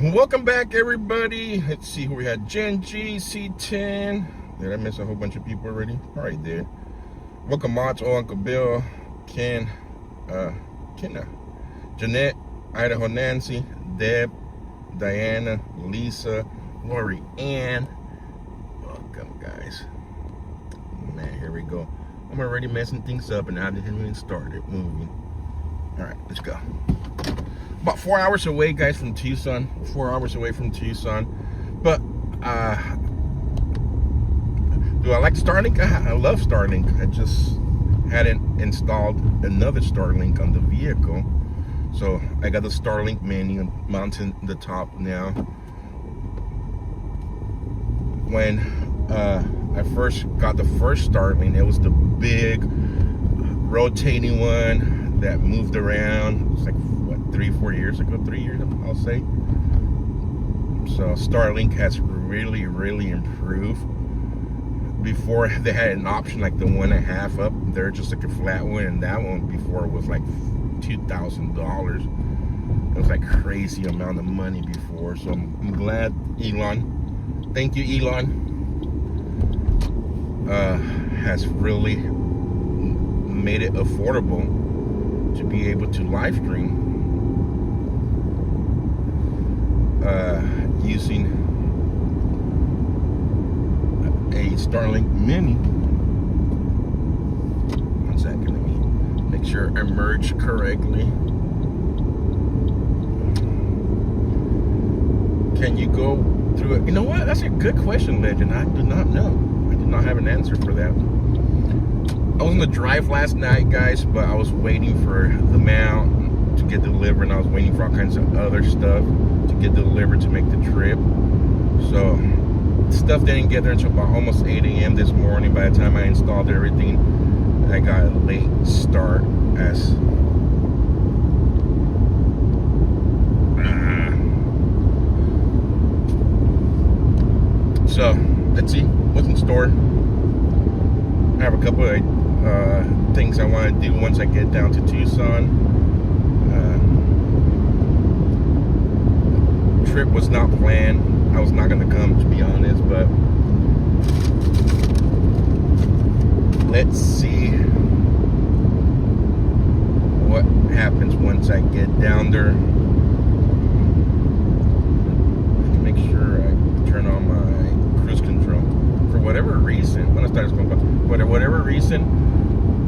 Welcome back, everybody. Let's see who we had. Gen G, C10. Did I miss a whole bunch of people already? All right, there. Welcome, Macho, Uncle Bill, Ken, Jeanette, Idaho Nancy, Deb, Diana, Lisa, Lori Ann. Welcome, guys. Man, here we go. I'm already messing things up, and I didn't even start it moving. All right, let's go. About 4 hours away, guys, from Tucson. 4 hours away from Tucson. But do I like Starlink? I love Starlink. I just hadn't installed another Starlink on the vehicle, so I got the Starlink mini mounted on the top now. When I first got the first Starlink, it was the big rotating one that moved around. It's like 3-4 years ago, 3 years, I'll say. So Starlink has really improved. Before, they had an option like the 1.5 up there, just like a flat one, and that one before was like $2,000. It was like crazy amount of money before. So I'm glad Elon, thank you Elon, has really made it affordable to be able to live stream using a Starlink mini. 1 second, let me make sure I merge correctly. Can you go through it? You know what? That's a good question, Legend. I do not know. I do not have an answer for that. I was on the drive last night, guys, but I was waiting for the mail to get delivered, and I was waiting for all kinds of other stuff to get delivered to make the trip. So stuff didn't get there until about almost 8 a.m. this morning. By the time I installed everything, I got a late start as so let's see what's in store. I have a couple of things I want to do once I get down to Tucson. Trip was not planned. I was not going to come, to be honest, but let's see what happens once I get down there. Make sure I turn on my cruise control. For whatever reason, when I started going, for whatever reason,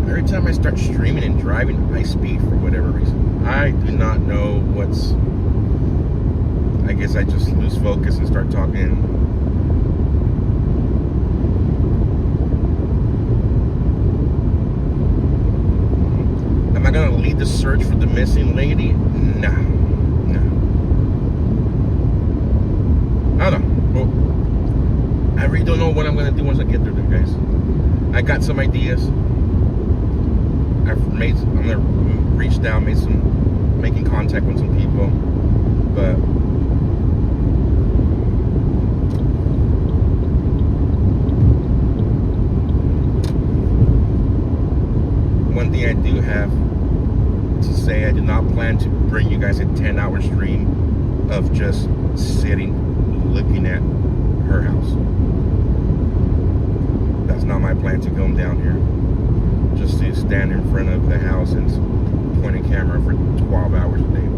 every time I start streaming and driving, I speed for whatever reason. I do not know what's. I guess I just lose focus and start talking. Am I gonna lead the search for the missing lady? No. I don't know. Well, I really don't know what I'm gonna do once I get there, guys. I got some ideas. I'm gonna reach down, making contact with some people, but one thing I do have to say, I do not plan to bring you guys a 10-hour stream of just sitting looking at her house. That's not my plan to come down here. Just to stand in front of the house and point a camera for 12 hours a day.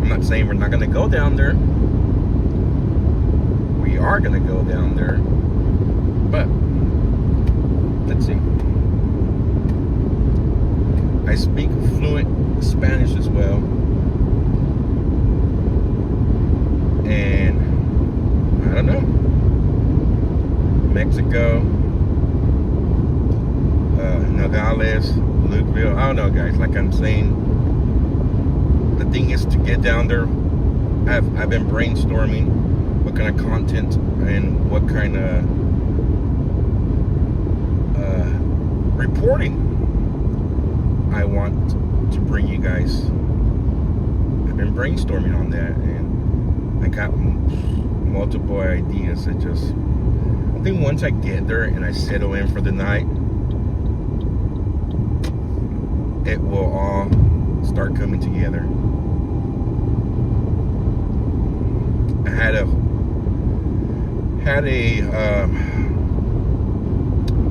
I'm not saying we're not going to go down there. We are going to go down there. But let's see. I speak fluent Spanish as well. And I don't know. Mexico, Nogales, Lukeville. I don't know, guys. Like I'm saying, the thing is to get down there. I've been brainstorming what kind of content and what kind of reporting I want to bring you guys. I've been brainstorming on that, and I got multiple ideas. I think once I get there and I settle in for the night, it will all start coming together.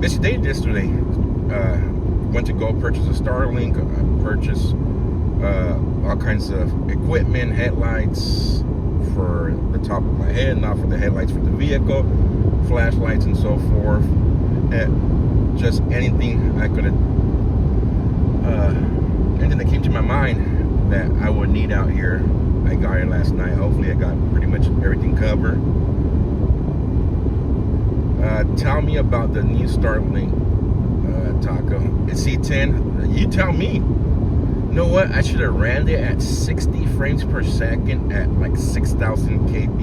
busy day yesterday. Went to go purchase a Starlink. I purchased all kinds of equipment, headlights for the top of my head, not for the headlights for the vehicle, flashlights and so forth, and just anything I could have, anything that came to my mind that I would need out here. I got it last night. Hopefully I got pretty much everything covered. Tell me about the new Starlink, Taco. It's C10. You tell me. You know what? I should have ran it at 60 frames per second at like 6,000 kb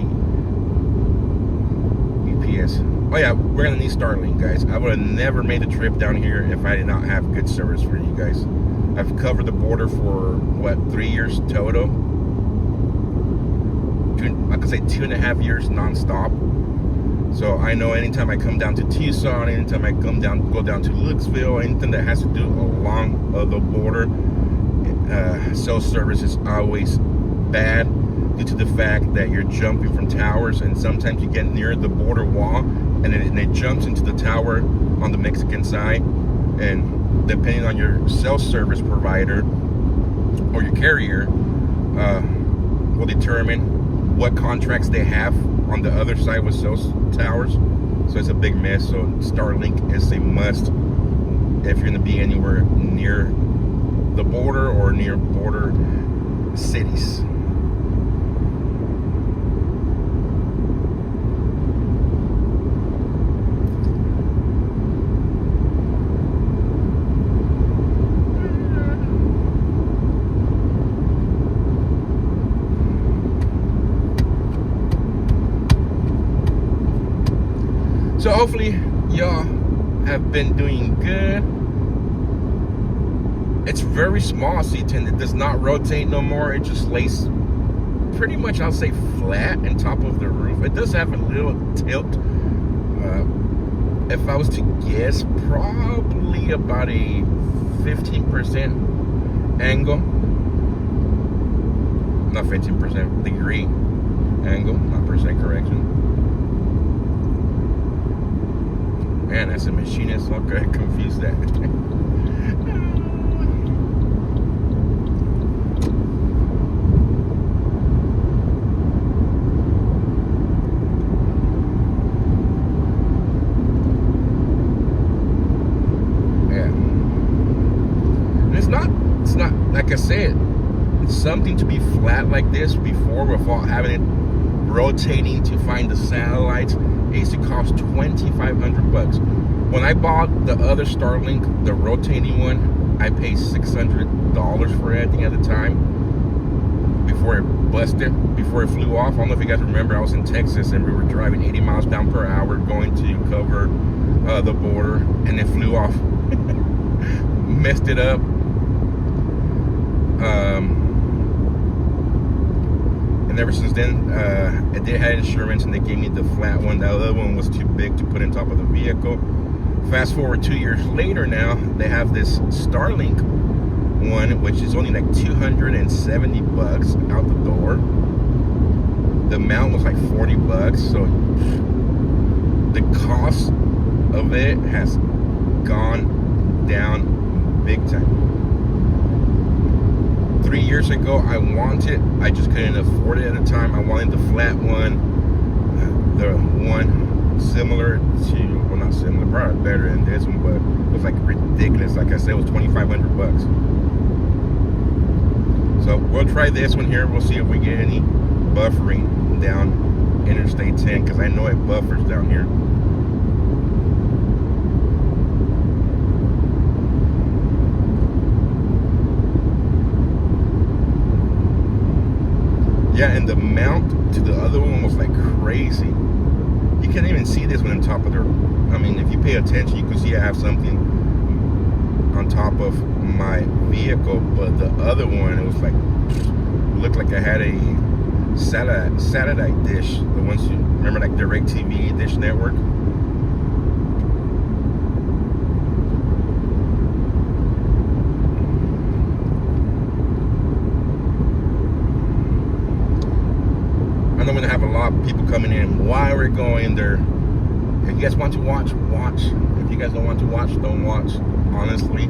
UPS. Oh yeah, we're gonna need Starlink, guys. I would have never made the trip down here if I did not have good service for you guys. I've covered the border for what, 3 years total. I could say 2.5 years non-stop. So I know anytime I come down to Tucson, anytime I go down to Louisville, anything that has to do along the border, cell service is always bad due to the fact that you're jumping from towers, and sometimes you get near the border wall and it jumps into the tower on the Mexican side, and depending on your cell service provider or your carrier will determine what contracts they have on the other side with cell towers. So it's a big mess. So Starlink is a must if you're going to be anywhere near the border or near border cities. So hopefully y'all have been doing good. It's very small C10. It does not rotate no more. It just lays pretty much, I'll say, flat on top of the roof. It does have a little tilt. If I was to guess, probably about a 15% angle. Not 15%, degree angle, not percent, correction. Man, that's a machinist. Okay, confuse that. Yeah. And it's not like I said, it's something to be flat like this before without having it rotating to find the satellites. It used to cost $2,500. When I bought the other Starlink, the rotating one, I paid $600 for it, I think, at the time, before it busted, before it flew off. I don't know if you guys remember, I was in Texas and we were driving 80 miles down per hour going to cover the border, and it flew off. Messed it up. And ever since then, I did have insurance, and they gave me the flat one. The other one was too big to put on top of the vehicle. Fast forward 2 years later now, they have this Starlink one, which is only like 270 bucks out the door. The mount was like 40 bucks. So the cost of it has gone down big time. 3 years ago, I just couldn't afford it at the time. I wanted the flat one, the one similar to, well, not similar, probably better than this one, but it was like ridiculous. Like I said, it was 2,500 bucks. So we'll try this one here. We'll see if we get any buffering down Interstate 10, because I know it buffers down here. Yeah, and the mount to the other one was like crazy. You can't even see this one on top of there. I mean, if you pay attention, you can see I have something on top of my vehicle, but the other one, it was like, looked like I had a satellite dish. The ones you remember, like DirecTV, Dish Network. I'm gonna have a lot of people coming in while we're going there. If you guys want to watch, watch. If you guys don't want to watch, don't watch. Honestly,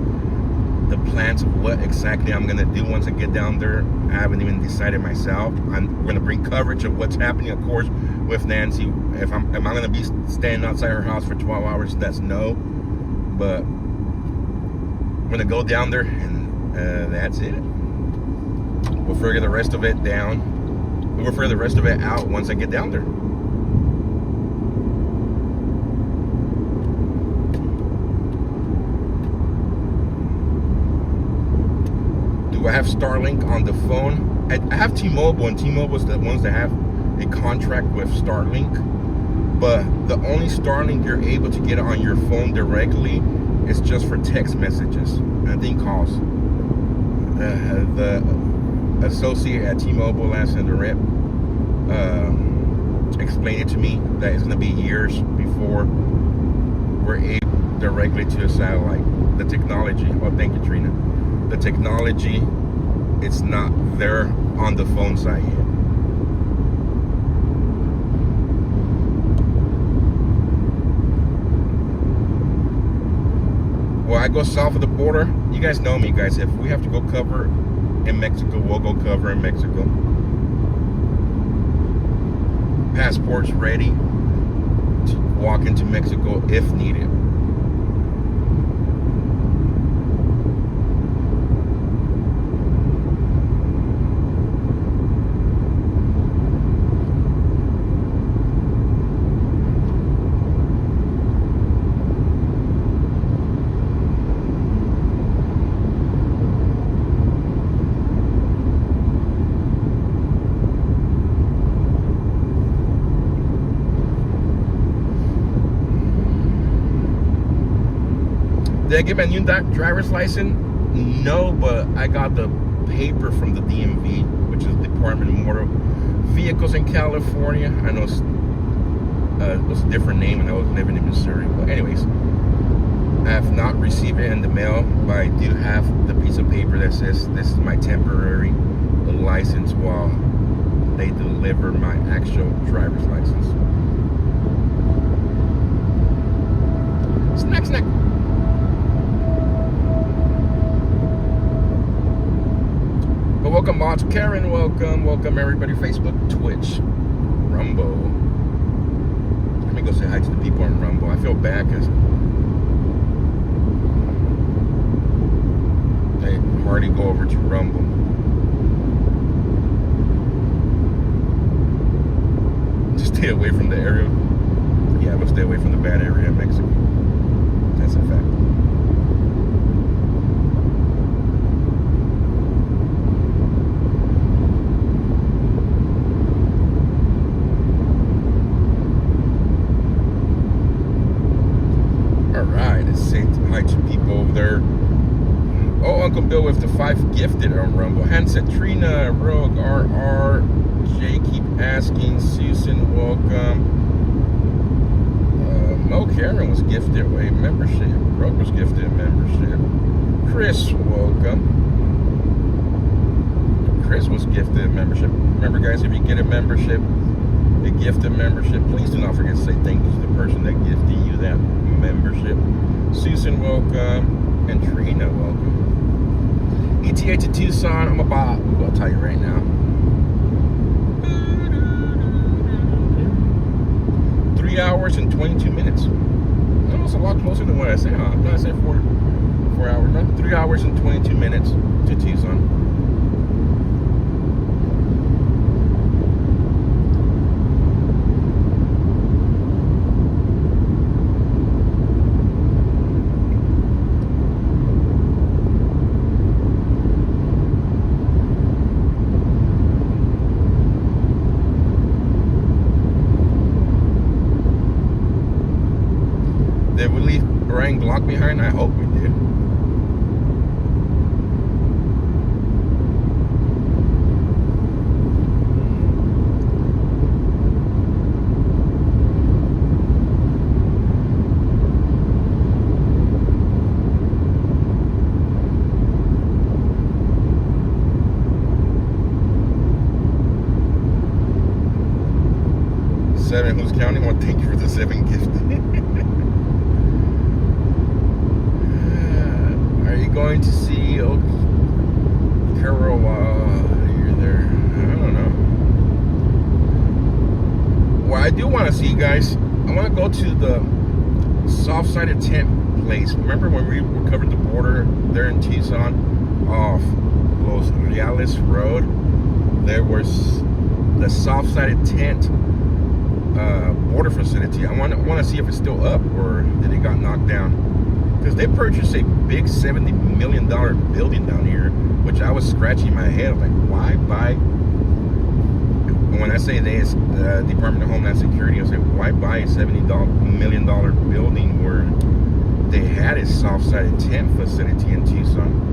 the plans of what exactly I'm gonna do once I get down there, I haven't even decided myself. I'm gonna bring coverage of what's happening, of course, with Nancy. If I'm gonna be staying outside her house for 12 hours, that's no. But I'm gonna go down there, and that's it. We'll figure the rest of it down. We'll figure the rest of it out once I get down there. Do I have Starlink on the phone? I have T-Mobile, and T-Mobile is the ones that have a contract with Starlink. But the only Starlink you're able to get on your phone directly is just for text messages. I think calls. The associate at T-Mobile last in the rep explained it to me that it's going to be years before we're able directly to a satellite. The technology, oh thank you Trina, the technology, it's not there on the phone side yet. Well, I go south of the border. You guys know me, guys. If we have to go cover in Mexico, we'll go cover in Mexico. Passports ready to walk into Mexico if needed. Did I get my new driver's license? No, but I got the paper from the DMV, which is Department of Motor Vehicles in California. I know it was a different name and I was living in Missouri. But anyways, I have not received it in the mail, but I do have the piece of paper that says this is my temporary license while they deliver my actual driver's license. Snack. But welcome mods, Karen, welcome everybody, Facebook, Twitch, Rumble. Let me go say hi to the people on Rumble. I feel bad because they hardly go over to Rumble. Just stay away from the area. Yeah, but stay away from the bad area in Mexico. That's a fact. Hi to people over there. Oh, Uncle Bill with the 5 gifted on Rumble. Handset Trina, Rogue, RR, Jay keep asking, Susan, welcome. Mo Karen was gifted a membership. Rogue was gifted a membership. Chris, welcome. Chris was gifted a membership. Remember, guys, if you get a membership, a gifted membership, please do not forget to say thank you to the person that gifted you that membership. Susan, welcome, and Trina, welcome. ETA to Tucson, I'll tell you right now. 3 hours and 22 minutes. That was a lot closer than what I said, huh? I thought I said 4 hours, no? 3 hours and 22 minutes to Tucson. Did we leave Brian Glock behind? I hope we did. 7. Who's counting? Well, thank you for the 7 gift. Are you going to see Carol while you're there? I don't know. Well, I do want to see you guys. I want to go to the soft-sided tent place. Remember when we covered the border there in Tucson off Los Reales Road? There was the soft-sided tent border facility. I want to see if it's still up or did it got knocked down, because they purchased a big $70 million building down here, which I was scratching my head. I'm like, why buy? And when I say they, it's the Department of Homeland Security, I say, why buy a $70 million building where they had a soft-sided tent facility in Tucson?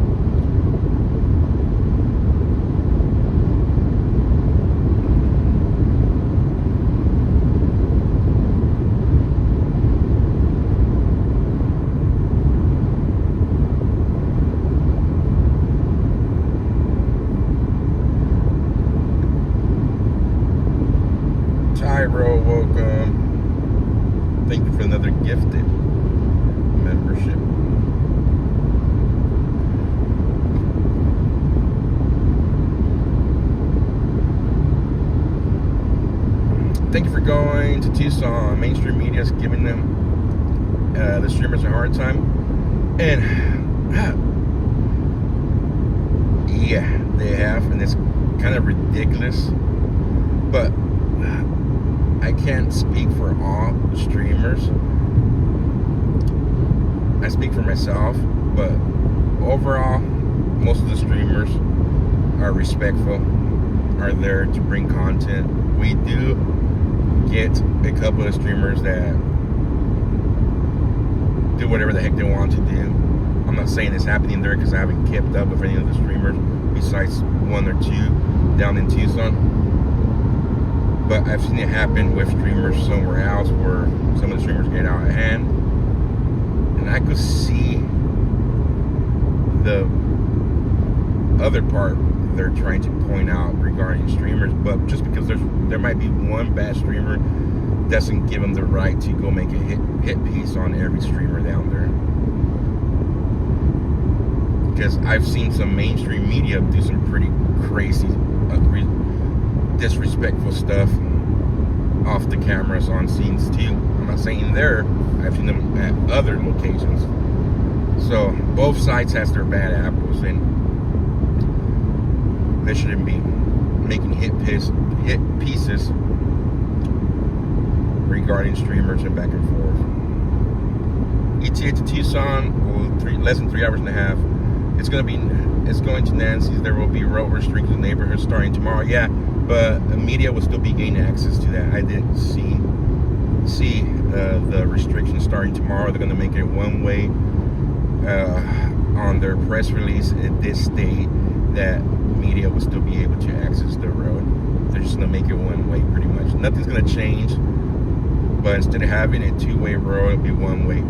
Tyro, welcome. Thank you for another gifted membership. Thank you for going to Tucson. Mainstream media is giving them the streamers a hard time, and yeah, they have, and it's kind of ridiculous. But I can't speak for all streamers. I speak for myself, but overall, most of the streamers are respectful, are there to bring content. We do get a couple of streamers that do whatever the heck they want to do. I'm not saying it's happening there because I haven't kept up with any of the streamers besides 1 or 2 down in Tucson. But I've seen it happen with streamers somewhere else where some of the streamers get out of hand. And I could see the other part they're trying to point out regarding streamers. But just because there might be one bad streamer doesn't give them the right to go make a hit piece on every streamer down there. Because I've seen some mainstream media do some pretty crazy disrespectful stuff off the cameras on scenes too. I'm not saying there, I've seen them at other locations. So both sides has their bad apples, and they shouldn't be making hit pieces regarding streamers and back and forth. ETA to Tucson, less than 3 hours and a half. It's going to Nancy's. There will be road restrictions in the neighborhood starting tomorrow. Yeah, but the media will still be gaining access to that. I didn't see the restrictions starting tomorrow. They're going to make it one way. On their press release, it did state that media will still be able to access the road. They're just going to make it one way, pretty much. Nothing's going to change, but instead of having a 2-way road, it'll be one way.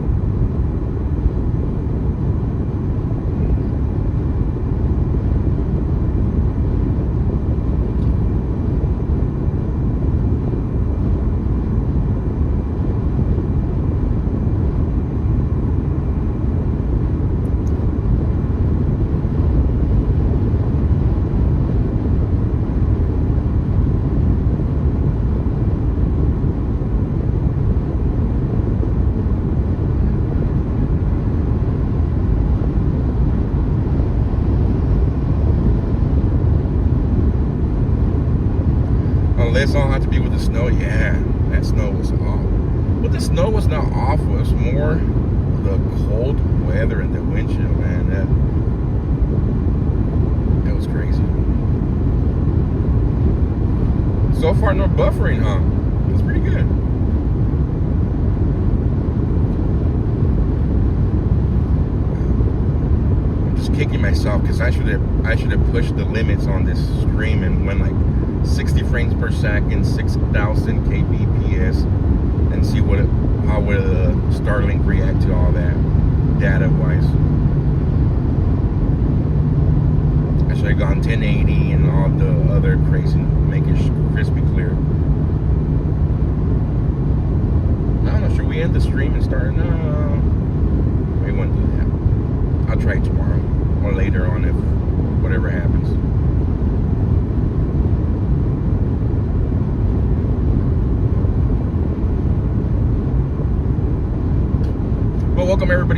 Unless all have to be with the snow. Yeah, that snow was off. But the snow was not off. It was more the cold weather and the wind chill, man. That was crazy. So far, no buffering, huh? It's pretty good. I'm just kicking myself because I should have pushed the limits on this stream and went like 60 frames per second, 6,000 kbps, and see how would Starlink react to all that data-wise. I should have gone 1080 and all the other crazy, make it crispy clear.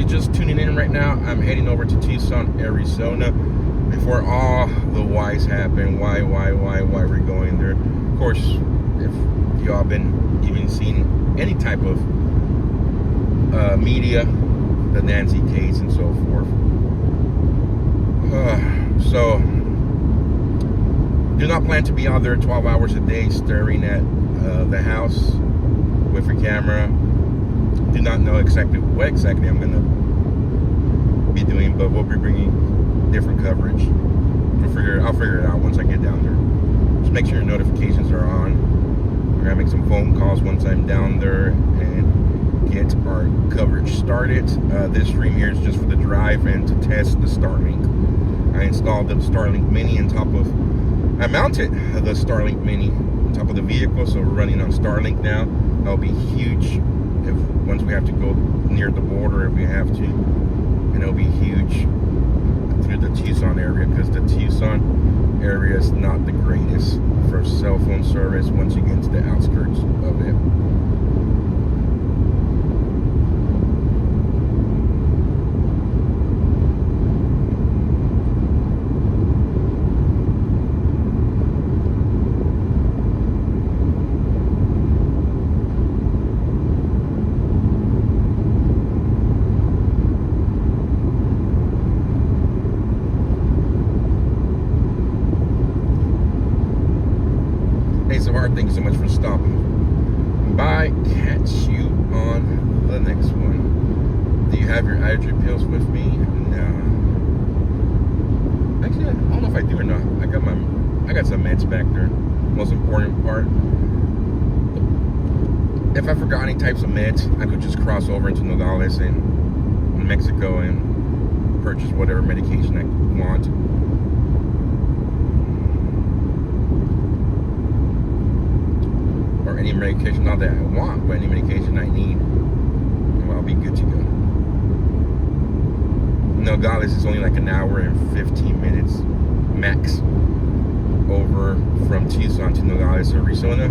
you're just tuning in right now, I'm heading over to Tucson, Arizona. Before all the whys happen, why we're going there. Of course, if y'all been even seeing any type of media, the Nancy case and so forth. So, do not plan to be out there 12 hours a day staring at the house with your camera. Do not know exactly what exactly I'm gonna be doing, but we'll be bringing different coverage. I'll figure it out once I get down there. Just make sure your notifications are on. We're gonna make some phone calls once I'm down there and get our coverage started. This stream here is just for the drive and to test the Starlink. I installed the Starlink Mini on top of, I mounted the Starlink Mini on top of the vehicle, so we're running on Starlink now. That'll be huge if once we have to go near the border, if we have to, and it'll be huge through the Tucson area, because the Tucson area is not the greatest for cell phone service once you get into the outskirts of it. Thank you so much for stopping by. Catch you on the next one. Do you have your allergy pills with me? No. Actually, I don't know if I do or not. I got some meds back there. Most important part, if I forgot any types of meds, I could just cross over into Nogales in Mexico and purchase whatever medication I want. Or any medication, not that I want, but any medication I need, I'll be good to go. Nogales is only like an hour and 15 minutes max over from Tucson to Nogales, Arizona.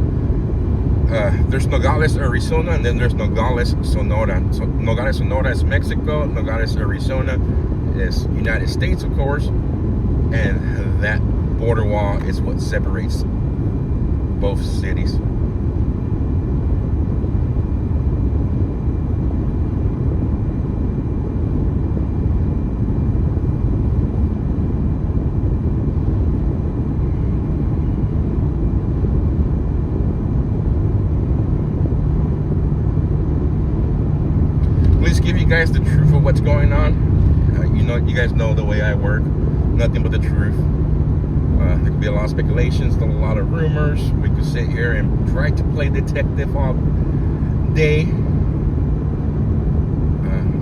There's Nogales, Arizona, and then there's Nogales, Sonora. So Nogales, Sonora is Mexico. Nogales, Arizona is United States, of course. And that border wall is what separates both cities. Give you guys the truth of what's going on. You guys know the way I work. Nothing but the truth. There could be a lot of speculations, a lot of rumors. We could sit here and try to play detective all day,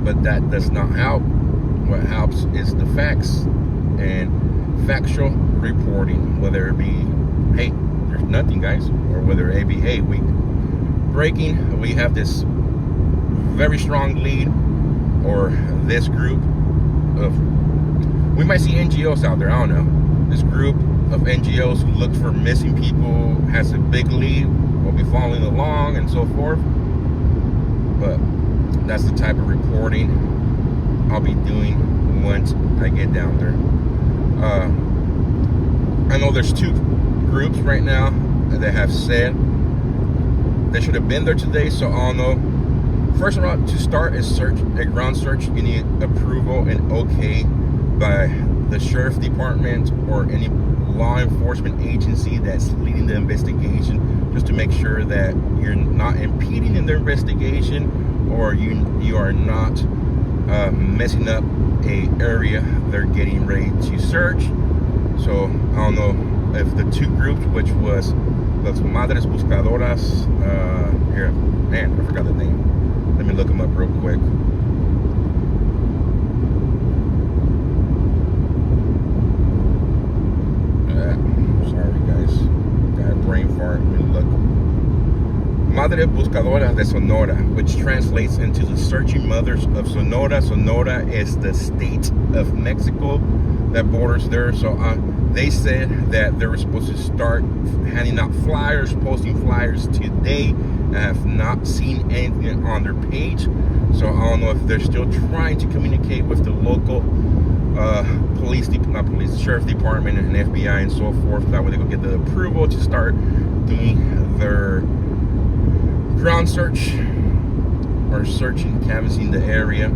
but that does not help. What helps is the facts and factual reporting, whether it be, hey, there's nothing, guys, or whether it be, hey, we have this very strong lead, or this group of, we might see NGOs out there, I don't know, this group of NGOs who look for missing people has a big lead, we'll be following along and so forth. But that's the type of reporting I'll be doing once I get down there. I know there's two groups right now that have said they should have been there today, so I'll know. First of all, to start a ground search, you need approval and okay by the sheriff department or any law enforcement agency that's leading the investigation, just to make sure that you're not impeding in their investigation, or you are not messing up a area they're getting ready to search. So I don't know if the two groups, which was Las Madres Buscadoras, here, man, I forgot the name. Let me look them up real quick. Sorry guys, got a brain fart. Let me look. Madre Buscadoras de Sonora, which translates into the Searching Mothers of Sonora. Sonora is the state of Mexico that borders there. So they said that they were supposed to start handing out flyers, posting flyers today I have not seen anything on their page, so I don't know if they're still trying to communicate with the local sheriff department and FBI and so forth. That way they can get the approval to start doing their ground search or searching, canvassing the area.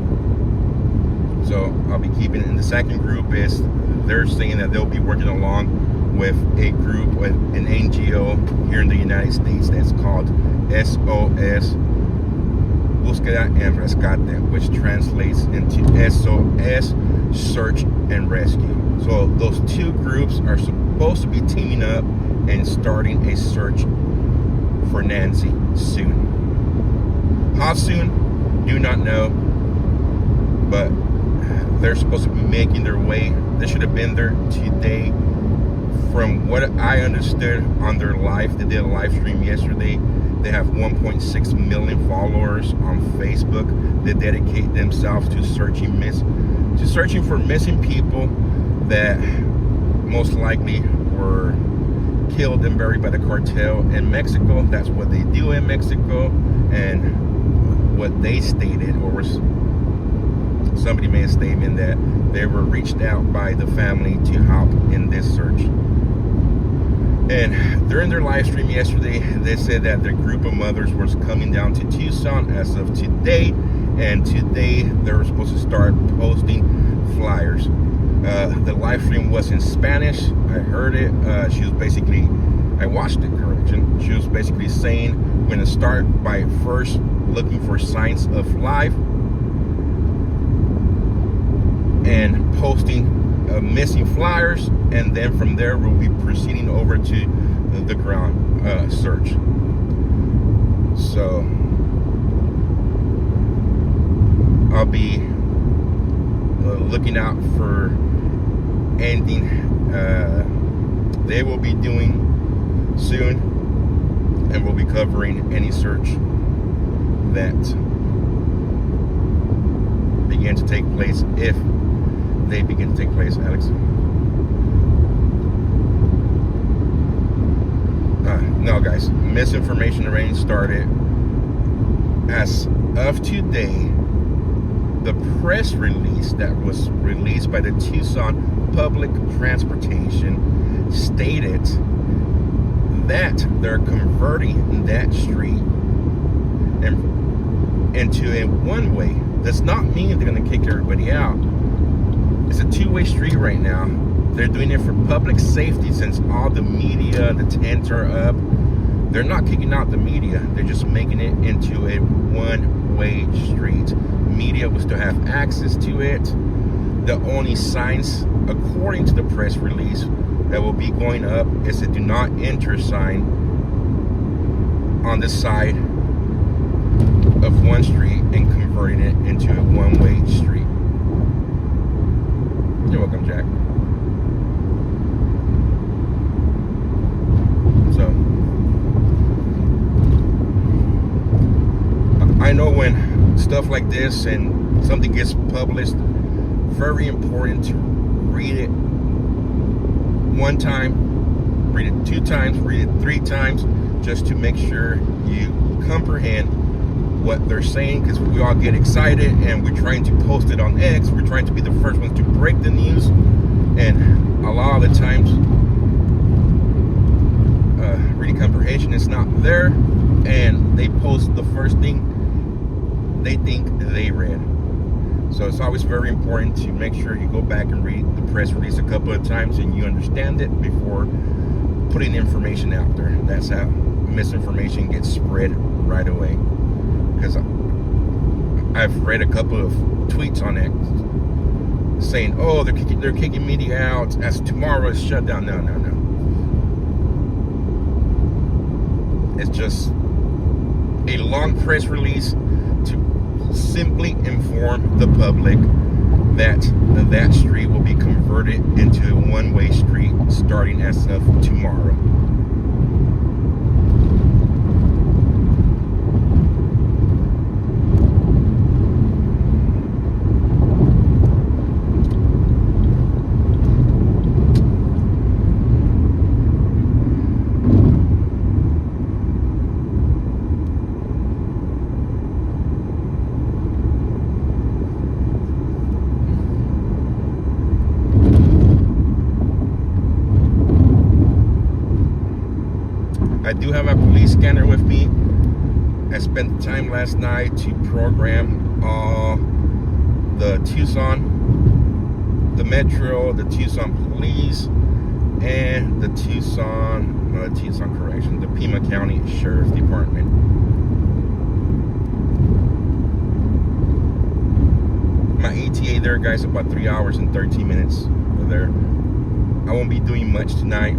So I'll be keeping it. In the second group is they're saying that they'll be working along with a group, with an NGO here in the United States that's called SOS Búsqueda and Rescate, which translates into SOS Search and Rescue. So those two groups are supposed to be teaming up and starting a search for Nancy soon. How soon? Do not know, but they're supposed to be making their way. They should have been there today. From what I understood on their live, they did a live stream yesterday. They have 1.6 million followers on Facebook. They dedicate themselves to searching for missing people that most likely were killed and buried by the cartel in Mexico. That's what they do in Mexico. And what they stated, or somebody made a statement that they were reached out by the family to help in this search. And during their live stream yesterday, they said that their group of mothers was coming down to Tucson as of today, and today they were supposed to start posting flyers. The live stream was in Spanish. I heard it. She was basically, I watched it, correction. She was basically saying we're going to start by first looking for signs of life and posting missing flyers, and then from there we'll be proceeding over to the ground search. So I'll be looking out for anything they will be doing soon, and we'll be covering any search that begin to take place, if they begin to take place, Alex. No, guys, misinformation already started. As of today, the press release that was released by the Tucson Public Transportation stated that they're converting that street into a one-way. Does not mean they're going to kick everybody out. It's a two-way street right now. They're doing it for public safety, since all the media, the tents are up. They're not kicking out the media. They're just making it into a one-way street. Media will still have access to it. The only signs, according to the press release, that will be going up is a do not enter sign on the side of one street and converting it into a one-way street. You're welcome, Jack. So I know when stuff like this and something gets published, very important to read it one time, read it 2 times, read it 3 times, just to make sure you comprehend what they're saying, because we all get excited and we're trying to post it on X. We're trying to be the first ones to break the news, and a lot of the times reading comprehension is not there, and they post the first thing they think they read. So it's always very important to make sure you go back and read the press release a couple of times and you understand it before putting information out there. That's how misinformation gets spread right away. Because I've read a couple of tweets on X saying, oh, they're kicking media out as tomorrow is shut down. No. It's just a long press release to simply inform the public that that street will be converted into a one-way street starting as of tomorrow. I do have my police scanner with me. I spent time last night to program all the Tucson, the Metro, the Tucson Police, and the Tucson Correction, the Pima County Sheriff's Department. My ETA there, guys, about 3 hours and 13 minutes there. I won't be doing much tonight.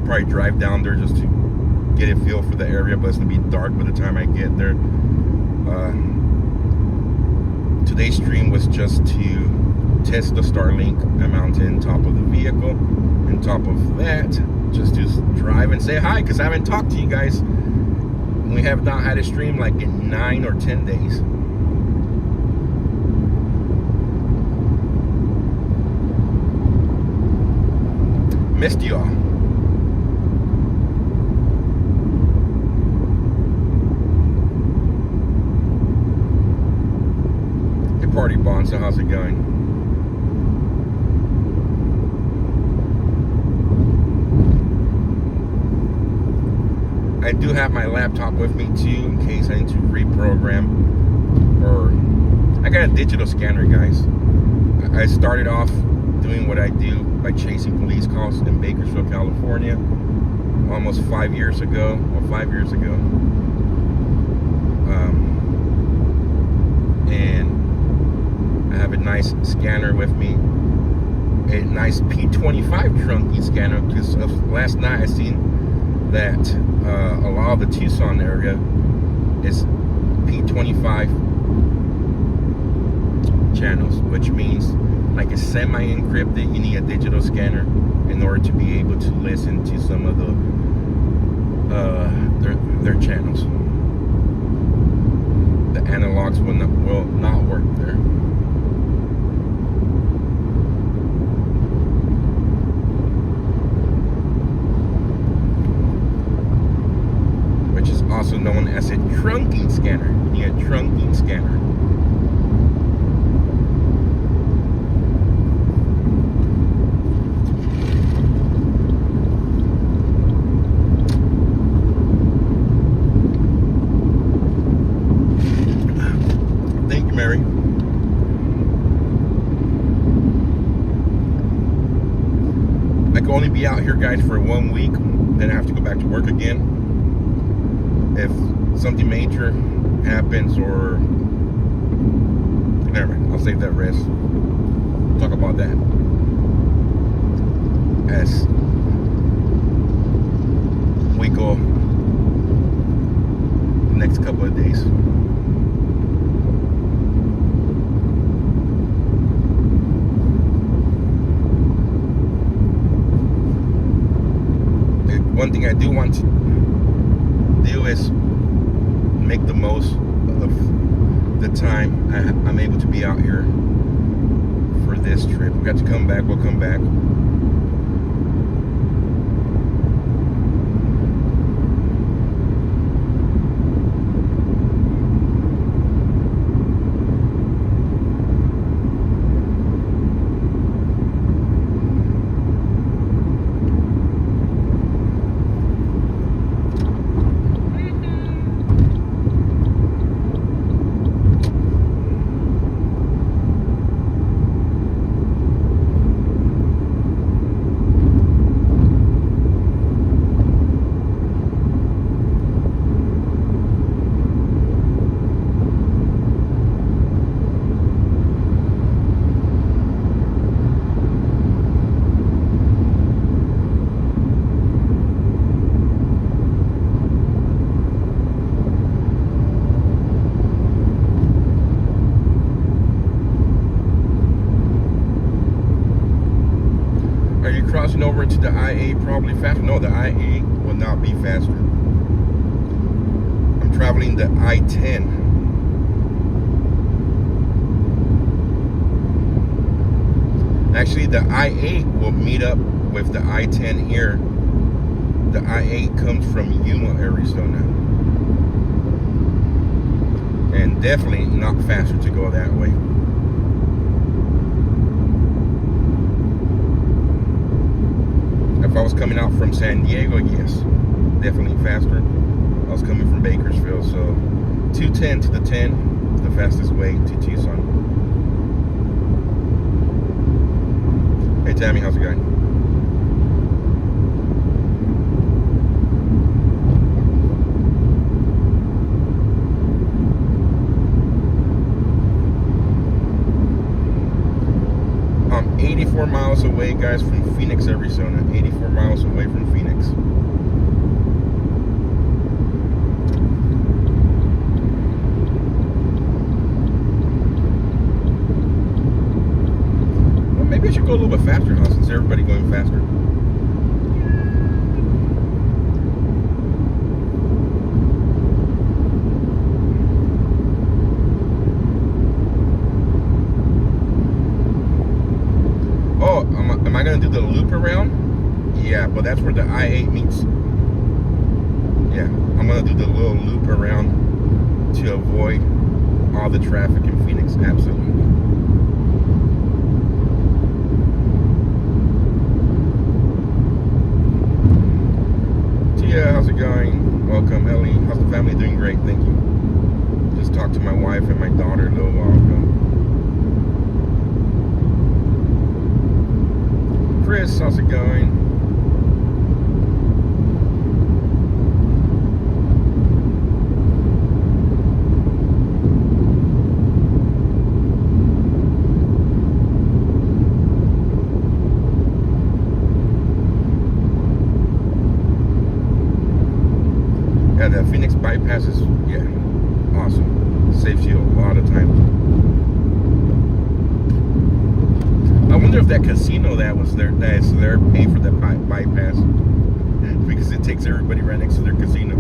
Probably drive down there just to get a feel for the area, but it's gonna be dark by the time I get there. Today's stream was just to test the Starlink. I'm mounted on top of the vehicle. On top of that, just to drive and say hi, because I haven't talked to you guys. We have not had a stream like in 9 or 10 days. Missed y'all. Hey, Party Bond, so how's it going? I do have my laptop with me too, in case I need to reprogram. Or I got a digital scanner, guys. I started off doing what I do by chasing police calls in Bakersfield, California, almost 5 years ago, or 5 years ago. And I have a nice scanner with me, a nice P25 trunky scanner, because last night I seen that a lot of the Tucson area is P25 channels, which means like a semi-encrypted, you need a digital scanner in order to be able to listen to some of the their channels. The analogs will not work there. Which is also known as a trunking scanner. You need a trunking scanner. Mary. I can only be out here, guys, for 1 week, then I have to go back to work again. If something major happens, or never mind, I'll save that rest. Talk about that as we go the next couple of days. One thing I do want to do is make the most of the time I'm able to be out here for this trip. We got to come back, we'll come back. Crossing over to the IA probably faster. No, the IA will not be faster. I'm traveling the I-10. Actually, the I-8 will meet up with the I-10 here. The I-8 comes from Yuma, Arizona. And definitely not faster to go that way. If I was coming out from San Diego, yes. definitely faster. I was coming from Bakersfield, so 210 to the 10 is the fastest way to Tucson. Hey Tammy, how's it going? I'm 84 miles away, guys, from Phoenix, Arizona. 84 miles away from Phoenix. Maybe I should go a little bit faster now since everybody's going faster. Oh, am I going to do the loop around? Yeah, but that's where the I-8 meets. Yeah, I'm going to do the little loop around to avoid all the traffic in Phoenix. Absolutely. Yeah, how's it going? Welcome, Ellie. How's the family? Doing great, thank you. Just talked to my wife and my daughter a little while ago. Chris, how's it going? Yeah, the Phoenix bypass is, yeah, awesome. Saves you a lot of time. I wonder if that casino that's there paying for that bypass because it takes everybody right next to their casino.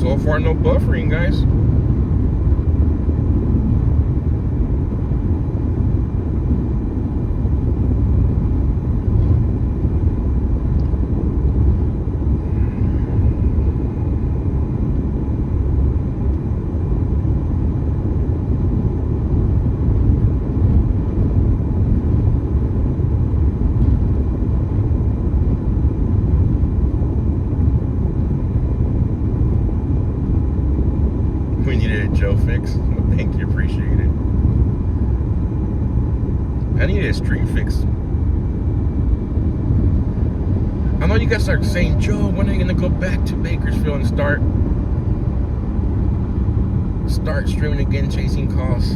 So far, no buffering, guys. We needed a Joe fix. Well, thank you, appreciate it. I needed a street fix. I know you guys are saying, Joe, when are you gonna go back to Bakersfield and start streaming again, chasing calls?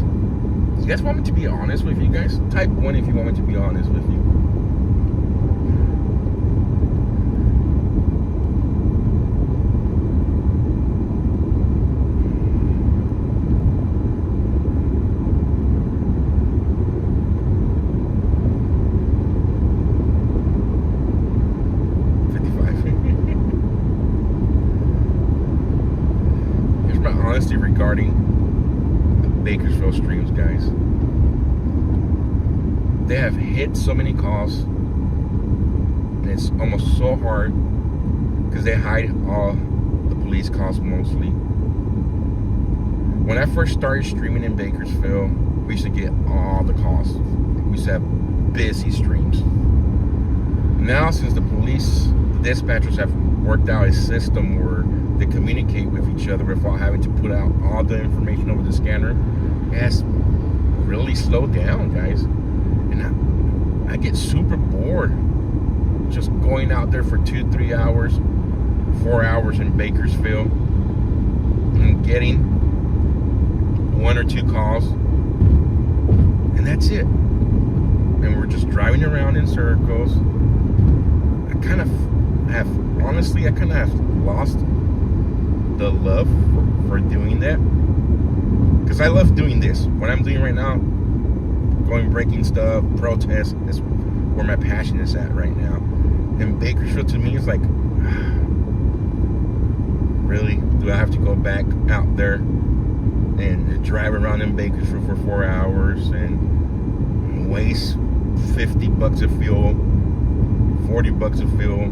You guys want me to be honest with you guys? Type 1 if you want me to be honest with you. Honesty regarding the Bakersfield streams, guys. They have hit so many calls, and it's almost so hard because they hide all the police calls mostly. When I first started streaming in Bakersfield, we used to get all the calls. We used to have busy streams. Now, since the dispatchers have worked out a system where they communicate with each other without having to put out all the information over the scanner, it has really slowed down, guys. And I get super bored just going out there for 2-3 hours, 4 hours in Bakersfield and getting 1 or 2 calls, and that's it. And we're just driving around in circles. I kind of have lost the love for doing that, because I love doing this. What I'm doing right now, going breaking stuff, protest, is where my passion is at right now. And Bakersfield to me is like, really? Do I have to go back out there and drive around in Bakersfield for 4 hours and waste $50 of fuel, $40 of fuel,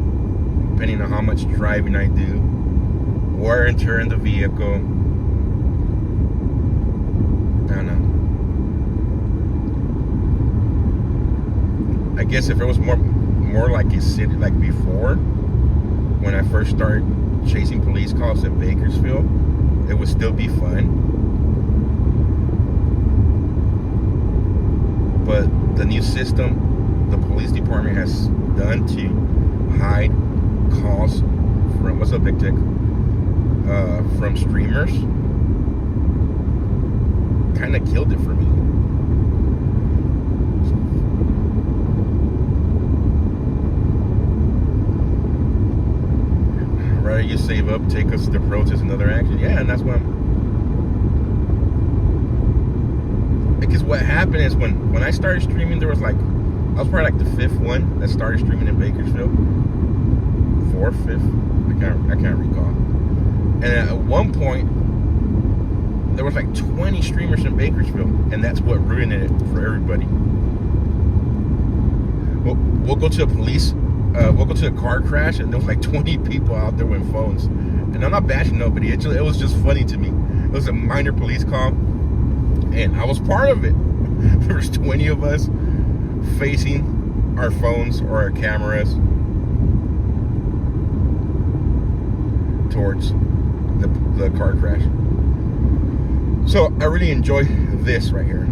depending on how much driving I do, wear and tear in the vehicle? I don't know. I guess if it was more like a city, like before, when I first started chasing police calls in Bakersfield, it would still be fun. But the new system the police department has done to hide calls from, what's up, Big Tick? From streamers, kind of killed it for me. Right, you save up, take us to protest, another action. Yeah, and that's what because what happened is when I started streaming, there was like, I was probably like the 5th one that started streaming in Bakersfield. 4th, 5th, I can't recall. And at one point, there was like 20 streamers in Bakersfield, and that's what ruined it for everybody. We'll go to a car crash, and there was like 20 people out there with phones. And I'm not bashing nobody. It was just funny to me. It was a minor police call, and I was part of it. There was 20 of us facing our phones or our cameras towards the car crash. So I really enjoy this right here.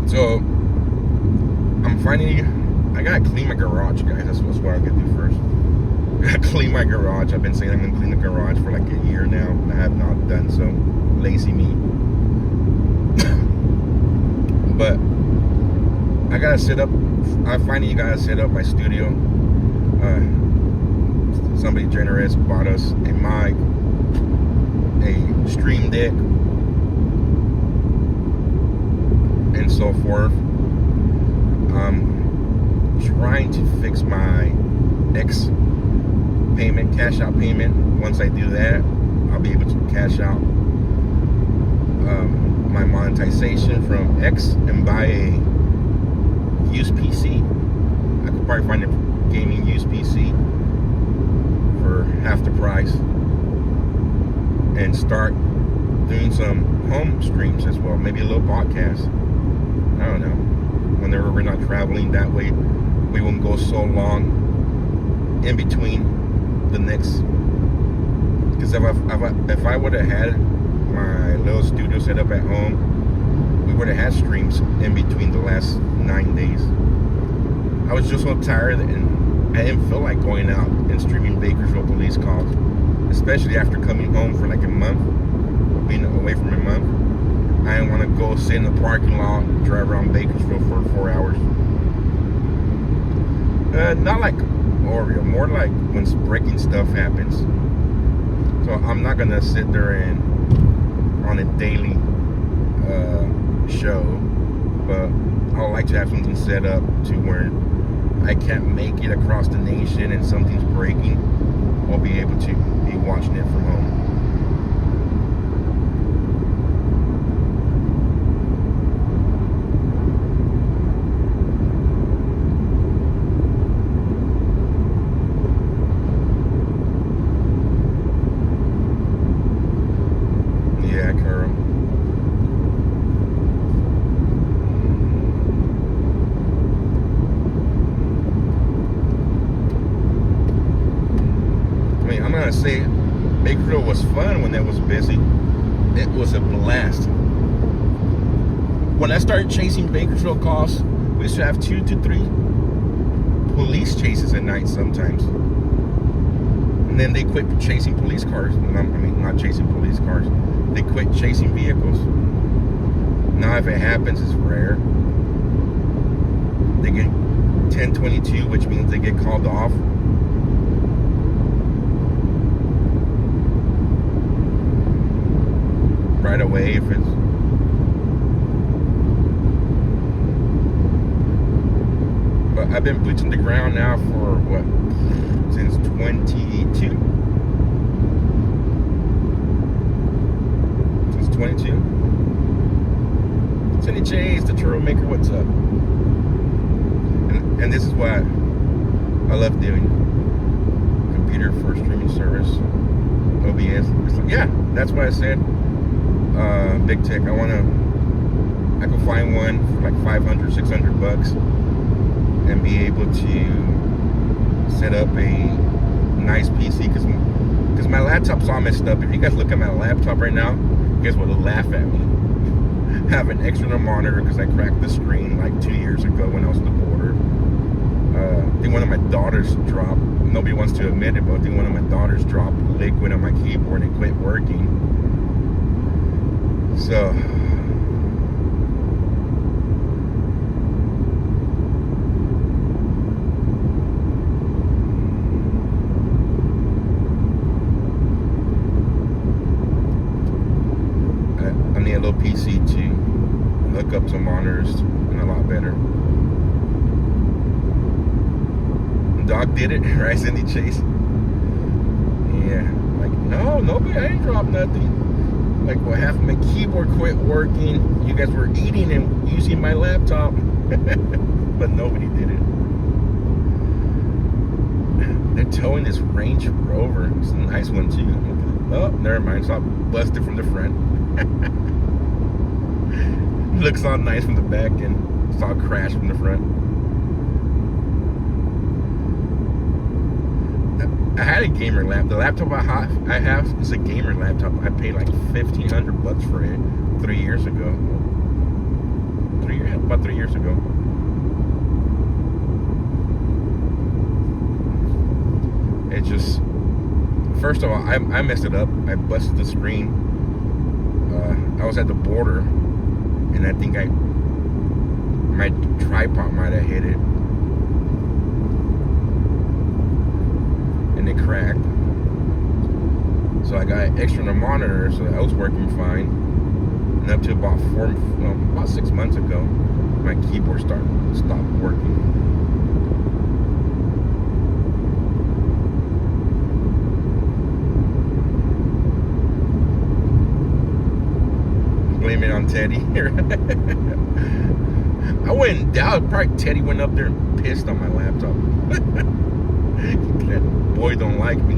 So I'm finally, I gotta clean my garage, guys. That's what I gotta do first. I gotta clean my garage. I've been saying I'm gonna clean the garage for like a year now. I have not done so. Lazy me. But I gotta set up, I finally gotta set up my studio. Somebody generous bought us a mic, a stream deck, and so forth. Trying to fix my X payment, cash out payment. Once I do that, I'll be able to cash out my monetization from X and buy a used PC. I could probably find a gaming used PC for half the price and start doing some home streams as well. Maybe a little podcast. I don't know. Whenever we're not traveling, that way we won't go so long in between the next. Because if I would have had my little studio set up at home, we would have had streams in between the last 9 days. I was just so tired, and I didn't feel like going out and streaming Bakersfield police calls, especially after coming home for like a month, being away from a month. I didn't want to go sit in the parking lot and drive around Bakersfield for 4 hours. Not like Oreo, more like when breaking stuff happens. So I'm not gonna sit there and on a daily show, but I would like to have something set up to where I can't make it across the nation and something's breaking, I'll be able to be watching it from home. Say Bakersfield was fun when it was busy. It was a blast. When I started chasing Bakersfield calls, we used to have 2 to 3 police chases at night sometimes. And then they quit chasing police cars. I mean, not chasing police cars. They quit chasing vehicles. Now, if it happens, it's rare. They get 1022, which means they get called off. Right away, if it's but I've been bleaching the ground now for what, since 22. Since 22. Cindy Chase, the churro maker, what's up? And this is what I love doing. Computer for streaming service, OBS. Yeah, that's why I said big tech. I could find one for like 500, 600 bucks and be able to set up a nice PC, because my laptop's all messed up. If you guys look at my laptop right now, you guys will laugh at me. I have an external monitor because I cracked the screen like 2 years ago when I was at the border. I think one of my daughters dropped, nobody wants to admit it, but I think one of my daughters dropped liquid on my keyboard and it quit working. So I need a little PC to hook up some monitors and a lot better. Doc did it, right, Cindy Chase? Yeah, like, no, nobody, I ain't dropped nothing. Like, well, half of my keyboard quit working. You guys were eating and using my laptop. But nobody did it. They're towing this Range Rover. It's a nice one, too. Oh, never mind. It's all busted from the front. Looks all nice from the back, and it's all crashed from the front. I had a gamer laptop. The laptop I have is a gamer laptop. I paid like $1,500 for it 3 years ago. About 3 years ago. It just, first of all, I messed it up. I busted the screen. I was at the border, and I think my tripod might have hit it. And it cracked. So I got an external monitor, so that was working fine. And up to about 6 months ago, my keyboard stopped working. Blame it on Teddy. I wouldn't doubt. Probably Teddy went up there and pissed on my laptop. That boy don't like me.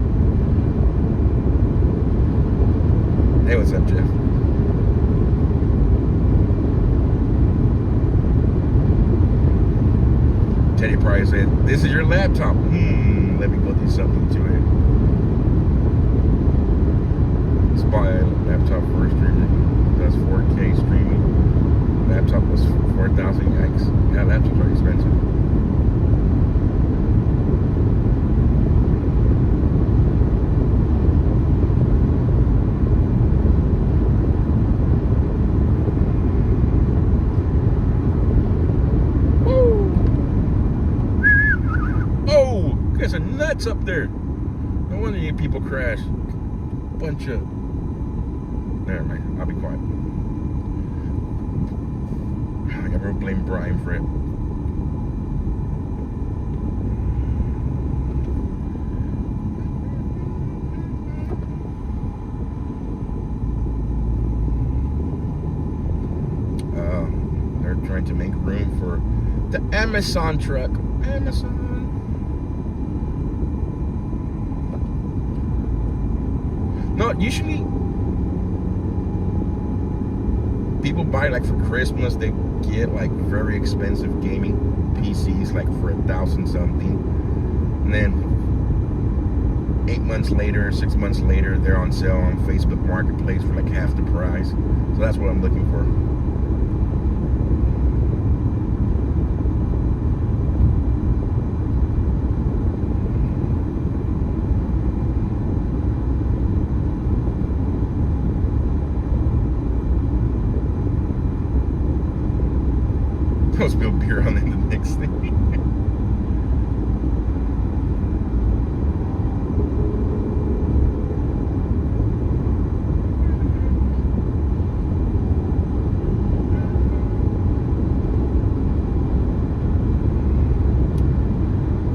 Hey, what's up, Jeff? Teddy probably said, "This is your laptop. Let me go do something to it." Let's buy a laptop for a streamer. Does 4K streaming. Laptop was 4,000. Yikes. Yeah, laptops are expensive. There's a nuts up there. No wonder you people crash. Bunch of. Never mind. I'll be quiet. I never blame Brian for it. They're trying to make room for the Amazon truck. Amazon. No, usually people buy, like, for Christmas, they get like very expensive gaming PCs, like for $1,000 something, and then 8 months later, 6 months later, they're on sale on Facebook Marketplace for like half the price. So that's what I'm looking for. almost spilled beer on the next thing.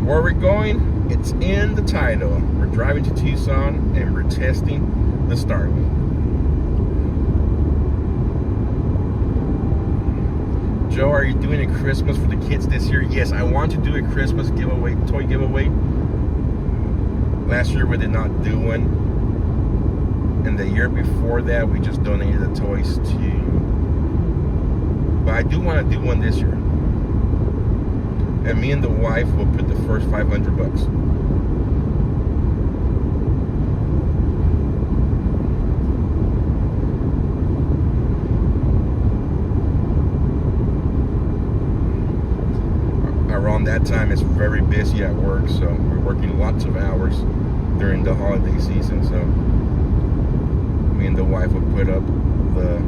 Where we're going, it's in the title. We're driving to Tucson and we're testing the Starlink. Joe, are you doing a Christmas for the kids this year? Yes, I want to do a Christmas giveaway, toy giveaway. Last year we did not do one. And the year before that, we just donated the toys to. But I do want to do one this year. And me and the wife will put the first 500 bucks. Around that time, it's very busy at work, so we're working lots of hours during the holiday season. So me and the wife will put up the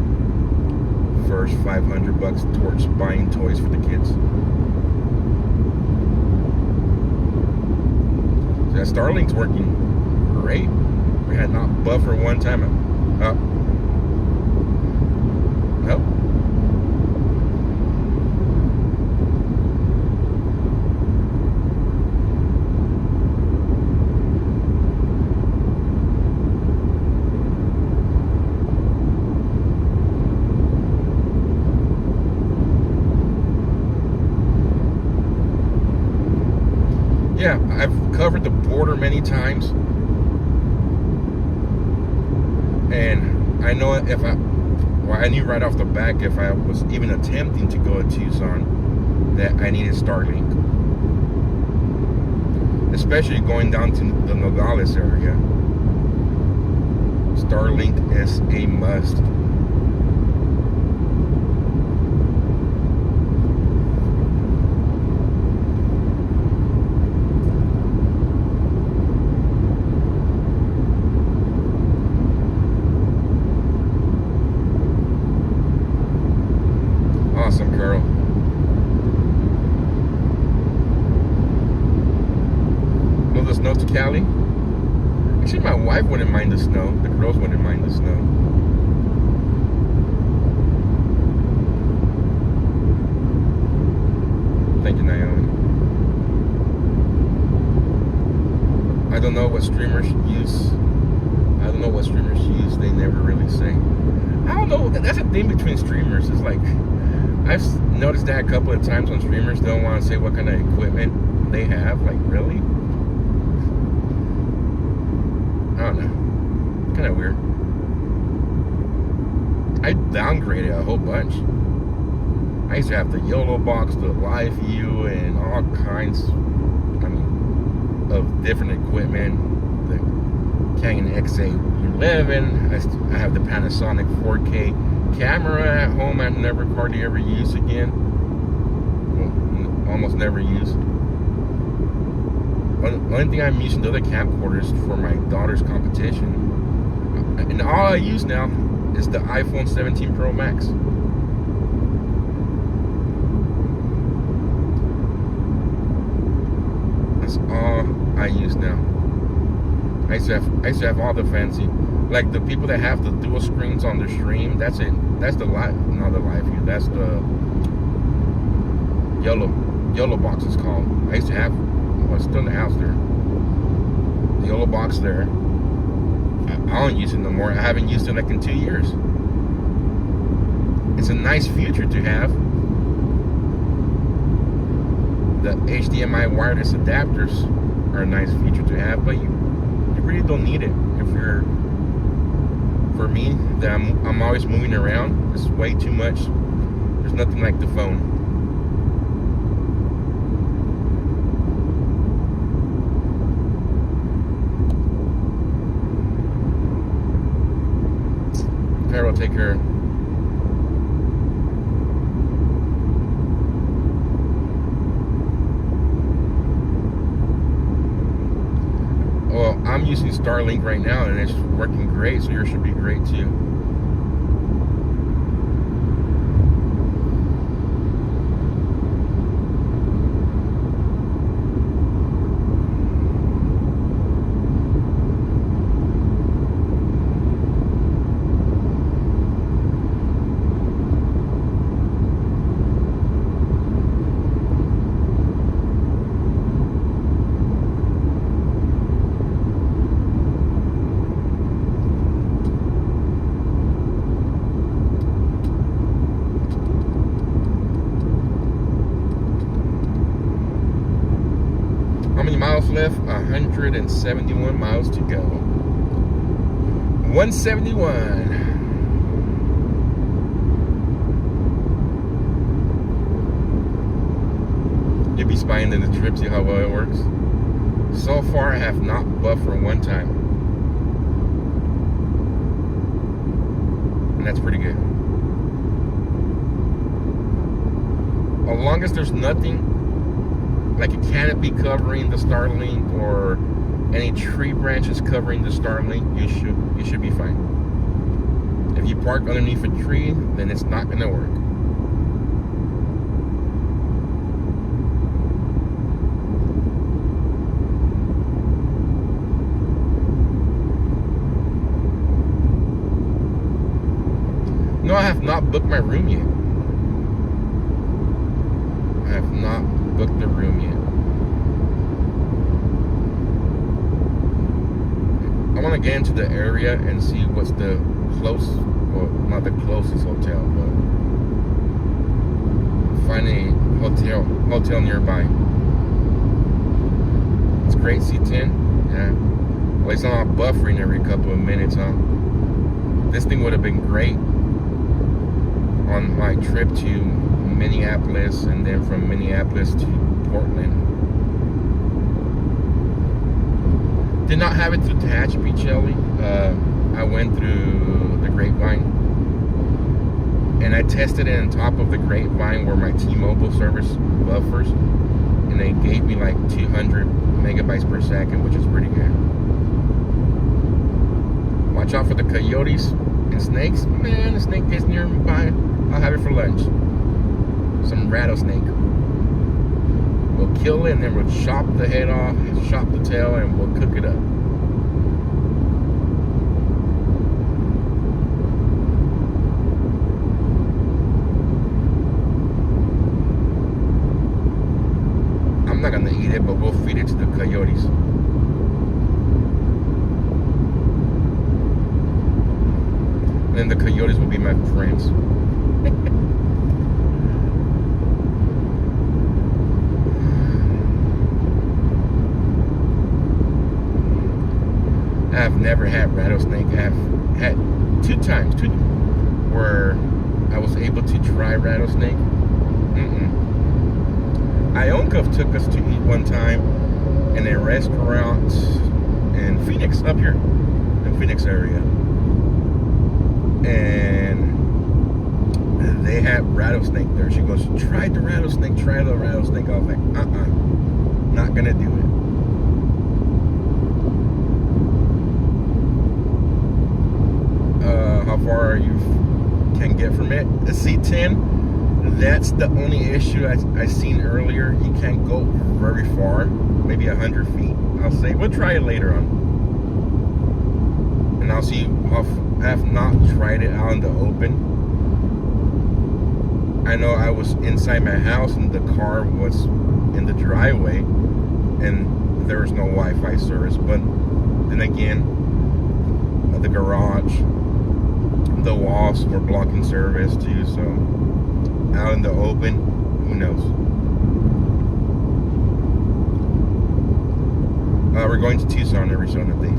first 500 bucks towards buying toys for the kids. That Starlink's working great. We had not buffer one time. Up. Up. Yeah, I've covered the border many times, and I know if I knew right off the back if I was even attempting to go to Tucson that I needed Starlink, especially going down to the Nogales area. Starlink is a must. Awesome, Carl. Will the snow to Cali? Actually, my wife wouldn't mind the snow. The girls wouldn't mind the snow. Thank you, Naomi. I don't know what streamers use. They never really say. I don't know. That's a thing between streamers. It's like, I've noticed that a couple of times when streamers don't want to say what kind of equipment they have. Like, really? I don't know. Kind of weird. I downgraded a whole bunch. I used to have the YOLO box, the live view, and all kinds, of different equipment. The Canon X811. I have the Panasonic 4K camera at home. I never hardly ever use again. Well, almost never use. Only thing I'm using the other camcorders for my daughter's competition. And all I use now is the iPhone 17 Pro Max. That's all I use now. I used to have all the fancy, like the people that have the dual screens on their stream. That's it. That's the live, not the live view. That's the YOLO box is called. I used to have. Well, it's still in the house there. The YOLO box there. I don't use it no more. I haven't used it like in 2 years. It's a nice feature to have. The HDMI wireless adapters are a nice feature to have, but you really don't need it. If you're, for me, that I'm always moving around. It's way too much. There's nothing like the phone. Carol, take care. Well, I'm using Starlink right now and it's working great, so yours should be great too. left, 171 miles to go. 171. You'll be spying in the trip, see how well it works. So far, I have not buffered one time. And that's pretty good. As long as there's nothing like a canopy covering the Starlink or any tree branches covering the Starlink, you should be fine. If you park underneath a tree, then it's not gonna work. No, I have not booked my room yet. I have not booked the room yet. I want to get into the area and see what's the well, not the closest hotel, but find a hotel nearby. It's great, C10. Yeah. Well, it's not buffering every couple of minutes, huh? This thing would have been great on my trip to Minneapolis, and then from Minneapolis to Portland. Did not have it through Tehachapi, Jelly. I went through the Grapevine, and I tested it on top of the Grapevine where my T-Mobile service buffers, and they gave me like 200 megabytes per second, which is pretty good. Watch out for the coyotes and snakes. Man, the snake gets nearby, I'll have it for lunch. Some rattlesnake. We'll kill it, and then we'll chop the head off, chop the tail, and we'll cook it up. I'm not gonna eat it, but we'll feed it to the coyotes. And then the coyotes will be my friends. I've never had rattlesnake. I've had two times where I was able to try rattlesnake. Ionka took us to eat one time in a restaurant in Phoenix, up here, in Phoenix area. And they had rattlesnake there. She goes, try the rattlesnake. I was like, not gonna do it. How far you can get from it. The C10, that's the only issue I seen earlier. You can't go very far, maybe 100 feet, I'll say. We'll try it later on. And I'll see how, I have not tried it out in the open. I know I was inside my house and the car was in the driveway and there was no Wi-Fi service, but then again, the garage, the walls were blocking service too, so out in the open, who knows. We're going to Tucson, Arizona, Dave.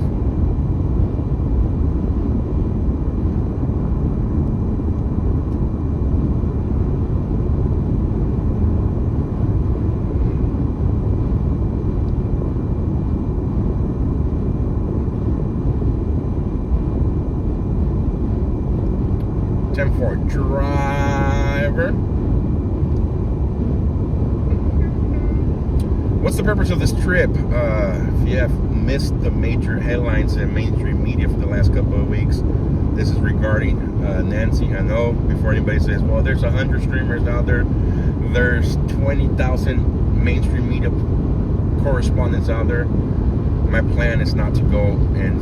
For driver. What's the purpose of this trip? If you have missed the major headlines in mainstream media for the last couple of weeks, this is regarding Nancy. I know before anybody says, well, there's 100 streamers out there, there's 20,000 mainstream media correspondents out there. My plan is not to go and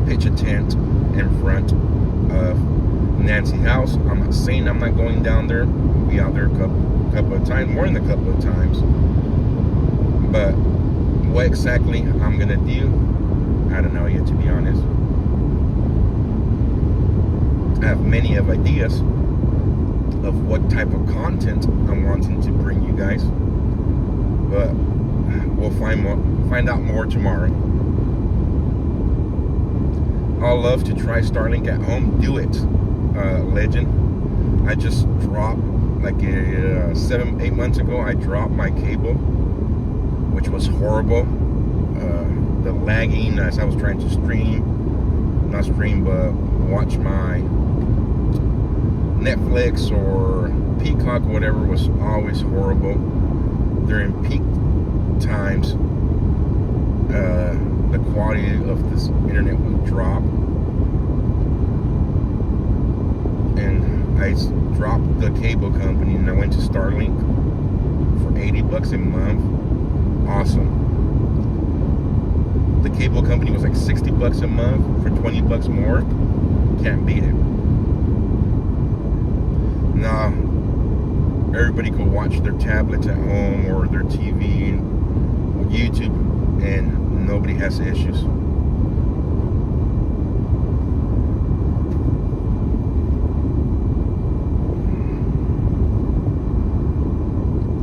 pitch a tent in front of Nancy house. I'm not saying I'm not going down there. We'll be out there a couple of times, more than a couple of times. But what exactly I'm gonna do, I don't know yet, to be honest. I have many of ideas of what type of content I'm wanting to bring you guys, but we'll find out more tomorrow. I'll love to try Starlink at home. Do it, legend. I just dropped, like 7-8 months ago, I dropped my cable, which was horrible. The lagging as I was trying to not stream, but watch my Netflix or Peacock, whatever, was always horrible. During peak times, the quality of this internet would drop, and I dropped the cable company and I went to Starlink for $80 a month. Awesome. The cable company was like $60 a month for $20 more. Can't beat it. Now everybody could watch their tablets at home or their TV and YouTube, and nobody has issues.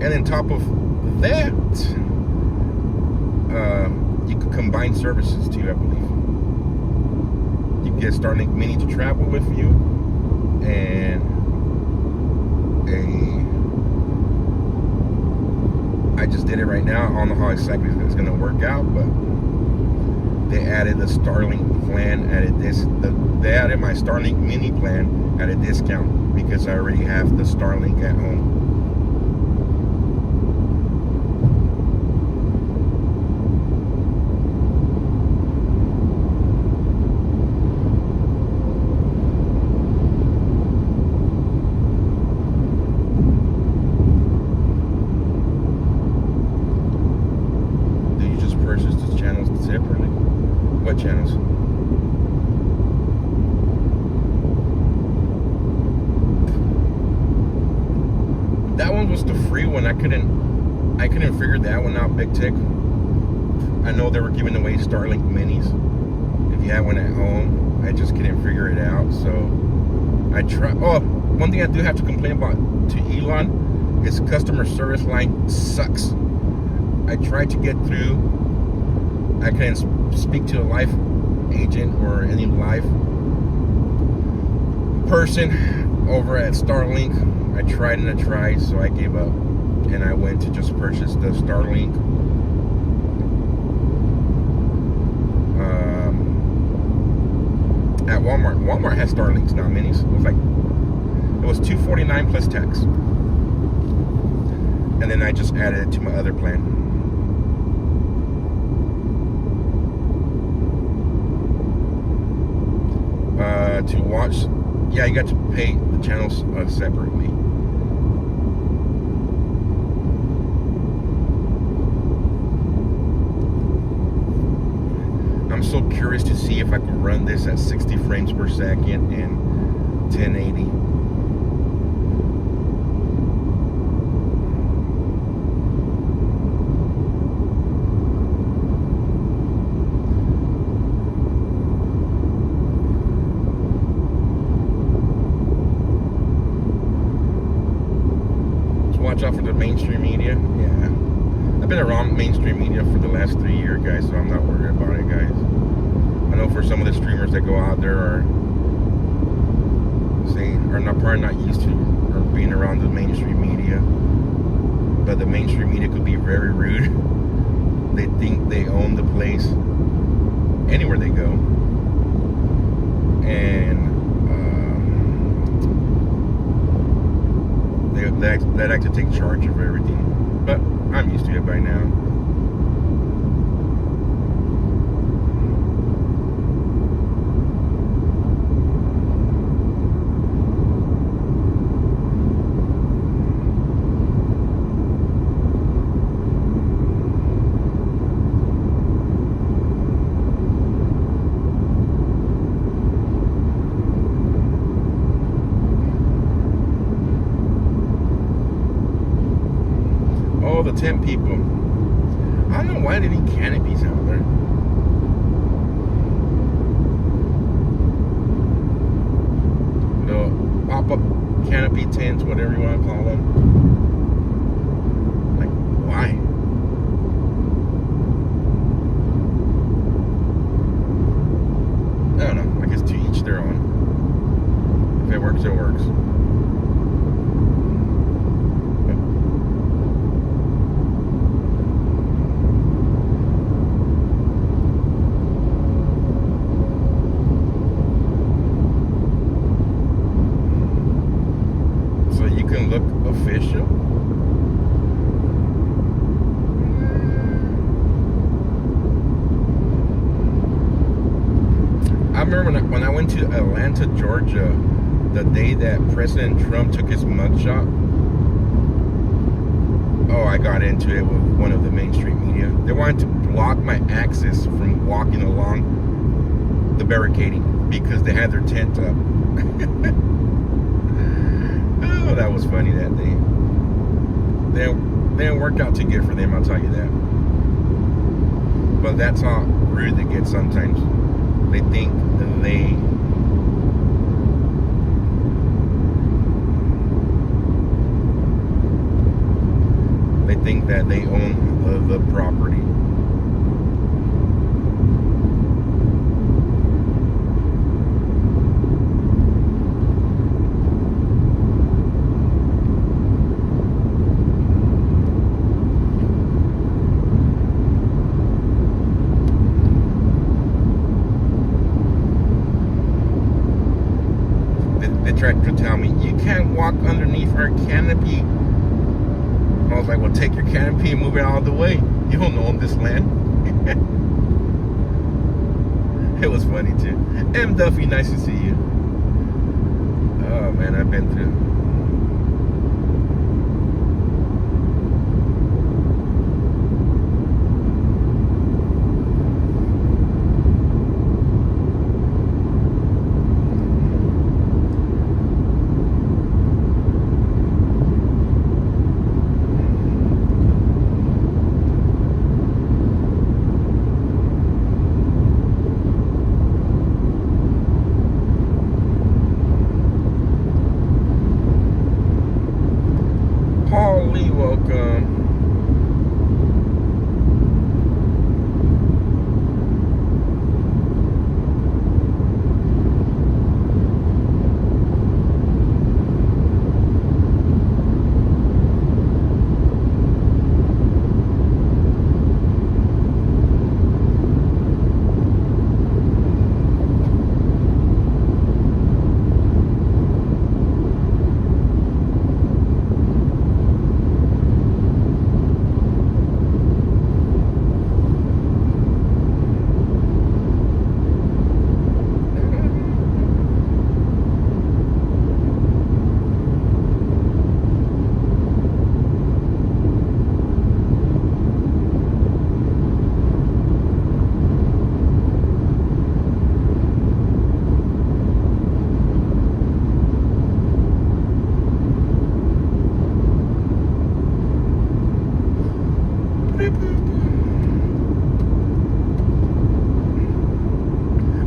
And on top of that, you could combine services too, I believe. You get Starlink Mini to travel with you, and I just did it right now. I don't know how exactly it's going to work out, but they added the Starlink plan they added my Starlink Mini plan at a discount because I already have the Starlink at home. Separately. What channels? That one was the free one. I couldn't figure that one out, Big Tick. I know they were giving away Starlink Minis if you have one at home. I just couldn't figure it out, so I tried. Oh, one thing I do have to complain about to Elon, his customer service line sucks. I tried to get through. I couldn't speak to a live agent or any live person over at Starlink. I tried and I tried, so I gave up, and I went to just purchase the Starlink. At Walmart. Walmart has Starlinks now, minis. It was $249 plus tax, and then I just added it to my other plan. To watch, yeah, you got to pay the channels separately. I'm so curious to see if I can run this at 60 frames per second and 1080. Watch out for the mainstream media. Yeah, I've been around mainstream media for the last 3 years, guys, so I'm not worried about it, guys. I know for some of the streamers that go out there are probably not used to or being around the mainstream media, but the mainstream media could be very rude. They think they own the place anywhere they go, and they like to take charge of everything, but I'm used to it by now. The 10 people. I don't know why they need canopies out there. The pop-up canopy tents, whatever you want to call them. Like, why? can look official. I remember when I went to Atlanta, Georgia, the day that President Trump took his mugshot. Oh, I got into it with one of the mainstream media. They wanted to block my access from walking along the barricading because they had their tent up. Oh, that was funny that day. They didn't work out too good for them, I'll tell you that. But that's how rude they get sometimes. They think that they think that they own the property. They tried to tell me, you can't walk underneath our canopy. I was like, well, take your canopy and move it out of the way. You don't own this land. It was funny too. M. Duffy, nice to see you. Oh man, I've been through. Welcome.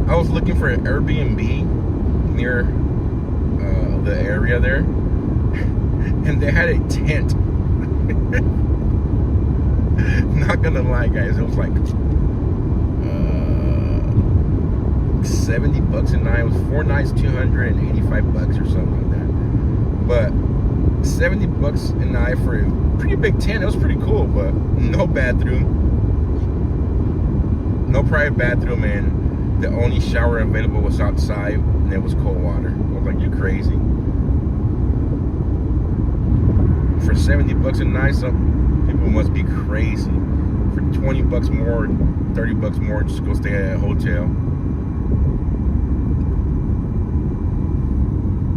I was looking for an Airbnb near the area there, and they had a tent. Not gonna lie, guys, it was like $70 a night. It was 4 nights, $285 or something like that. But $70 a night for a pretty big tent. It was pretty cool, but no bathroom, no private bathroom, and the only shower available was outside, and it was cold water. I was like, you're crazy. For $70 a night, some people must be crazy. For $20 more, $30 more, just go stay at a hotel.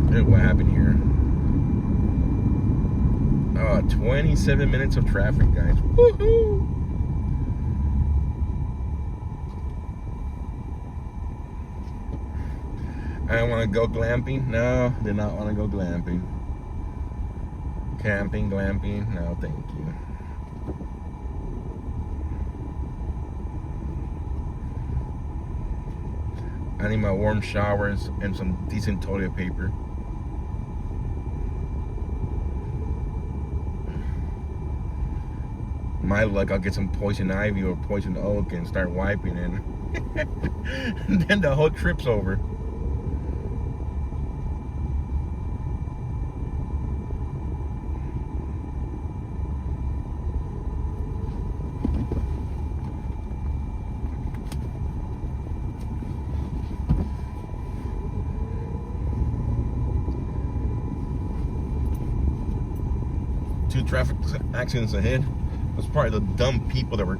Dude, what happened here? 27 minutes of traffic, guys. Woohoo! I want to go glamping. No, did not want to go glamping. Camping, glamping. No, thank you. I need my warm showers and some decent toilet paper. My luck, I'll get some poison ivy or poison oak and start wiping, and then the whole trip's over. 2 traffic accidents ahead. It was probably the dumb people that were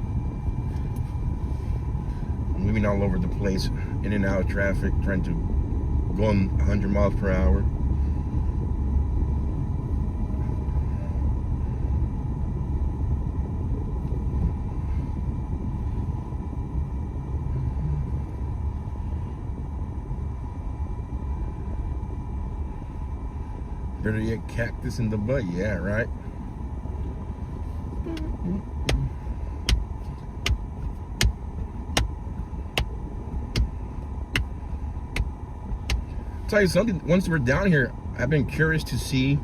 moving all over the place, in and out of traffic, trying to go 100 miles per hour. Better yet, cactus in the butt. Yeah, right. Tell you something, once we're down here, I've been curious to see,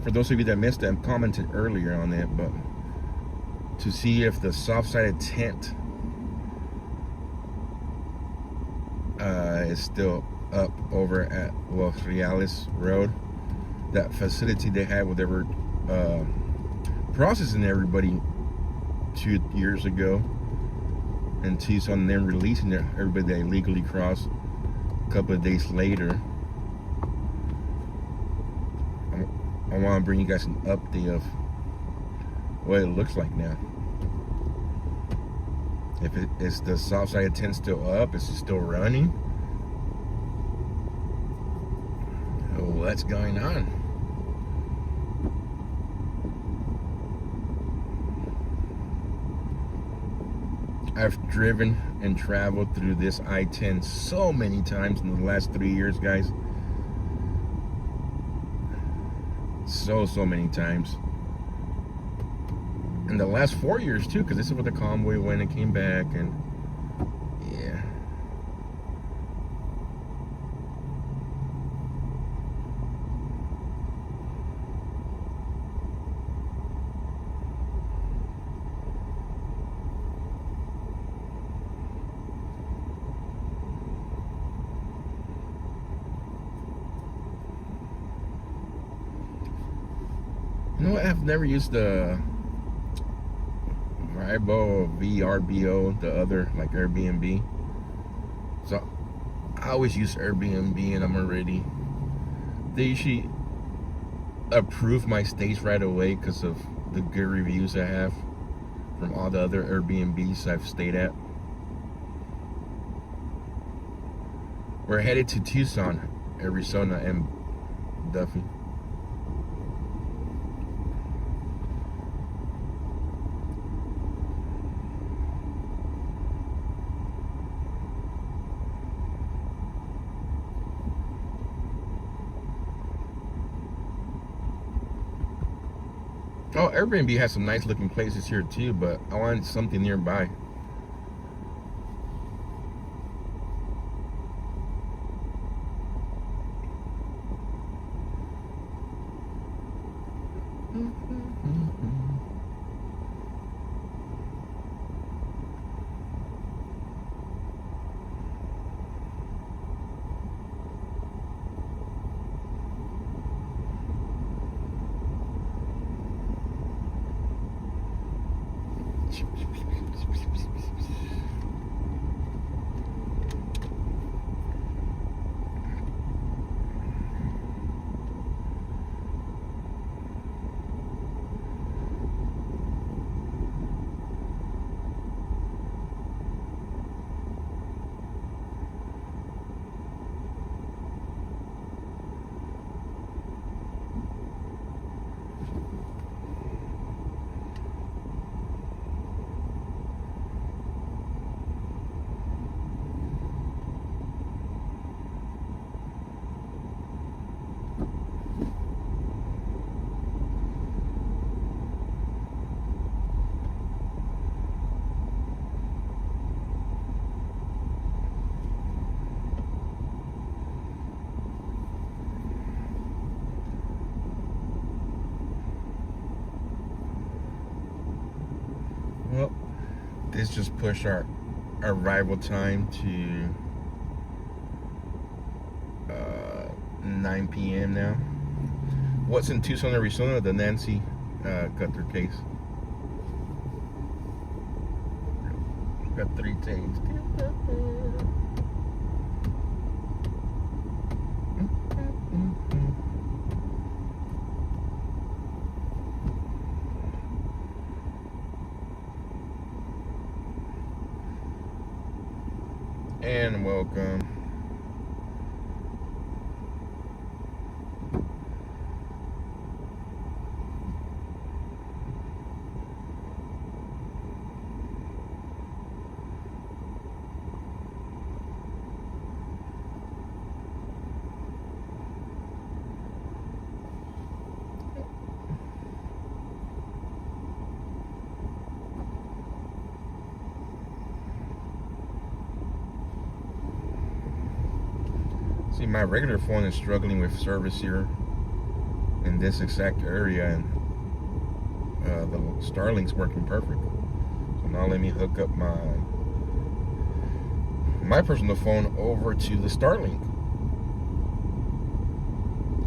for those of you that missed it, I commented earlier on it, but to see if the soft-sided tent is still up over at Los Reales Road. That facility they had where they were processing everybody 2 years ago in Tucson, and then releasing everybody that illegally crossed a couple of days later. I want to bring you guys an update of what it looks like now. If is the south side tent still up? Is it still running? What's going on? I've driven and traveled through this I-10 so many times in the last 3 years, guys. So many times. In the last 4 years too, because this is where the convoy went and came back, and yeah. You know what? I've never used the VRBO, the other, like Airbnb. So I always use Airbnb, and they usually approve my stays right away because of the good reviews I have from all the other Airbnbs I've stayed at. We're headed to Tucson, Arizona, and Duffy. Oh, Airbnb has some nice looking places here too, but I wanted something nearby. Well, this just pushed our arrival time to 9 p.m. now. What's in Tucson, Arizona? The Nancy Guthrie case. Got 3 takes. and welcome. See, my regular phone is struggling with service here in this exact area, and the Starlink's working perfect. So now let me hook up my personal phone over to the Starlink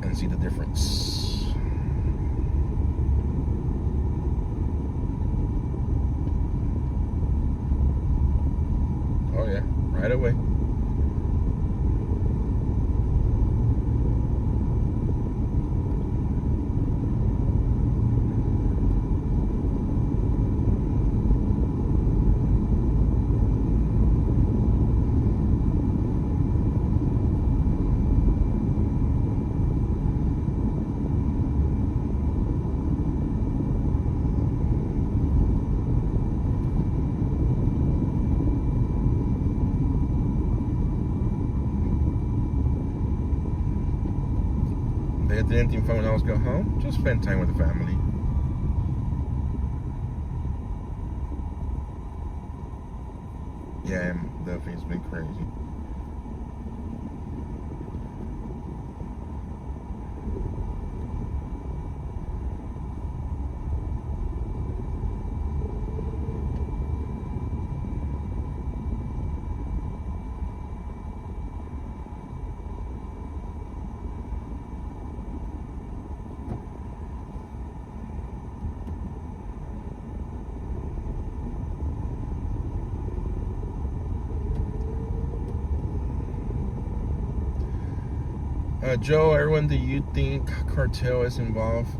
and see the difference. Oh yeah, right away. Did anything fun when I was going home? Just spend time with the family. Yeah, definitely it's been crazy. Joe, everyone, do you think cartel is involved?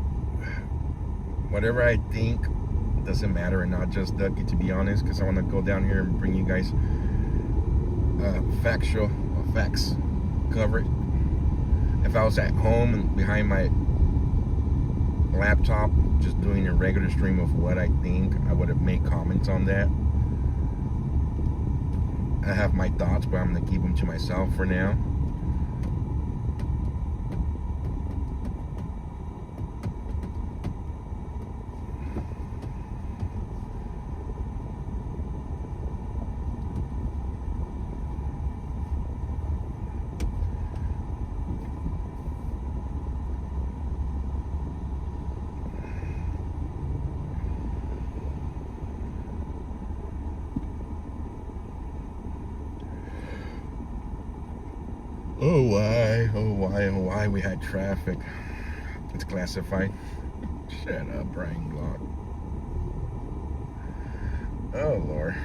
Whatever I think doesn't matter, and not just Dougie, to be honest, because I want to go down here and bring you guys facts covered. If I was at home and behind my laptop just doing a regular stream of what I think, I would have made comments on that. I have my thoughts, but I'm going to keep them to myself for now. Oh why we had traffic. It's classified. Shut up, Brian Glock. Oh Lord.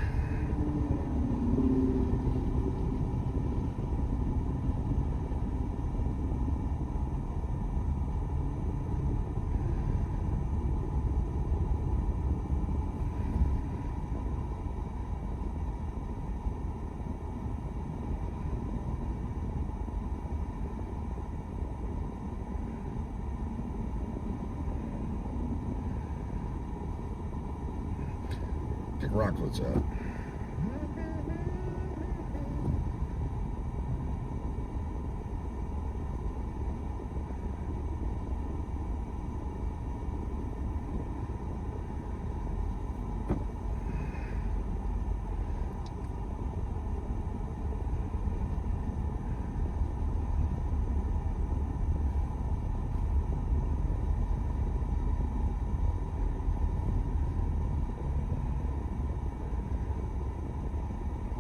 Kick Rock, what's up?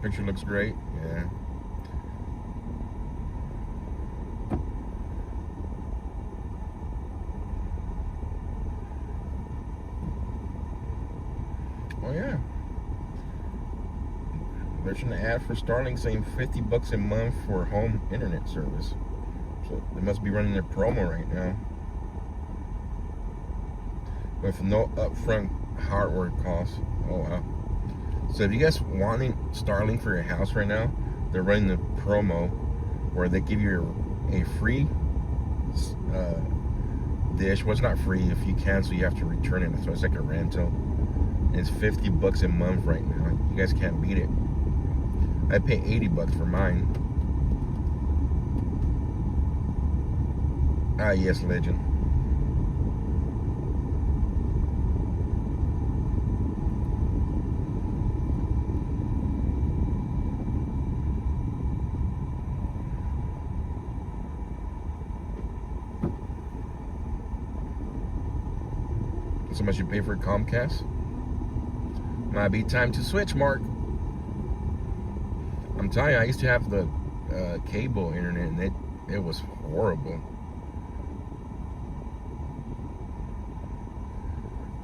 Picture looks great, yeah. Oh yeah. There's an ad for Starlink saying $50 a month for home internet service. So they must be running their promo right now. With no upfront hardware costs. Oh wow. So if you guys wanting Starlink for your house right now, they're running the promo where they give you a free dish. Well, it's not free. If you cancel, you have to return it. So it's like a rental. And it's $50 a month right now. You guys can't beat it. I pay $80 for mine. Ah, yes, legend. So much you pay for Comcast? Might be time to switch, Mark. I'm telling you, I used to have the cable internet, and it was horrible.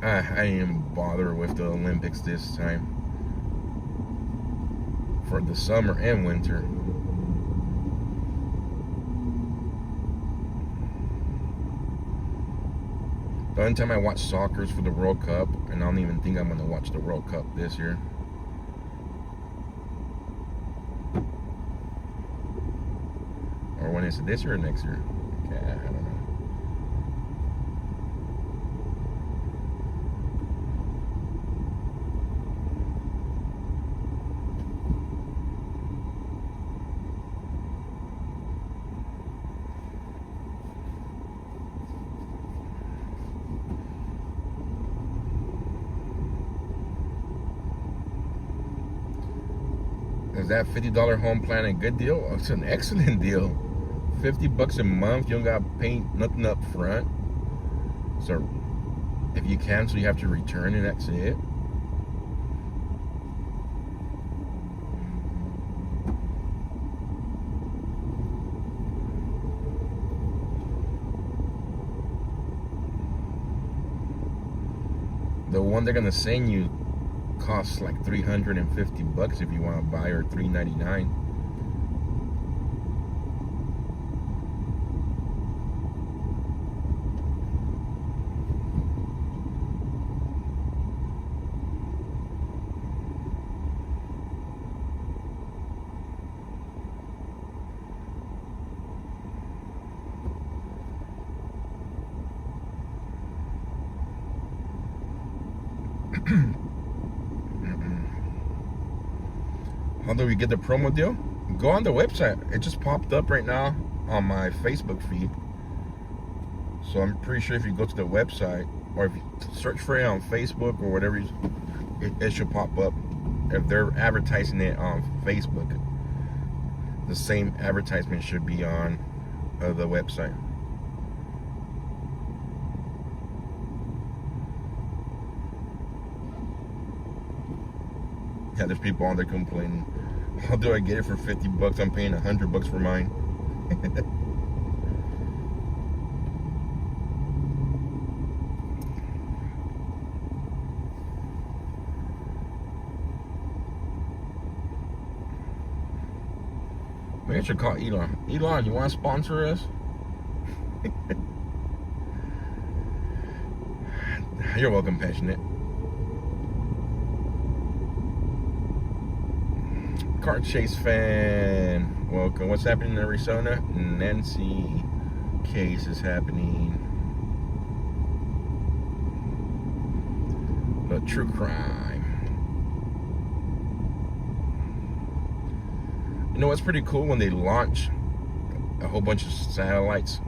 I didn't even bother with the Olympics this time. For the summer and winter. The only time I watch soccer is for the World Cup, and I don't even think I'm going to watch the World Cup this year. Or when is it, this year or next year? Okay, I don't know. Is that $50 home plan a good deal? Oh, it's an excellent deal. $50 a month, you don't got to pay nothing up front. So if you cancel, you have to return, and that's it. The one they're gonna send you costs like $350 if you want to buy, or $399. How do we get the promo deal? Go on the website. It just popped up right now on my Facebook feed. So I'm pretty sure if you go to the website, or if you search for it on Facebook or whatever, it should pop up. If they're advertising it on Facebook, the same advertisement should be on the website. Yeah, there's people on there complaining. How do I get it for $50? I'm paying $100 for mine. Maybe I should call Elon. Elon, you want to sponsor us? You're welcome, Passionate. Car chase fan, welcome. What's happening in Arizona? Nancy case is happening. The true crime. You know what's pretty cool? When they launch a whole bunch of satellites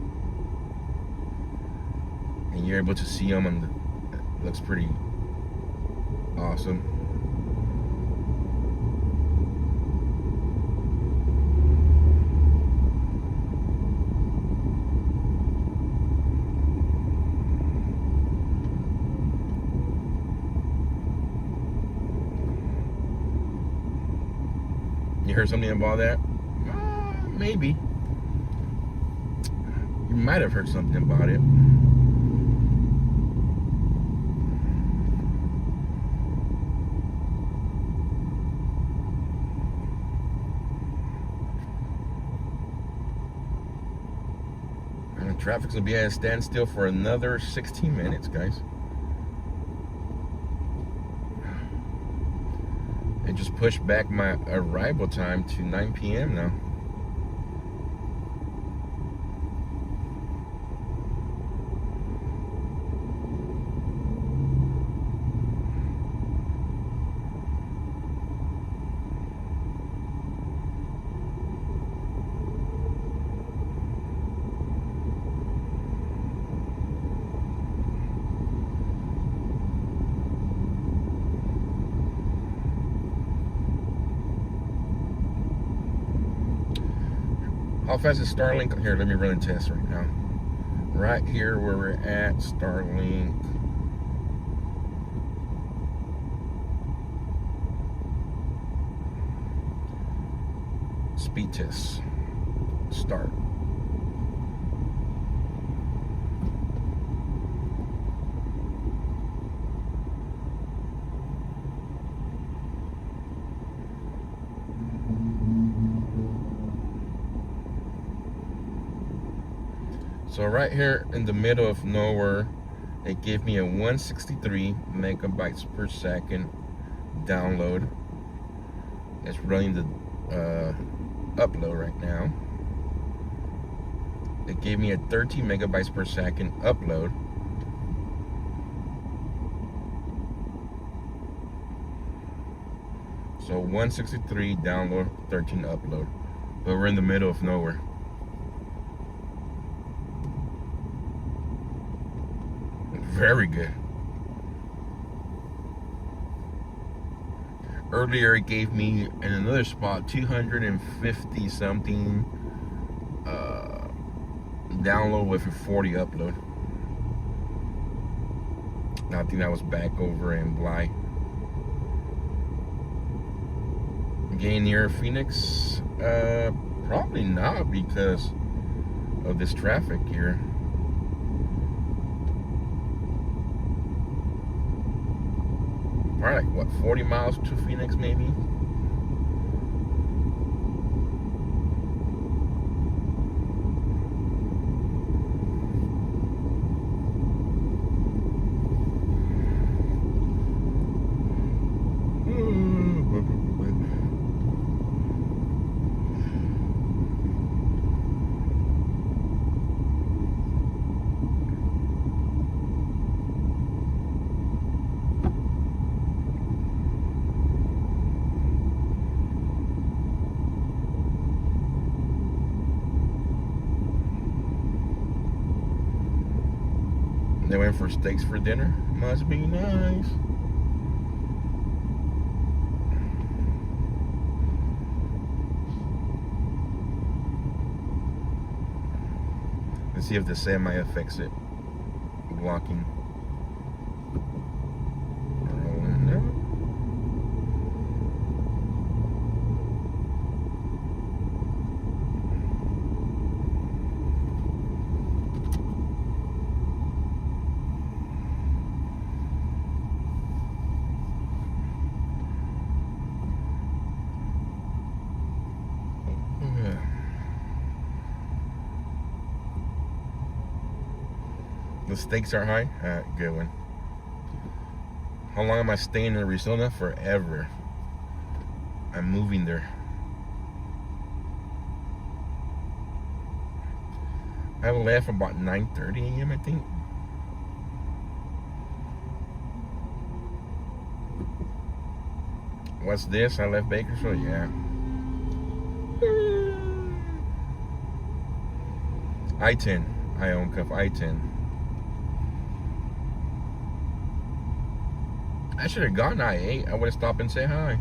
and you're able to see them, and it looks pretty awesome. You heard something about that? Maybe. You might have heard something about it. And traffic's gonna be at a standstill for another 16 minutes, guys. just pushed back my arrival time to 9 p.m. now. How fast is Starlink? Here, let me run a test right now. Right here where we're at, Starlink. Speed test. Start. So right here in the middle of nowhere, it gave me a 163 megabytes per second download. It's running the upload right now. It gave me a 13 megabytes per second upload. So 163 download, 13 upload. But we're in the middle of nowhere. Very good. Earlier it gave me in another spot 250 something download with a 40 upload. I think that was back over in Bly. Getting near Phoenix? Probably not because of this traffic here. Probably like, what, 40 miles to Phoenix maybe? They went for steaks for dinner. Must be nice. Let's see if the semi affects it. Blocking. Rolling out. The stakes are high? Good one. How long am I staying in Arizona? Forever. I'm moving there. I left about 9:30 a.m. I think. What's this? I left Bakersfield? Yeah. I-10. I own Cuff I-10. I should have gone I-8. I would have stopped and say hi.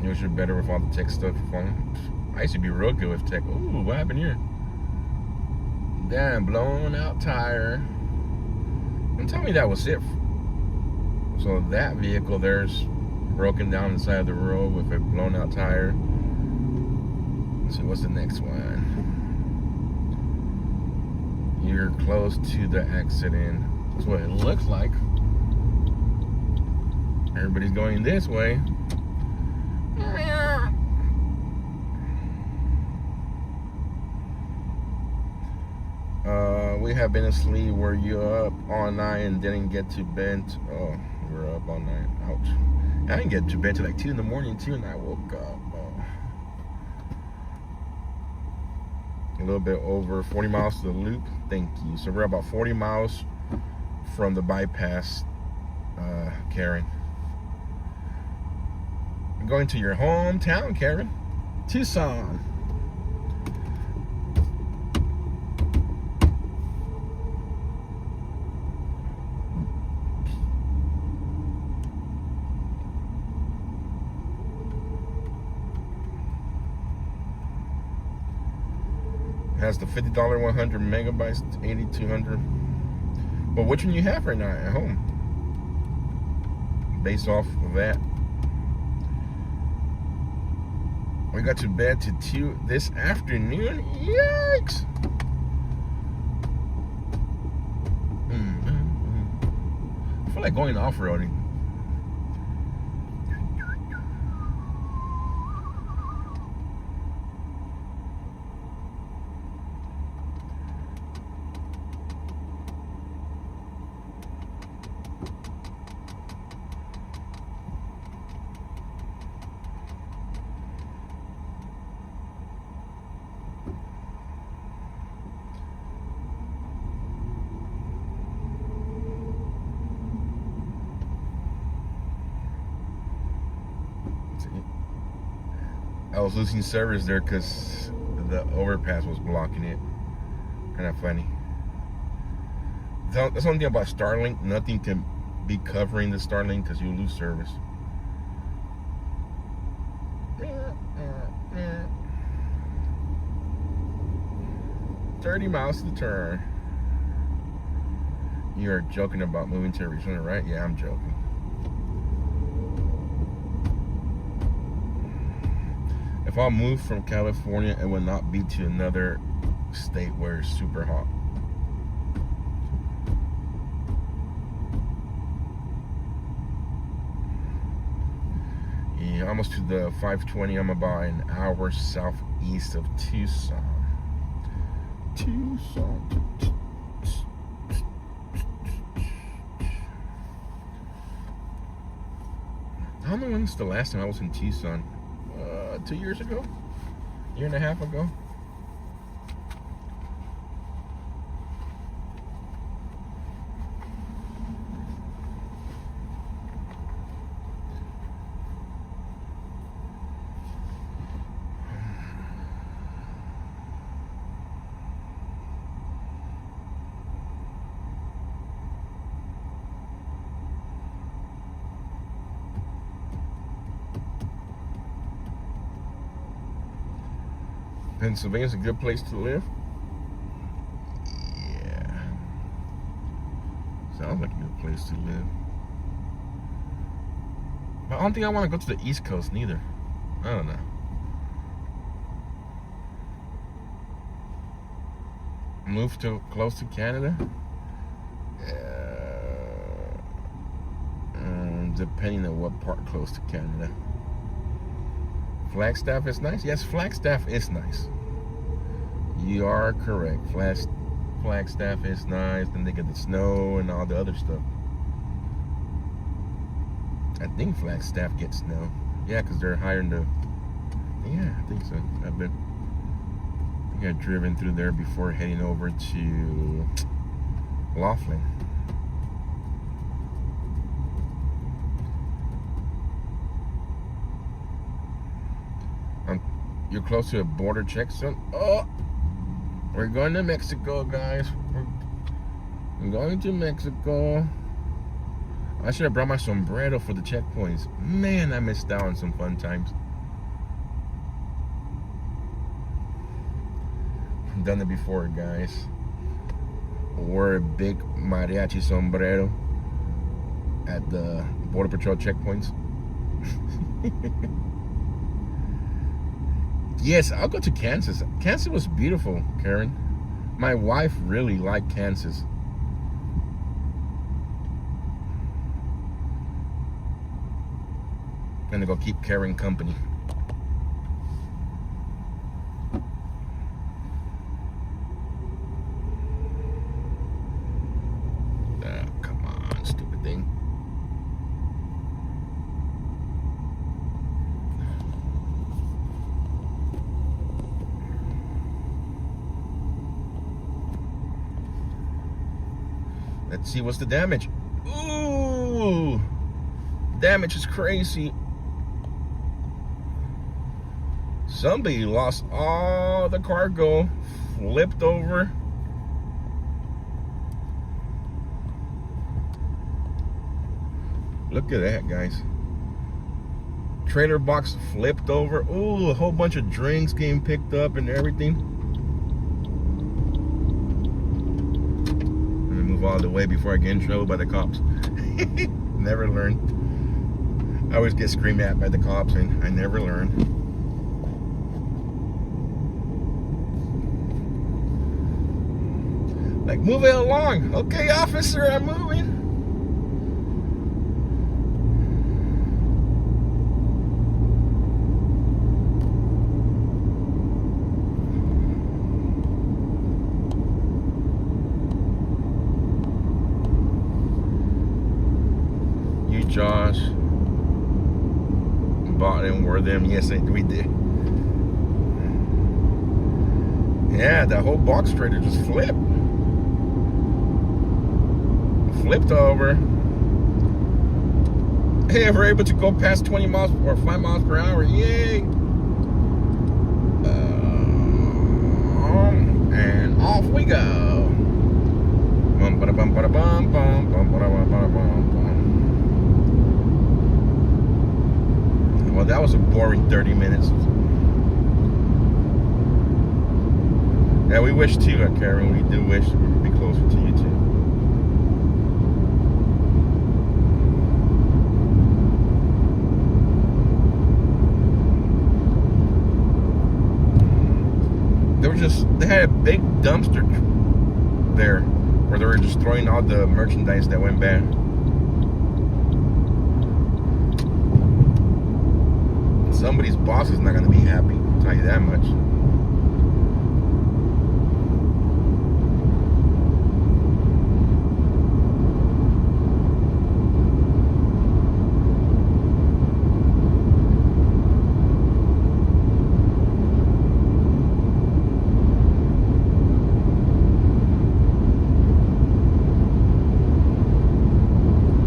You should be better with all the tech stuff. I used to be real good with tech. Ooh, what happened here? Damn, blown out tire. Don't tell me that was it. So that vehicle there's broken down the side of the road with a blown out tire. Let's see, what's the next one? You're close to the accident. That's what it looks like. Everybody's going this way. We have been asleep. Were you up all night and didn't get to bed? Oh, we were up all night. Ouch. I didn't get to bed till like 2 in the morning too, and I woke up. A little bit over 40 miles to the loop. Thank you. So we're about 40 miles from the bypass, Karen. I'm going to your hometown, Karen. Tucson. Has the $50 100 megabytes, 8200. But which one you have right now at home? Based off of that, we got to bed to 2 this afternoon. Yikes! I feel like going off-roading. I was losing service there because the overpass was blocking it. Kind of funny. That's one thing about Starlink. Nothing can be covering the Starlink because you lose service. $30 to the turn. You are joking about moving to Arizona, right? Yeah, I'm joking. If I move from California, it will not be to another state where it's super hot. Yeah, almost to the 520. I'm about an hour southeast of Tucson. I don't know when's the last time I was in Tucson. 2 years ago? Year and a half ago? Pennsylvania's a good place to live. Yeah. Sounds like a good place to live. But I don't think I want to go to the East Coast neither. I don't know. Move to close to Canada? Depending on what part close to Canada. Flagstaff is nice? Yes, Flagstaff is nice. You are correct. Flagstaff is nice. Then they get the snow and all the other stuff. I think Flagstaff gets snow. Yeah, because they're higher in the... Yeah, I think so. I think I've driven through there before heading over to Laughlin. You're close to a border check zone. Oh, we're going to Mexico, guys. We're going to Mexico. I should have brought my sombrero for the checkpoints. Man, I missed out on some fun times. I've done it before, guys. Wore a big mariachi sombrero at the Border Patrol checkpoints. Yes, I'll go to Kansas. Kansas was beautiful, Karen. My wife really liked Kansas. gonna go keep Karen company. Come on, stupid thing. Let's see what's the damage. Ooh, damage is crazy. Somebody lost all the cargo, flipped over. Look at that, guys. Trailer box flipped over. Ooh, a whole bunch of drinks getting picked up and everything. Let me move all the way before I get in trouble by the cops. Never learn. I always get screamed at by the cops and I never learn. Like, move it along. Okay, officer, I'm moving. You, Josh, bought and wore them. Yes, we did. Yeah, that whole box trailer just flipped. Flipped over. Hey, we're able to go past 20 miles or 5 miles per hour. Yay! And off we go. Well, that was a boring 30 minutes. Yeah, we wish too, Karen. We do wish we would be closer to you too. They had a big dumpster there where they were just throwing all the merchandise that went bad. Somebody's boss is not going to be happy, I'll tell you that much.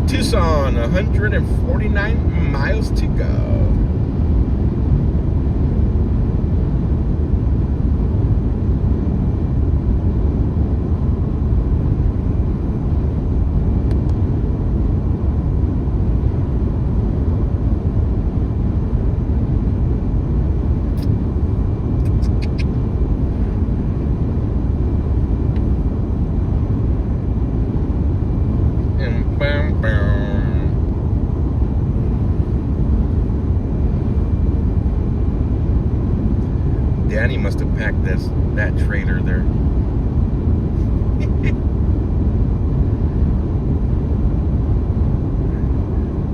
Tucson, 149 miles to go. Danny must have packed that trailer there.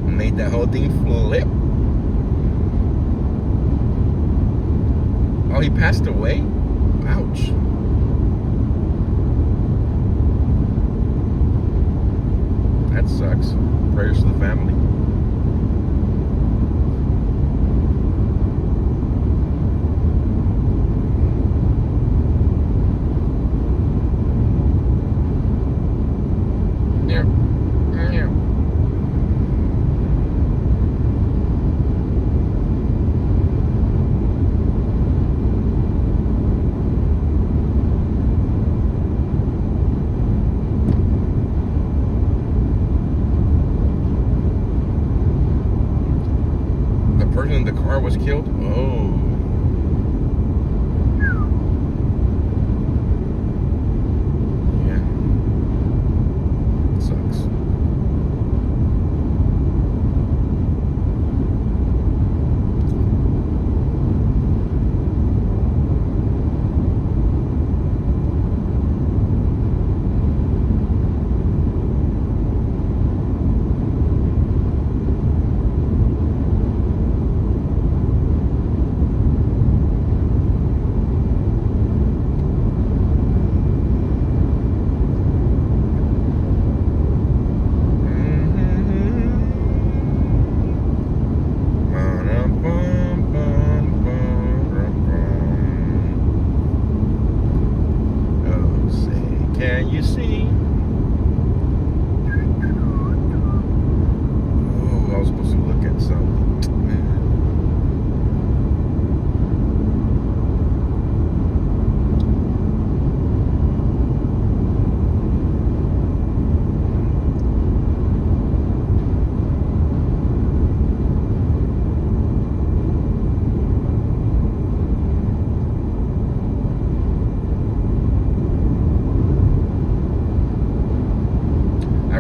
Made that whole thing flip. Oh, he passed away? Ouch. That sucks. Prayers to the family. Person in the car was killed? Oh. Yeah. It sucks.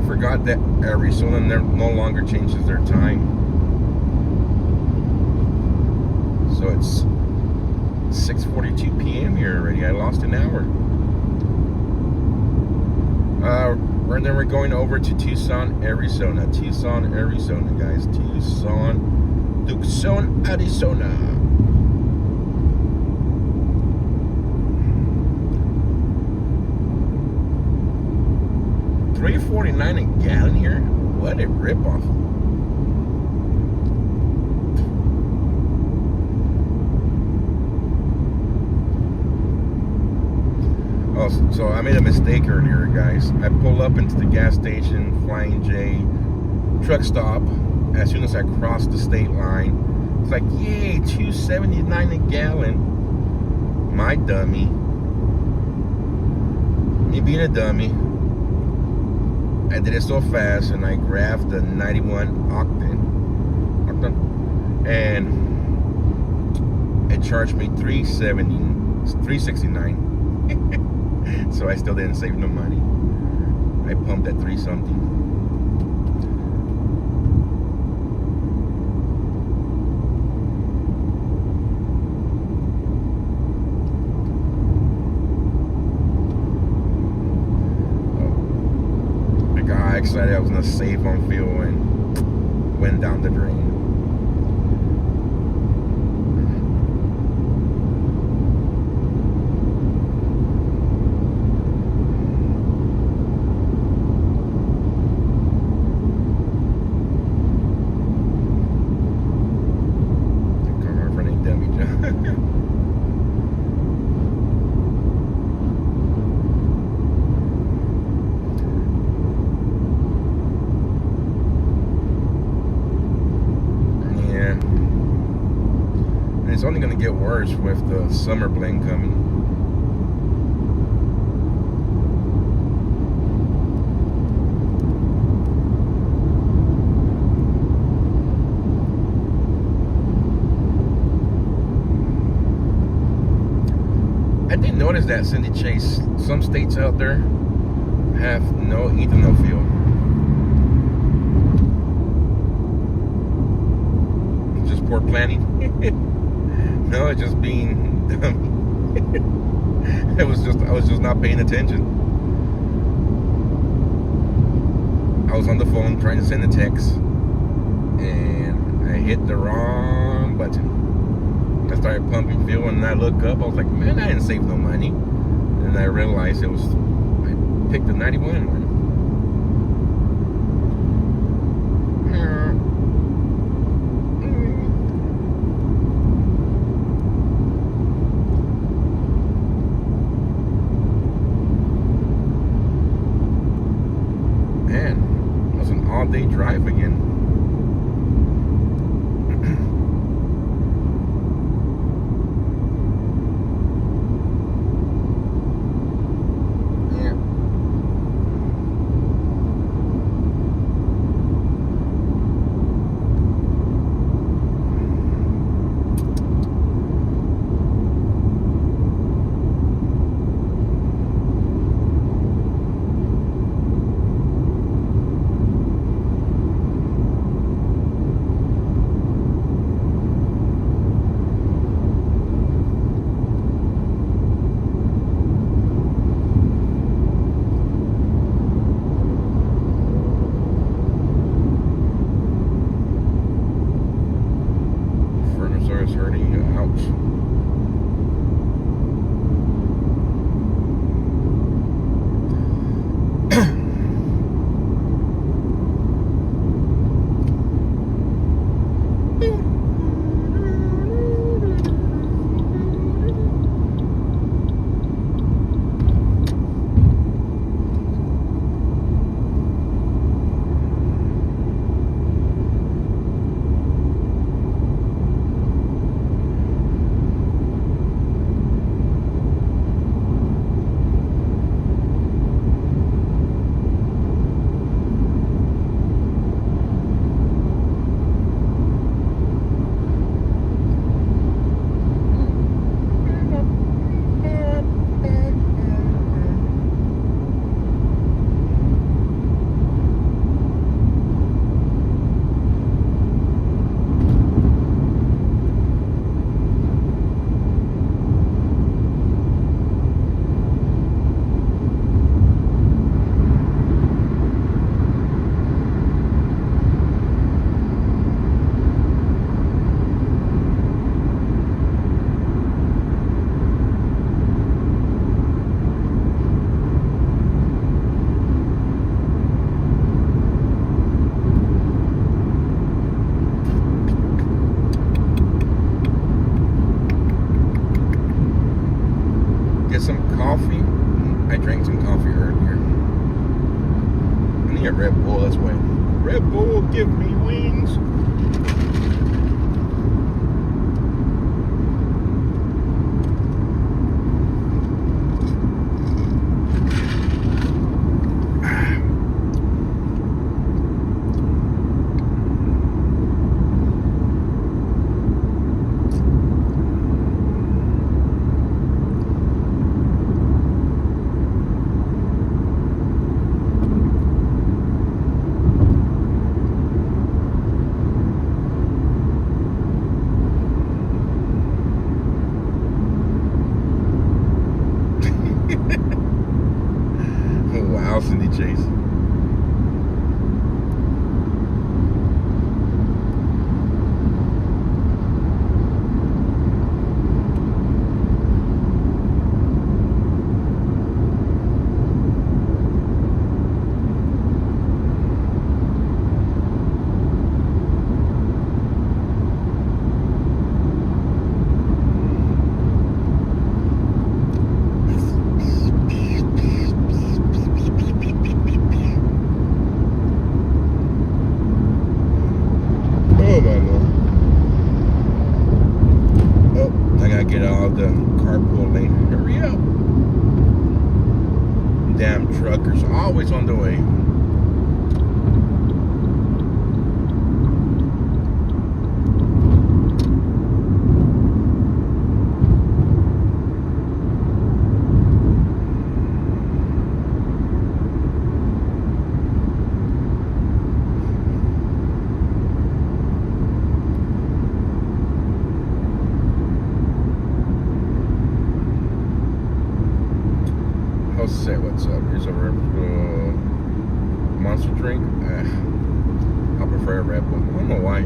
forgot that Arizona no longer changes their time. So it's 6:42 p.m. here already. I lost an hour. And then we're going over to Tucson, Arizona. Tucson, Arizona, guys. Tucson, Arizona. $3.49 a gallon here. What a ripoff. Oh, so I made a mistake earlier, guys. I pull up into the gas station, Flying J truck stop. As soon as I cross the state line, it's like, yay, $2.79 a gallon. My dummy. Me being a dummy. I did it so fast, and I grabbed the 91 octane, and it charged me $3.69. So I still didn't save no money. I pumped at 3 something. I got excited I was gonna save on fuel and went down the drain. It's only going to get worse with the summer blend coming. I did notice that, Cindy Chase. Some states out there have no ethanol fuel. Just poor planning. No, it's just being dumb. I was just not paying attention. I was on the phone trying to send a text, and I hit the wrong button. I started pumping fuel, and I look up. I was like, man, I didn't save no money. And I realized I picked the 91 one. All-day drive again. Yeah. drank some coffee earlier. I need a Red Bull, that's why. Red Bull, give me wings. Wow, Cindy Chase. Oh my Lord. Oh, I gotta get out of the carpool lane. Hurry up. Damn truckers, always on the way. Jose, what's up? Here's a monster drink. I prefer a Red Bull. I don't know why.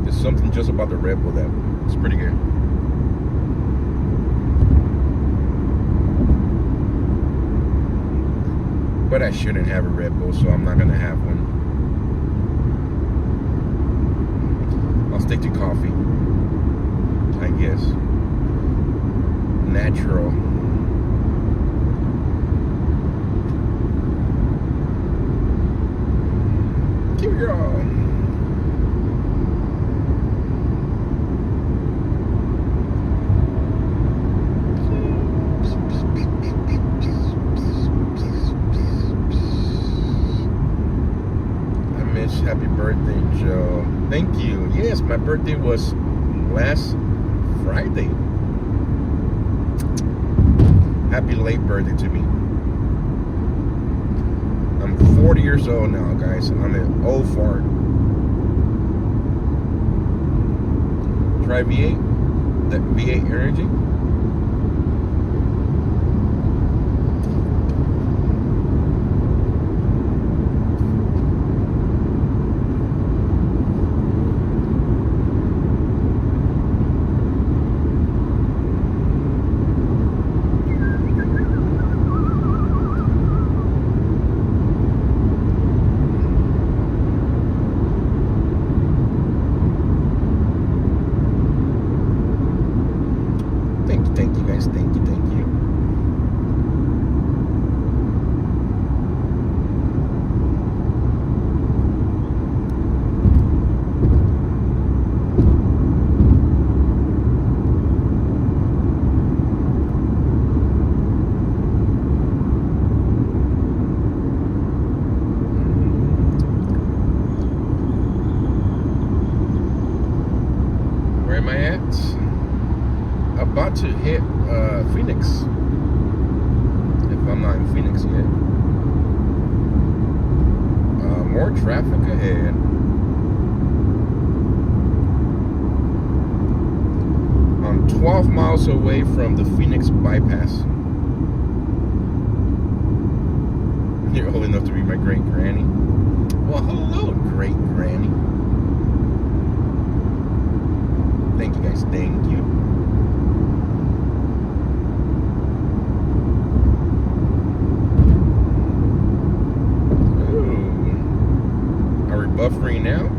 There's something just about the Red Bull that it's pretty good. But I shouldn't have a Red Bull, so I'm not gonna have one. I'll stick to coffee, I guess. Natural. Keep your all. I miss happy birthday, Joe. Thank you. Yes, my birthday was last Friday. Happy late birthday to me. I'm 40 years old now, guys. I'm an old fart. Try V8. That V8 energy. Thank you guys. Thank you. Where am I at? About to hit Phoenix, if I'm not in Phoenix yet. More traffic ahead. I'm 12 miles away from the Phoenix bypass. You're old enough to be my great granny. Well, hello, great granny. Thank you guys. Thank you. Buffering now.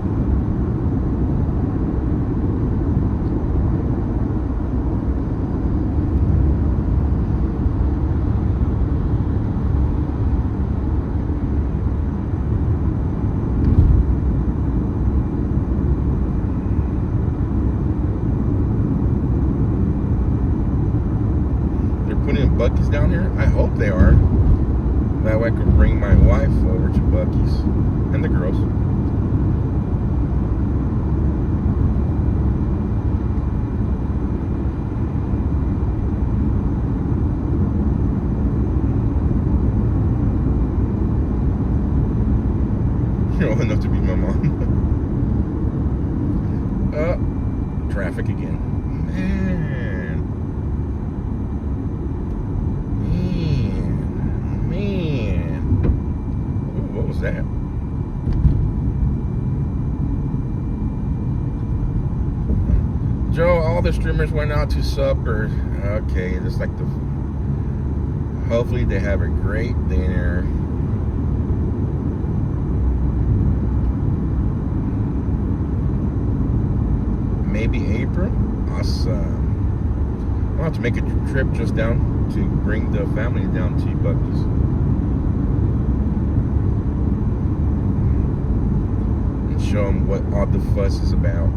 could bring my wife over to Buc-ee's and the girls. You're old enough to be my mom. Traffic again. Man. Ooh, what was that? Joe, all the streamers went out to supper. Okay, just like the. Hopefully they have a great dinner. Maybe April. Awesome. I'll have to make a trip just down to bring the family down to Buc-ee's. And show them what all the fuss is about.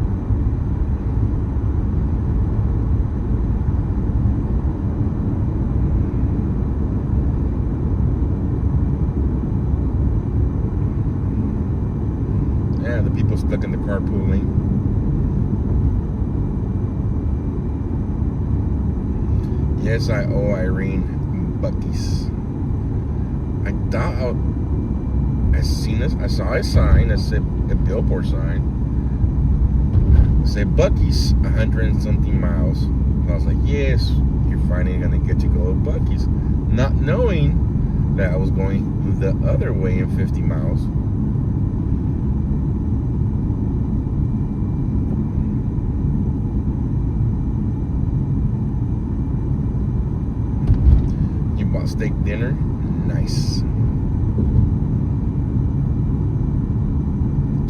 Yeah, the people stuck in the carpool lane. Yes, I owe Irene Buc-ee's. I thought I saw a sign that said a billboard sign. It said Buc-ee's 100 and something miles. And I was like, yes, you're finally gonna get to go to Buc-ee's, not knowing that I was going the other way in 50 miles. Steak dinner, nice.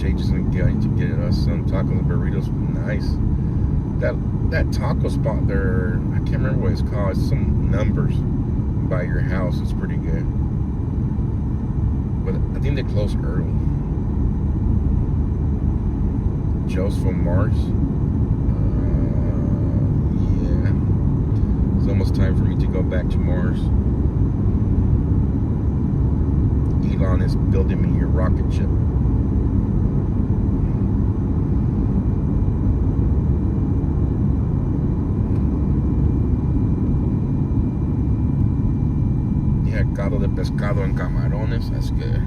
Jay just going to get us some tacos and burritos, nice. That taco spot there, I can't remember what it's called. It's some numbers by your house. It's pretty good, but I think they close early. Joe's from Mars. Yeah, it's almost time for me to go back to Mars. Elon is building me a rocket ship. Yeah, caldo de pescado and camarones. That's good.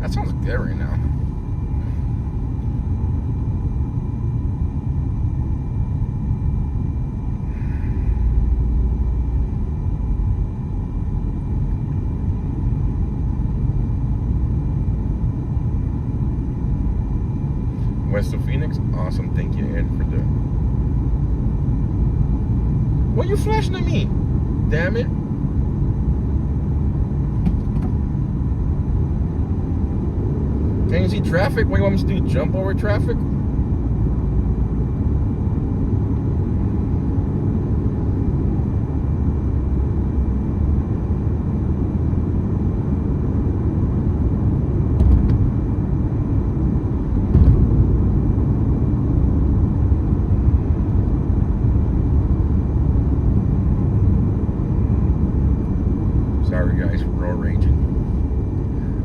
That sounds good right now. West of Phoenix, awesome. Thank you, Ed, for the. What are you flashing at me? Damn it! Can you see traffic? What do you want me to do? Jump over traffic? Sorry guys for road raging.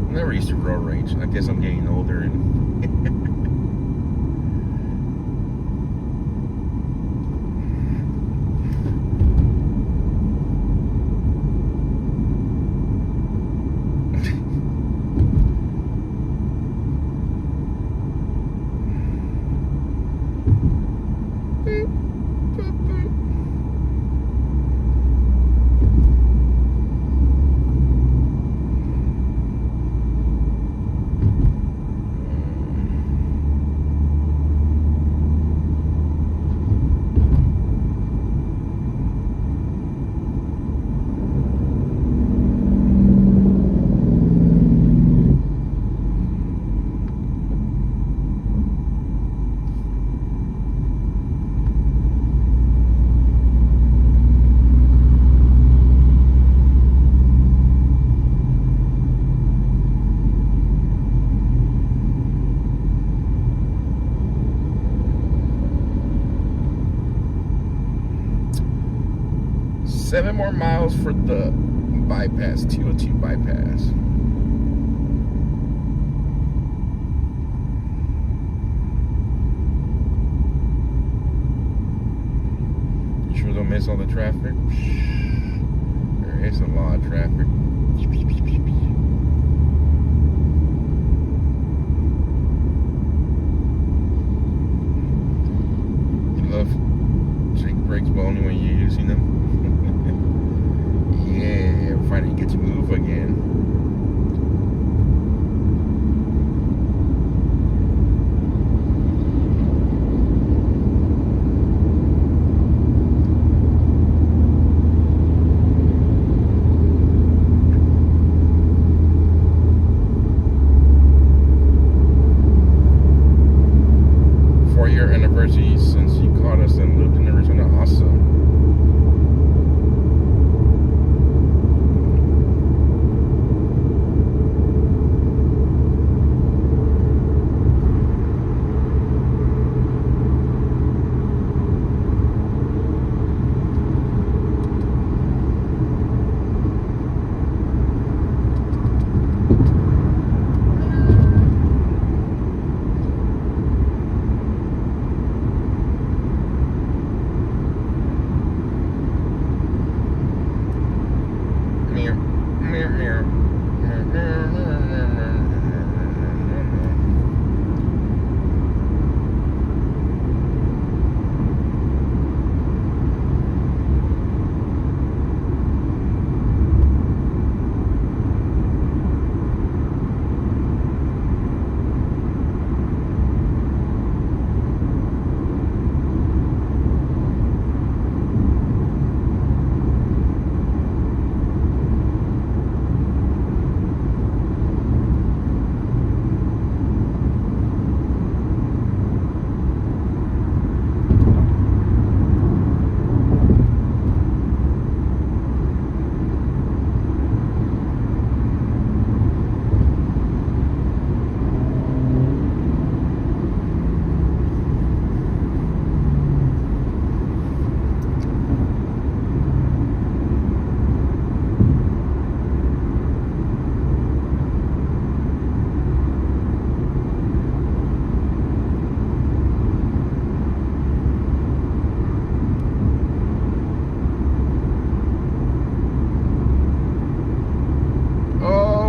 I never used to road rage. I guess I'm getting older and Seven more miles for the bypass, 202 bypass. You sure don't miss all the traffic? There is a lot of traffic. You love take brakes, but only when you're using them. Yeah, finally get to move again. Four-year anniversary since you caught us and lived in Arizona. Awesome.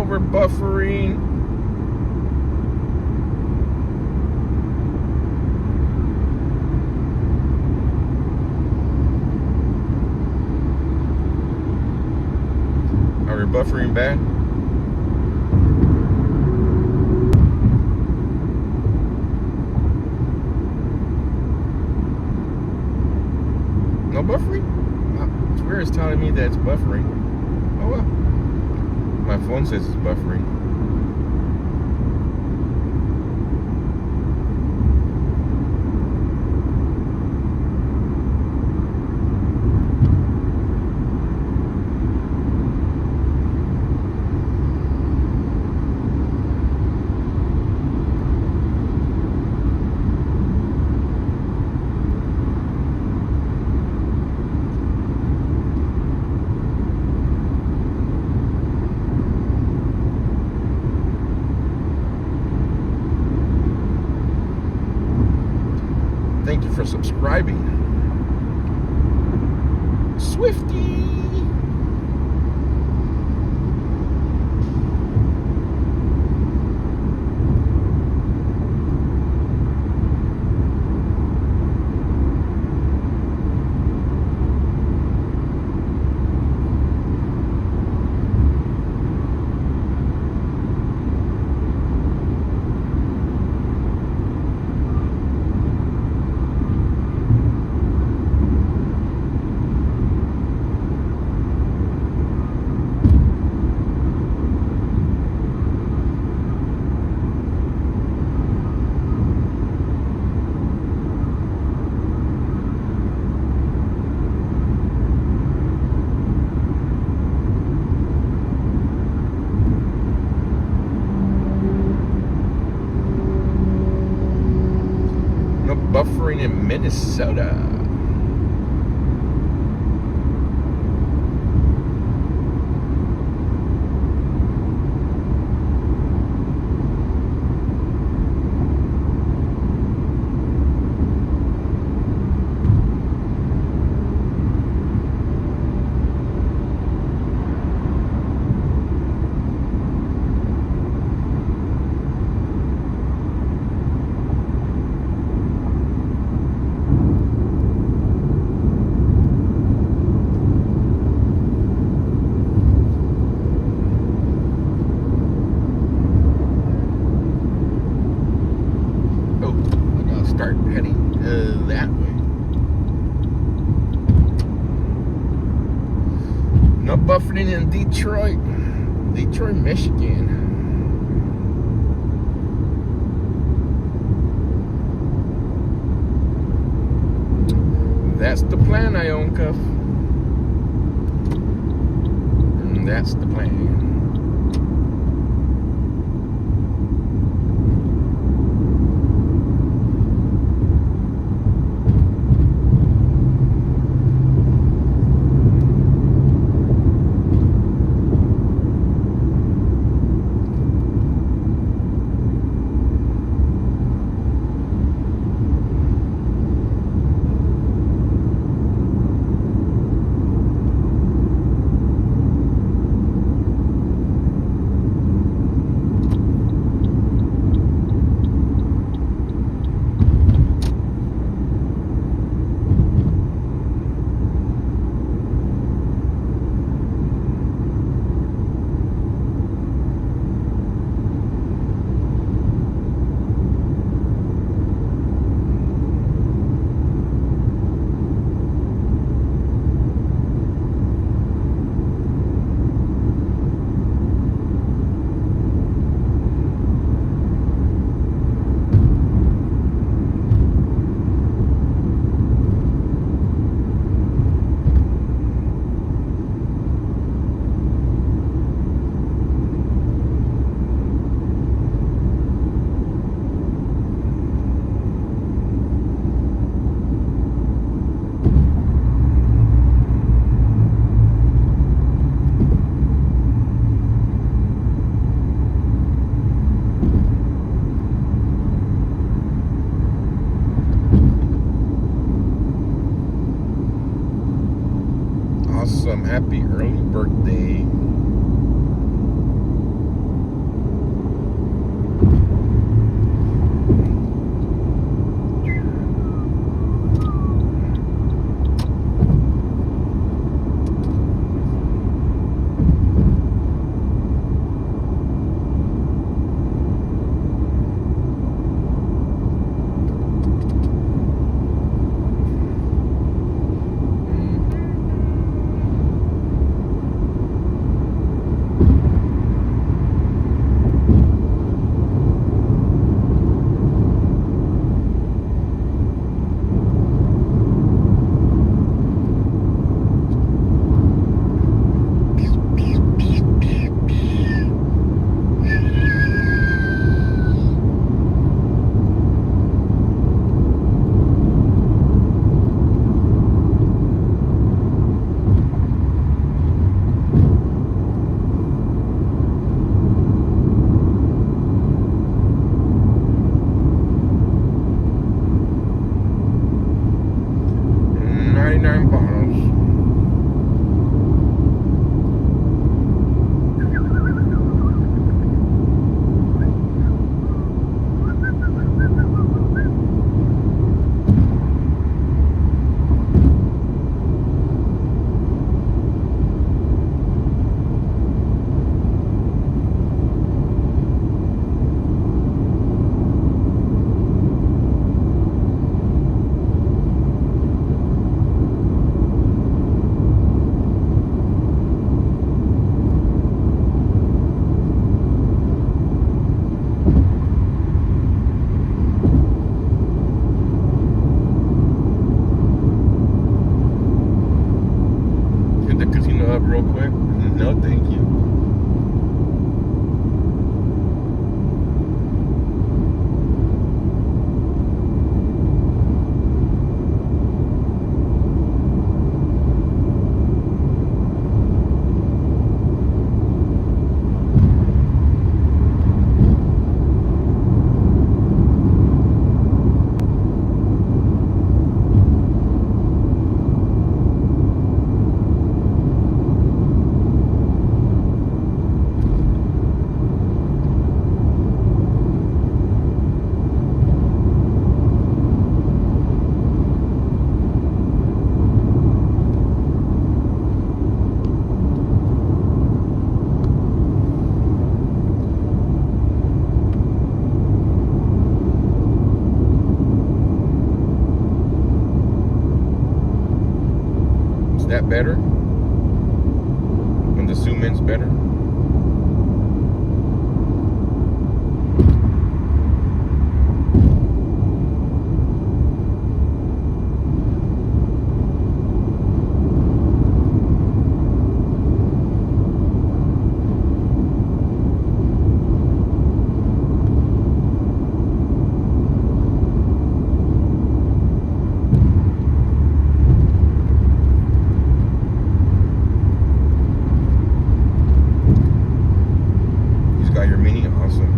We're buffering. Are we buffering back? No buffering? It's weird, it's telling me that it's buffering. Oh well. My phone says it's buffering. Thank you for subscribing. Swifty. Buffering in Minnesota. that way. No buffering in Detroit, Michigan. That's the plan, Ion Cuff. And that's the plan. Awesome, happy early birthday. that better? When the zoom in's better? Got your mini, awesome.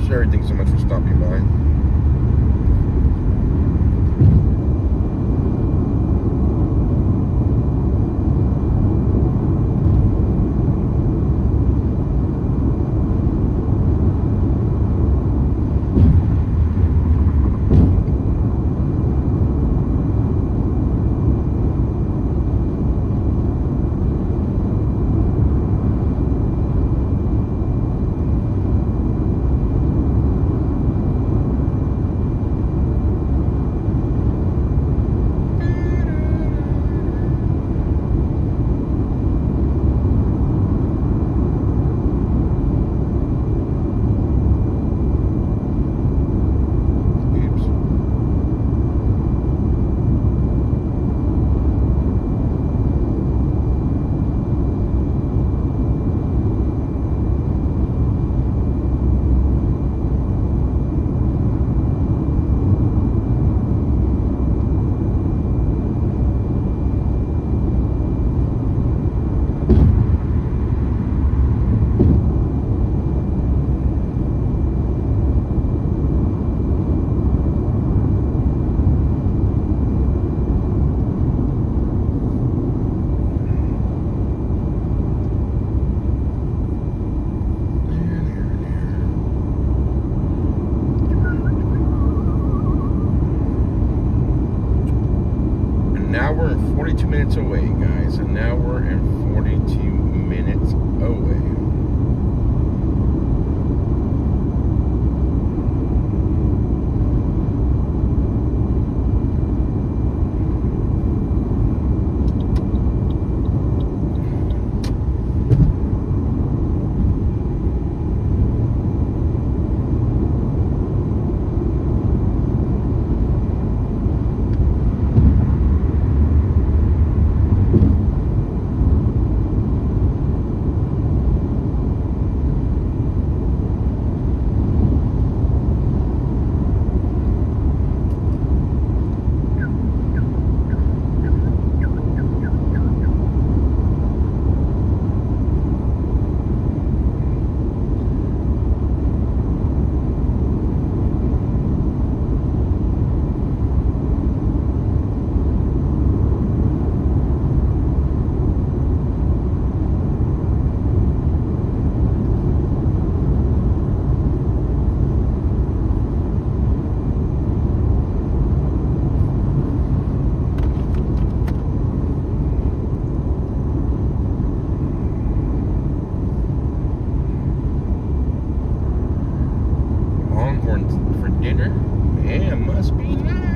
Sherry, thanks so much for stopping by. Now we're 42 minutes away, guys. And now we're in 42 minutes away. For dinner? Man, must be nice.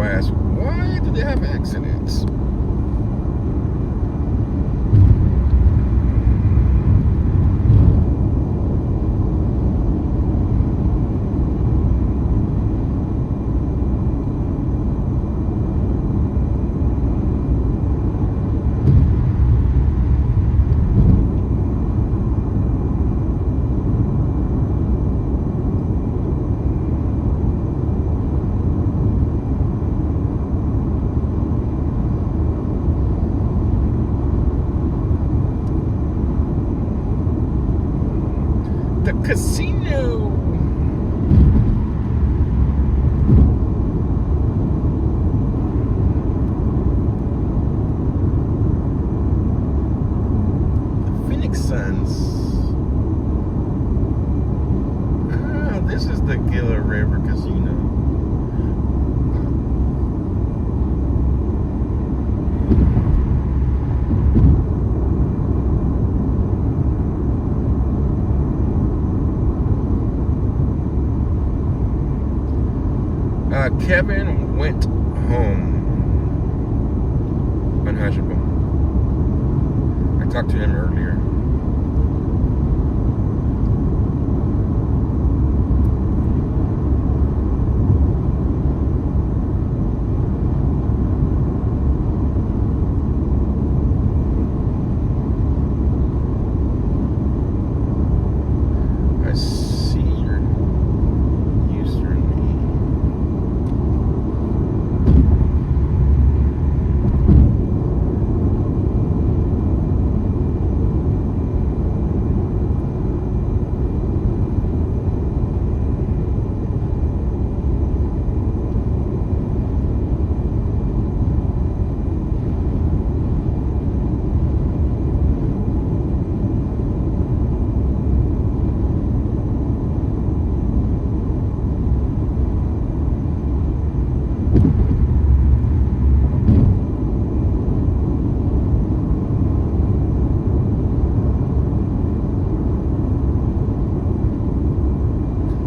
people ask, why do they have accidents? The casino. The Phoenix Suns. Ah, this is the Gila River Casino. Kevin went home. Unhushable. I talked to him earlier. I see your username.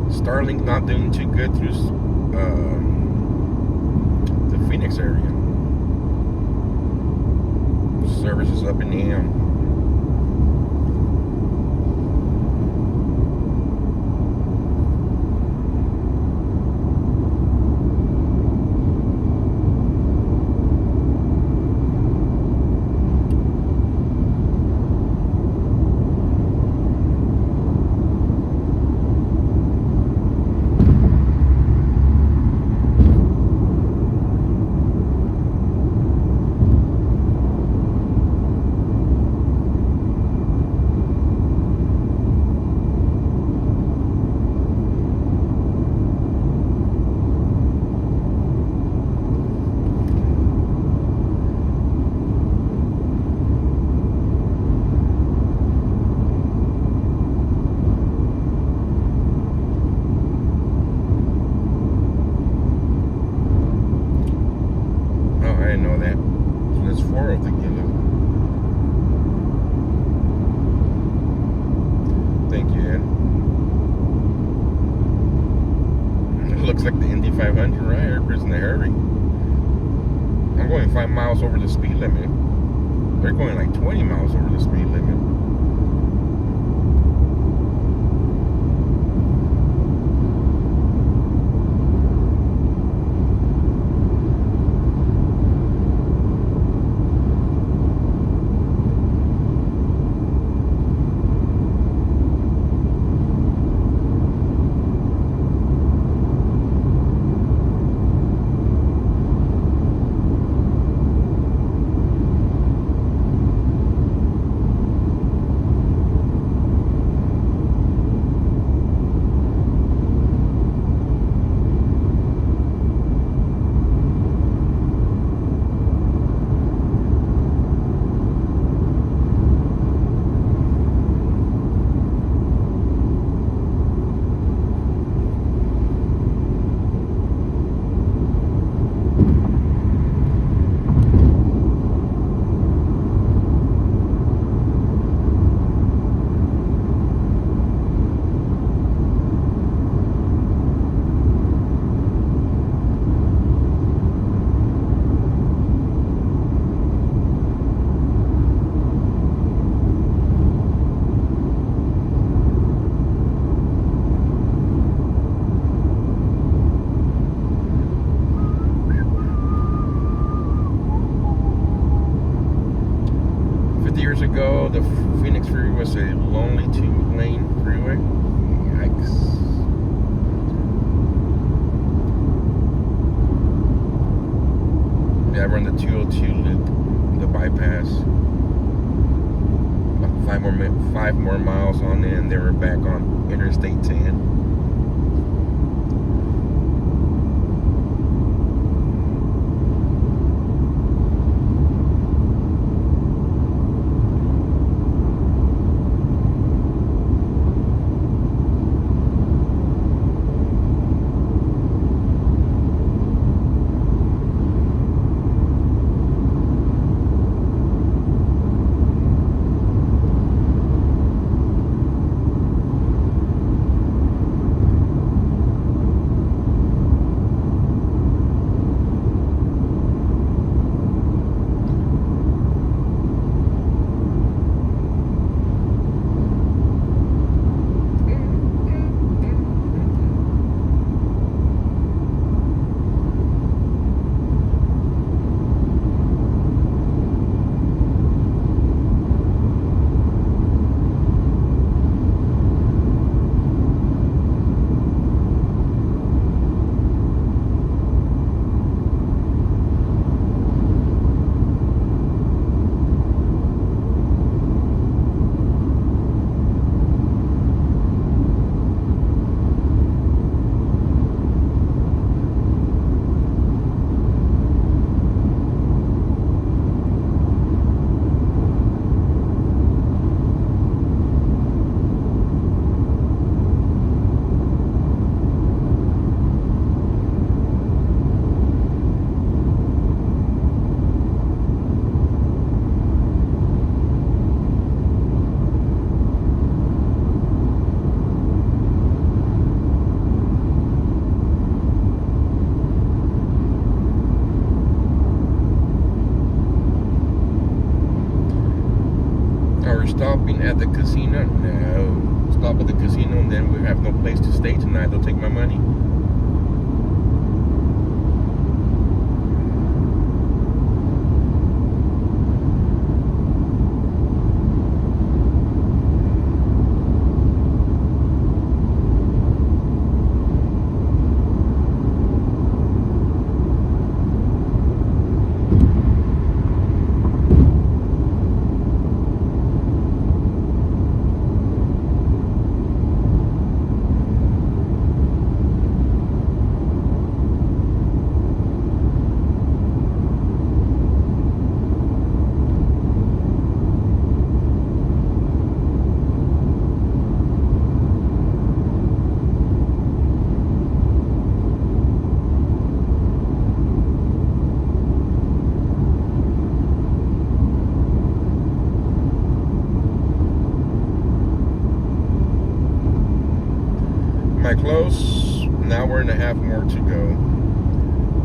Starlink not doing too good through the Phoenix area. Service is up in the AM. I didn't know that. So there's 4 of the Gila. Thank you, Ed. It looks like the Indy 500, right? Everybody's in a hurry. I'm going 5 miles over the speed limit. They're going like 20 miles over the speed limit. years ago, the Phoenix Freeway was a lonely 2-lane freeway. Yikes. Yeah, I run the 202 loop, the bypass. About 5 more miles on it, and then we're back on Interstate 10. Stopping at the casino? No. Stop at the casino and then we have no place to stay tonight. They'll take my money. Close. An hour and a half more to go.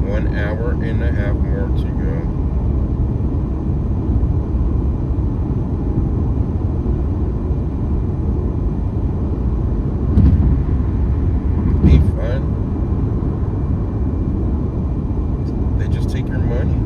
1 hour and a half more to go. Be fun. They just take your money.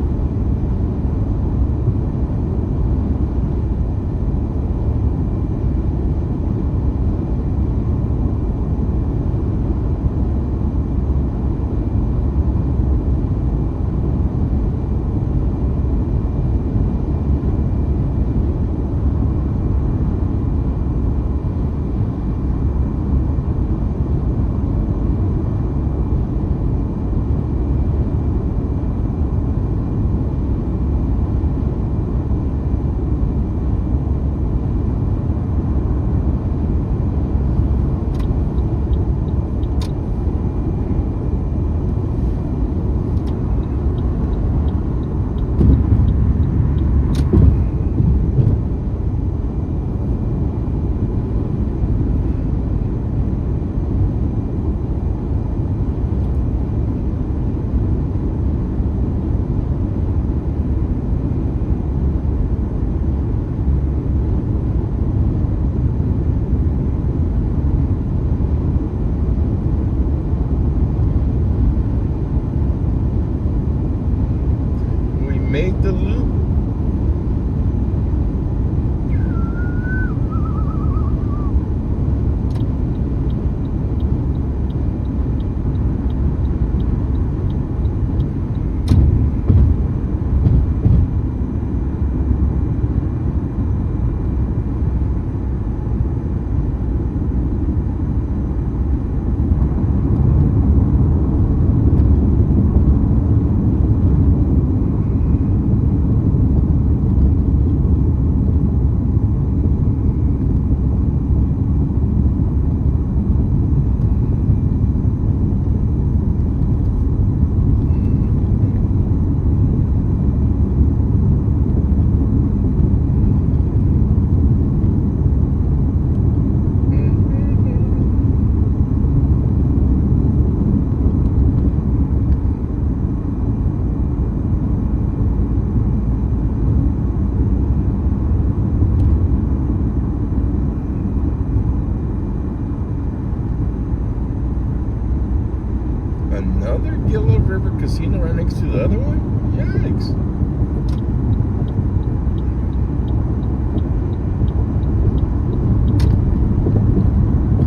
another Gila River casino right next to the other one? Yikes.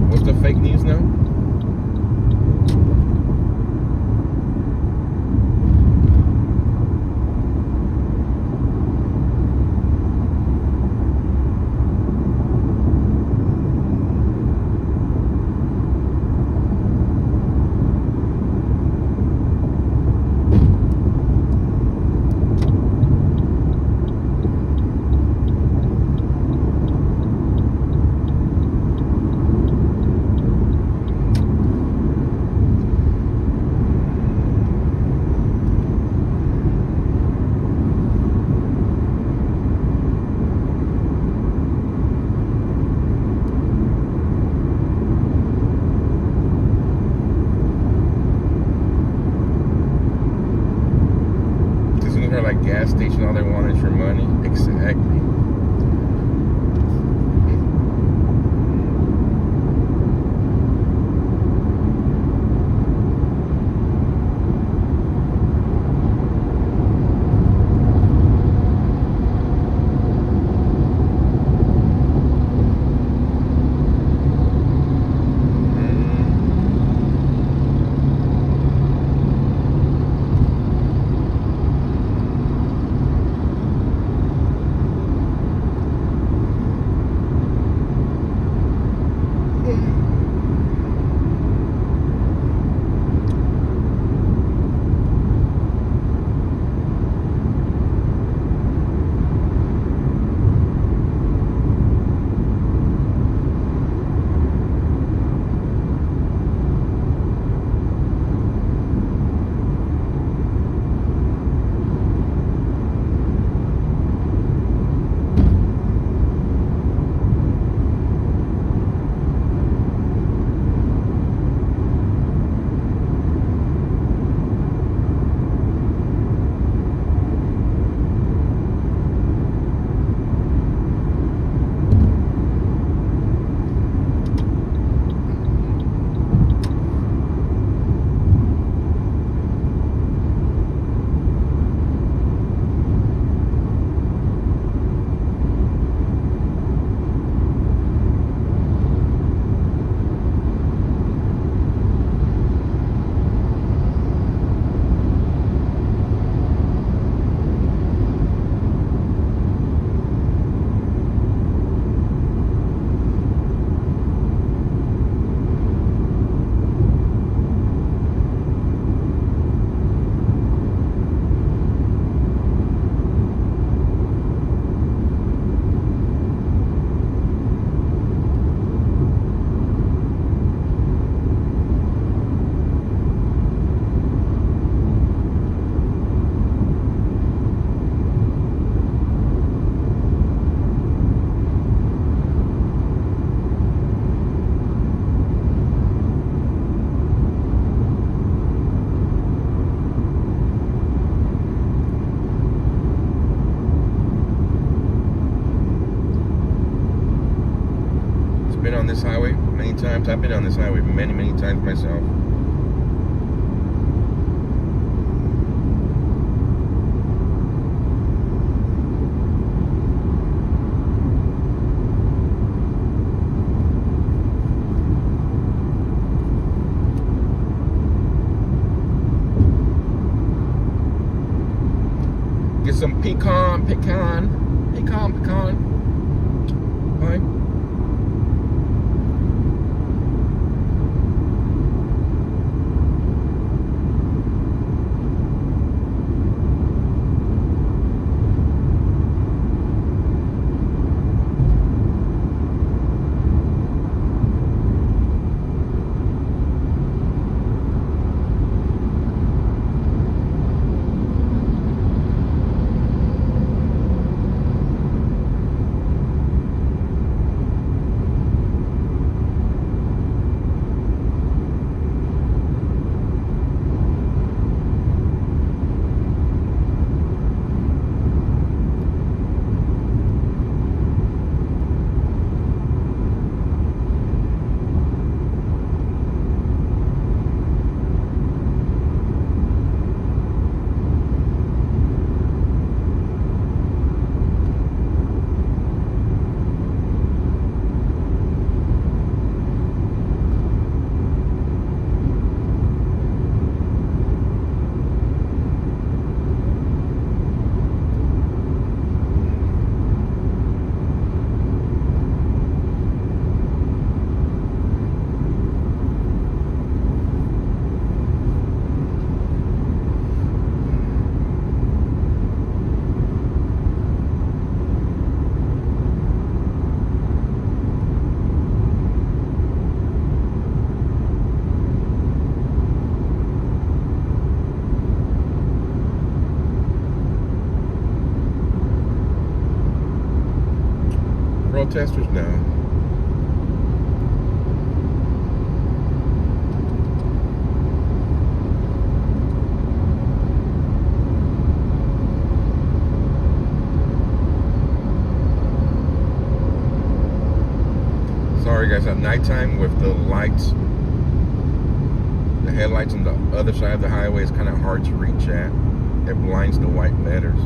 What's the fake news now? Like gas station, all they want is your money. Exactly. Been on this highway many times. I've been on this highway many times myself. Get some pecan. Hi. protesters? No. Sorry guys, at nighttime with the lights, the headlights on the other side of the highway is kind of hard to reach at. It blinds the white letters.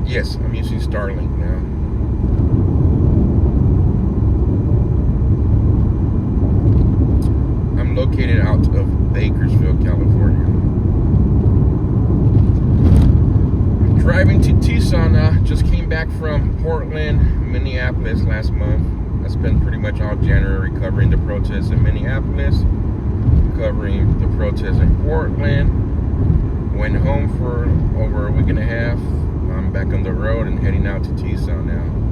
Yes, I'm using Starlink now. I'm located out of Bakersfield, California. I'm driving to Tucson now. Just came back from Portland, Minneapolis last month. I spent pretty much all January covering the protests in Minneapolis, covering the protests in Portland. Went home for over a week and a half. I'm back on the road and heading out to Tucson now.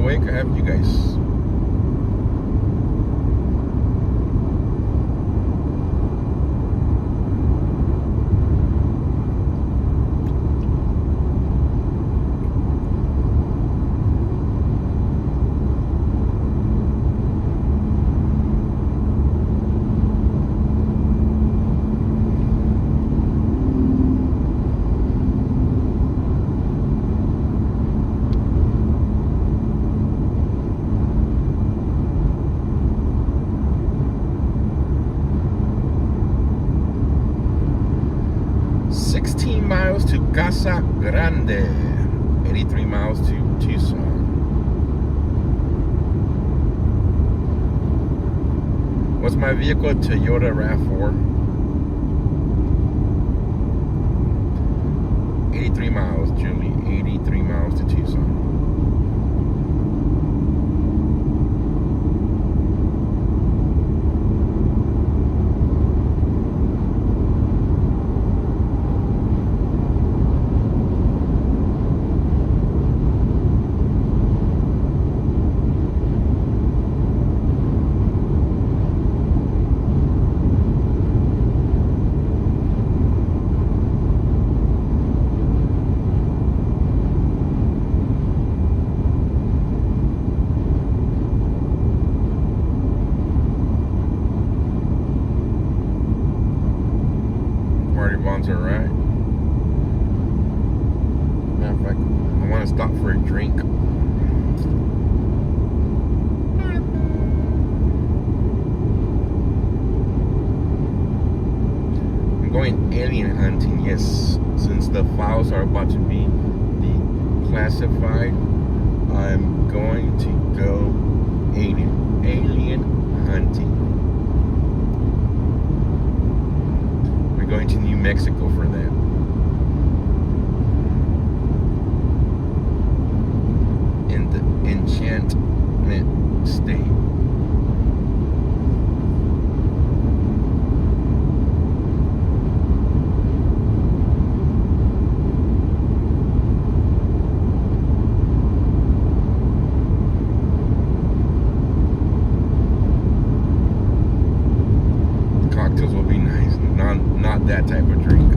awake. I have you guys. Miles to Casa Grande, 83 miles to Tucson. What's my vehicle? Toyota RAV4. 83 miles, Julie. 83 miles to Tucson. Bonds are right. Matter of fact, I want to stop for a drink. I'm going alien hunting, yes. Since the files are about to be declassified, I'm going to go alien hunting. Going to New Mexico for that. In the Enchantment State. The cocktails will be nice. Not that type of drink.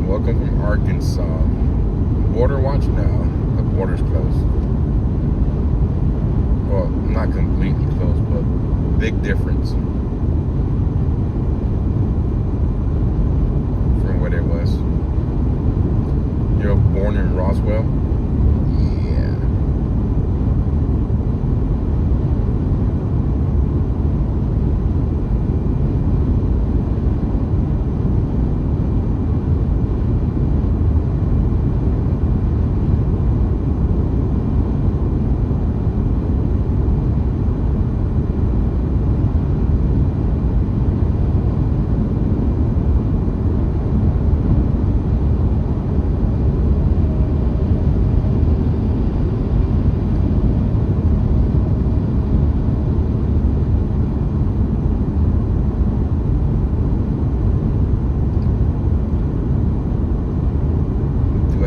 Welcome from Arkansas. Border watch now. The border's closed. Well, not completely closed, but big difference from what it was. You're born in Roswell? Yeah.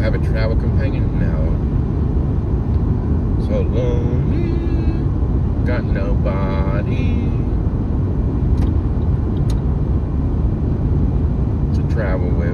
Have a travel companion now. So lonely, got nobody to travel with.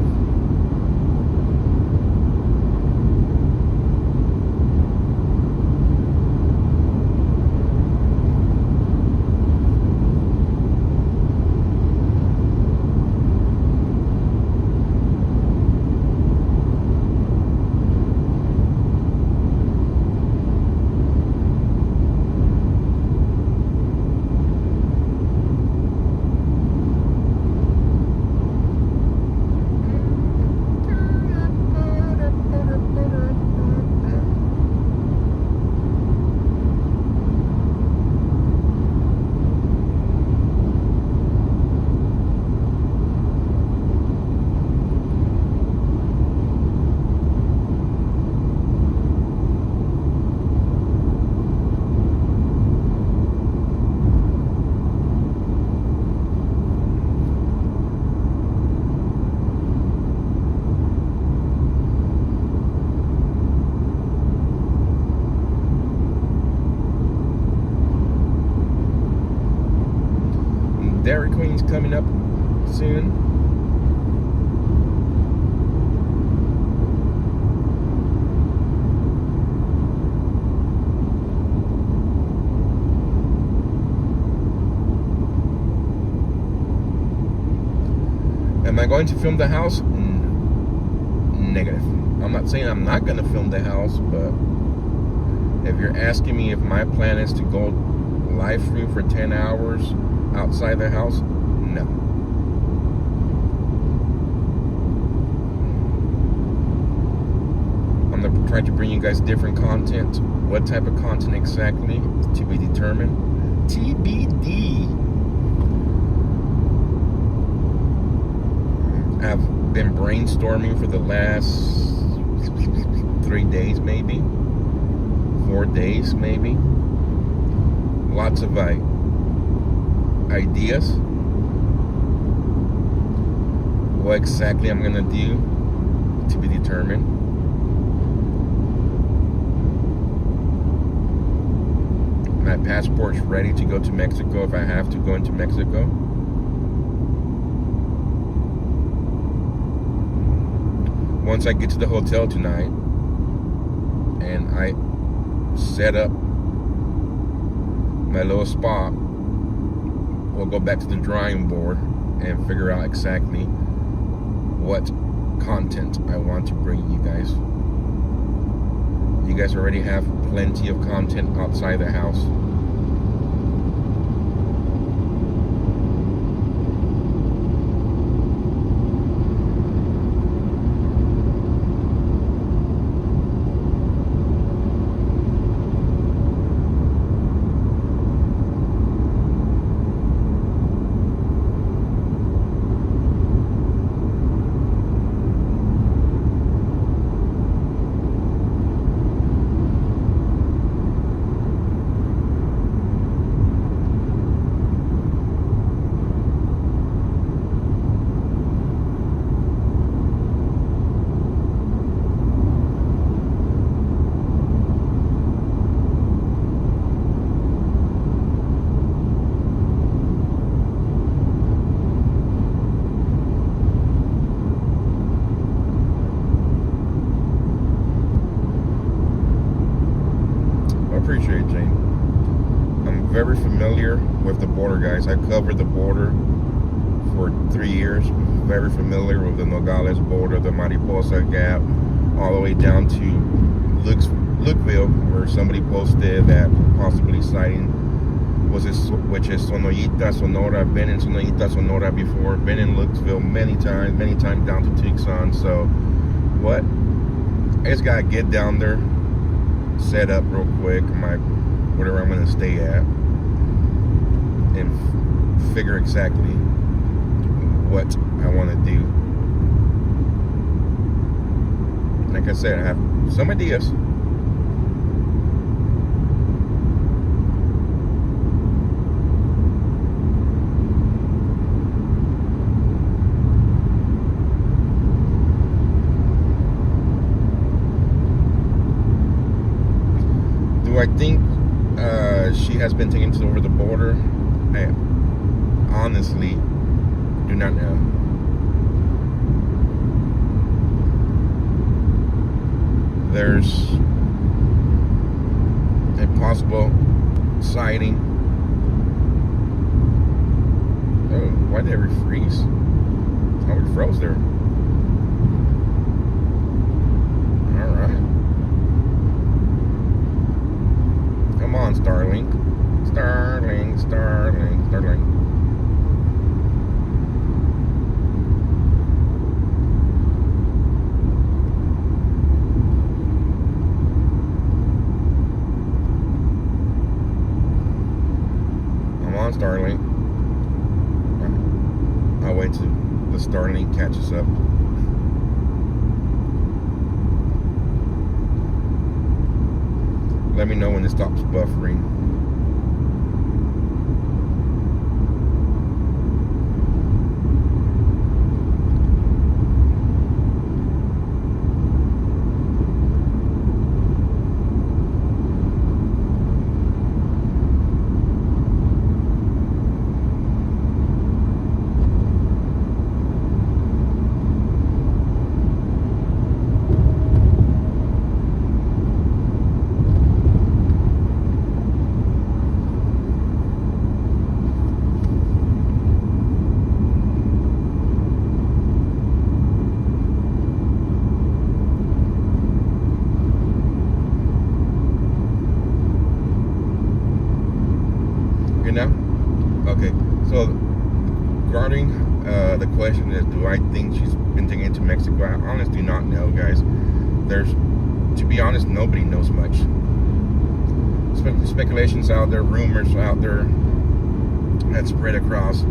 Dairy Queen's coming up soon. Am I going to film the house? Negative. I'm not saying I'm not going to film the house, but if you're asking me if my plan is to go live stream for 10 hours outside the house, no. I'm going to try to bring you guys different content. What type of content exactly, to be determined. TBD. I've been brainstorming for the last 3 days, maybe 4 days, maybe. Lots of ideas. What exactly I'm gonna do, to be determined. My passport's ready to go to Mexico if I have to go into Mexico. Once I get to the hotel tonight and I set up my little spot, we'll go back to the drawing board and figure out exactly what content I want to bring you guys. You guys already have plenty of content outside the house. Appreciate it, Jane. I'm very familiar with the border, guys. I covered the border for 3 years. Very familiar with the Nogales border, the Mariposa Gap, all the way down to Lookville, where somebody posted that possibly sighting which is Sonoyita, Sonora. Been in Sonoyita, Sonora before. Been in Lookville many times down to Tucson. So what? I just gotta get down there, set up real quick whatever I'm gonna stay at, and figure exactly what I want to do. Like I said, I have some ideas. Do I think she has been taken over the border? I honestly do not know. There's a possible sighting. Oh, why did we freeze? Oh, we froze there. Alright. Come on, Starlink. Starlink. I'm on Starlink. I'll wait till the Starlink catches up. Let me know when it stops buffering. Okay, so regarding the question is, do I think she's been taken into Mexico? I honestly do not know, guys. To be honest, nobody knows much. Speculations out there, rumors out there that spread across.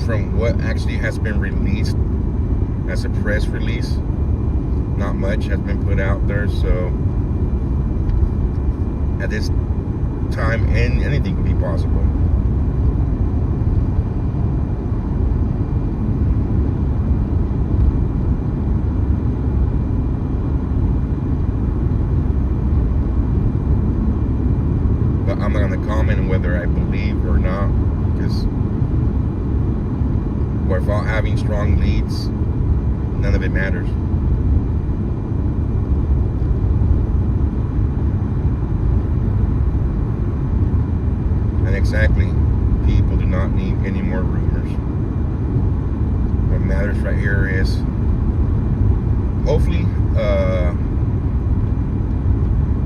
From what actually has been released as a press release, not much has been put out there. So at this time, anything could be possible. But I'm not going to comment on whether I believe or not, because without having strong leads, none of it matters. And exactly, people do not need any more rumors. What matters right here is, hopefully,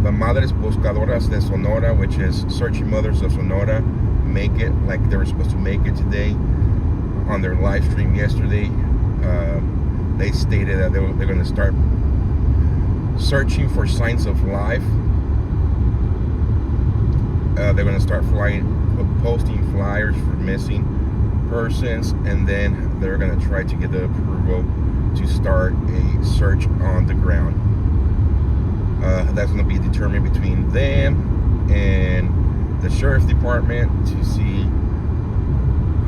the Madres Buscadoras de Sonora, which is Searching Mothers of Sonora, make it like they were supposed to make it today. On their live stream yesterday, they stated that they're going to start searching for signs of life. They're going to start posting flyers for missing persons, and then they're going to try to get the approval to start a search on the ground. That's going to be determined between them and the sheriff's department to see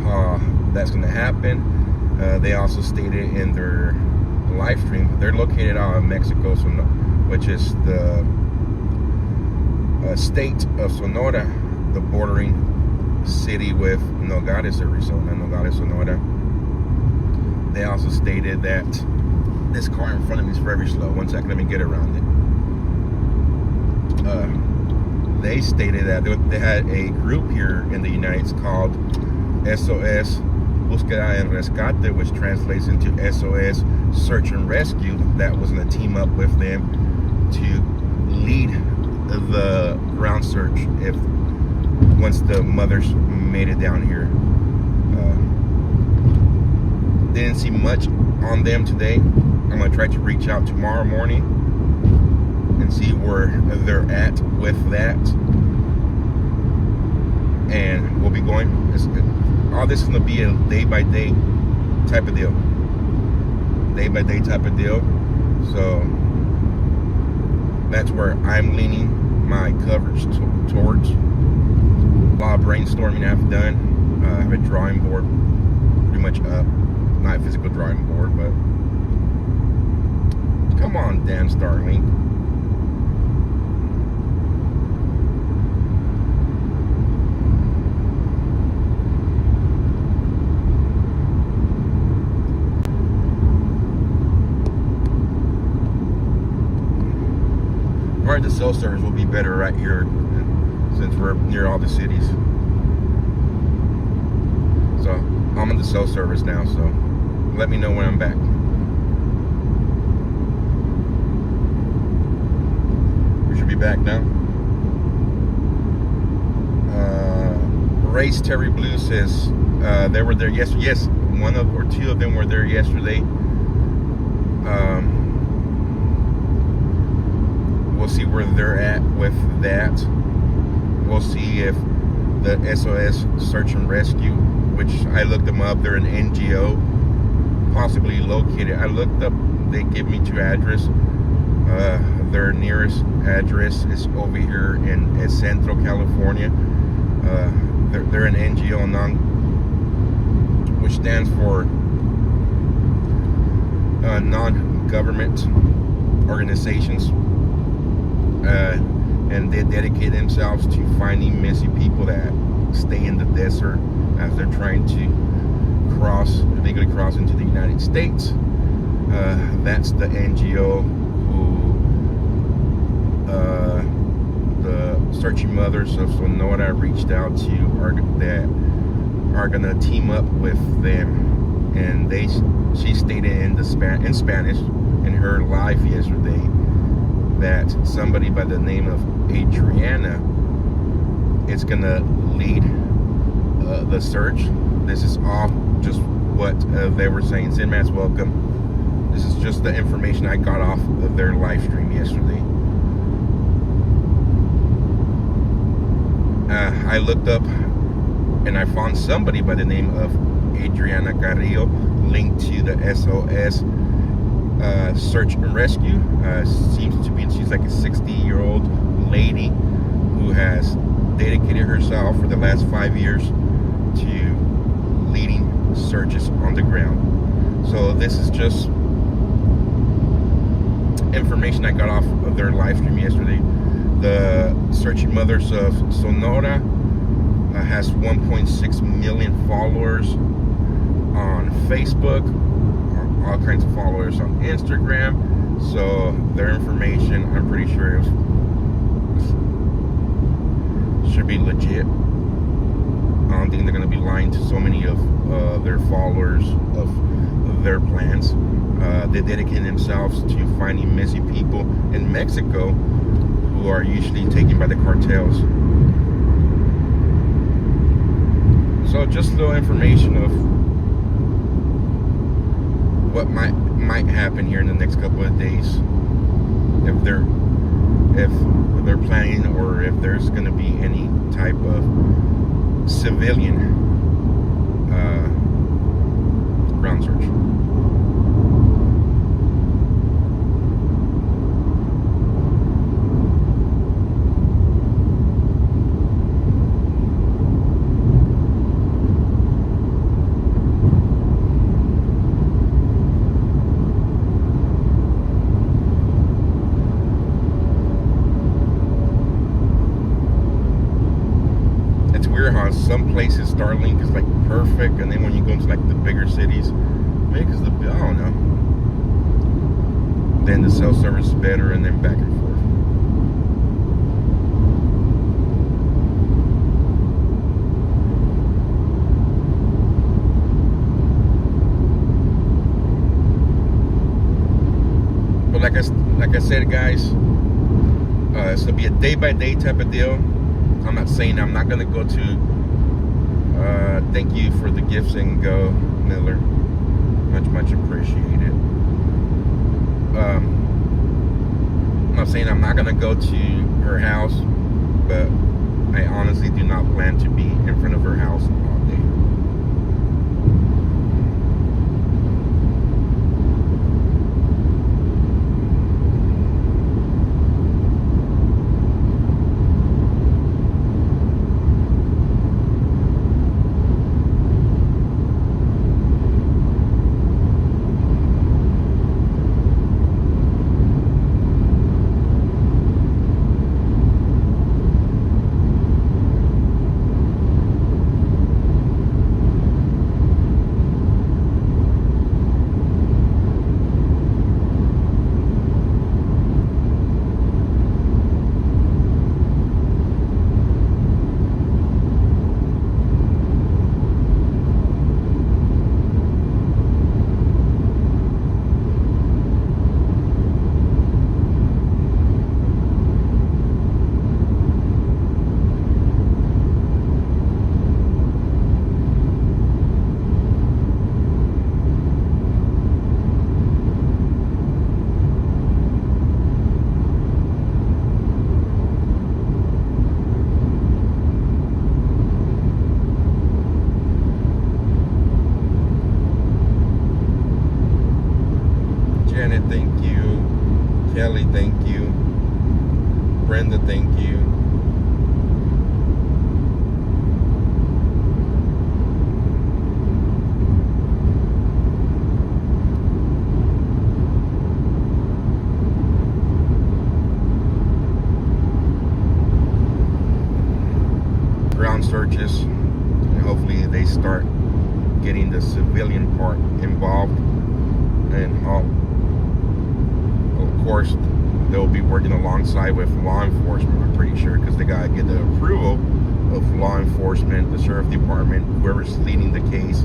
how that's going to happen. They also stated in their live stream they're located out of Mexico, which is the state of Sonora, the bordering city with Nogales, Arizona, Nogales, Sonora. They also stated that this car in front of me is very slow. One second, let me get around it. They stated that they had a group here in the United States called SOS Búsqueda y Rescate, which translates into SOS Search and Rescue, that was going to team up with them to lead the ground search once the mothers made it down here. Didn't see much on them today. I'm going to try to reach out tomorrow morning and see where they're at with that, and we'll be going. All this is going to be a day-by-day type of deal. Day-by-day type of deal. So that's where I'm leaning my coverage towards. A lot of brainstorming I've done. I have a drawing board pretty much up. Not a physical drawing board, but come on, damn Starlink. The cell service will be better right here since we're near all the cities. So I'm on the cell service now, so let me know when I'm back. We should be back now. Race Terry Blue says they were there yesterday. Yes, one or two of them were there yesterday. We'll see where they're at with that. We'll see if the SOS Search and Rescue, which I looked them up, they're an NGO, possibly located. I looked up, they give me two addresses. Their nearest address is over here in Central California. They're an NGO, which stands for non-government organizations. And they dedicate themselves to finding missing people that stay in the desert as they're trying to legally cross into the United States. That's the NGO who the Searching Mothers of Sonora reached out to, that are gonna team up with them. And she stated in Spanish in her live yesterday that somebody by the name of Adriana it's gonna lead the search. This is all just what they were saying. Sin Man's welcome. This is just the information I got off of their live stream yesterday. I looked up and I found somebody by the name of Adriana Carrillo linked to the SOS search and rescue. Seems to be, she's like a 60-year-old lady who has dedicated herself for the last 5 years to leading searches on the ground. So this is just information I got off of their live stream yesterday. The Searching Mothers of Sonora has 1.6 million followers on Facebook, all kinds of followers on Instagram. So their information, I'm pretty sure should be legit. I don't think they're going to be lying to so many of their followers of their plans. They dedicate themselves to finding missing people in Mexico who are usually taken by the cartels. So just a little information of what might happen here in the next couple of days, if they're planning, or if there's going to be any type of civilian ground search. Some places Starlink is like perfect, and then when you go into like the bigger cities, maybe because I don't know, then the cell service is better, and then back and forth. But like I said, guys, it's gonna be a day-by-day type of deal. I'm not saying I'm not gonna go to. Thank you for the gifts and go, Miller. Much appreciated. I'm not saying I'm not gonna go to her house, but I honestly do not plan to be in front of her house all day. Janet, thank you. Kelly, thank you. Brenda, thank you. Ground searches, and hopefully they start getting the civilian part involved, and of course they'll be working alongside with law enforcement, I'm pretty sure, because they gotta get the approval of law enforcement, the sheriff department, whoever's leading the case.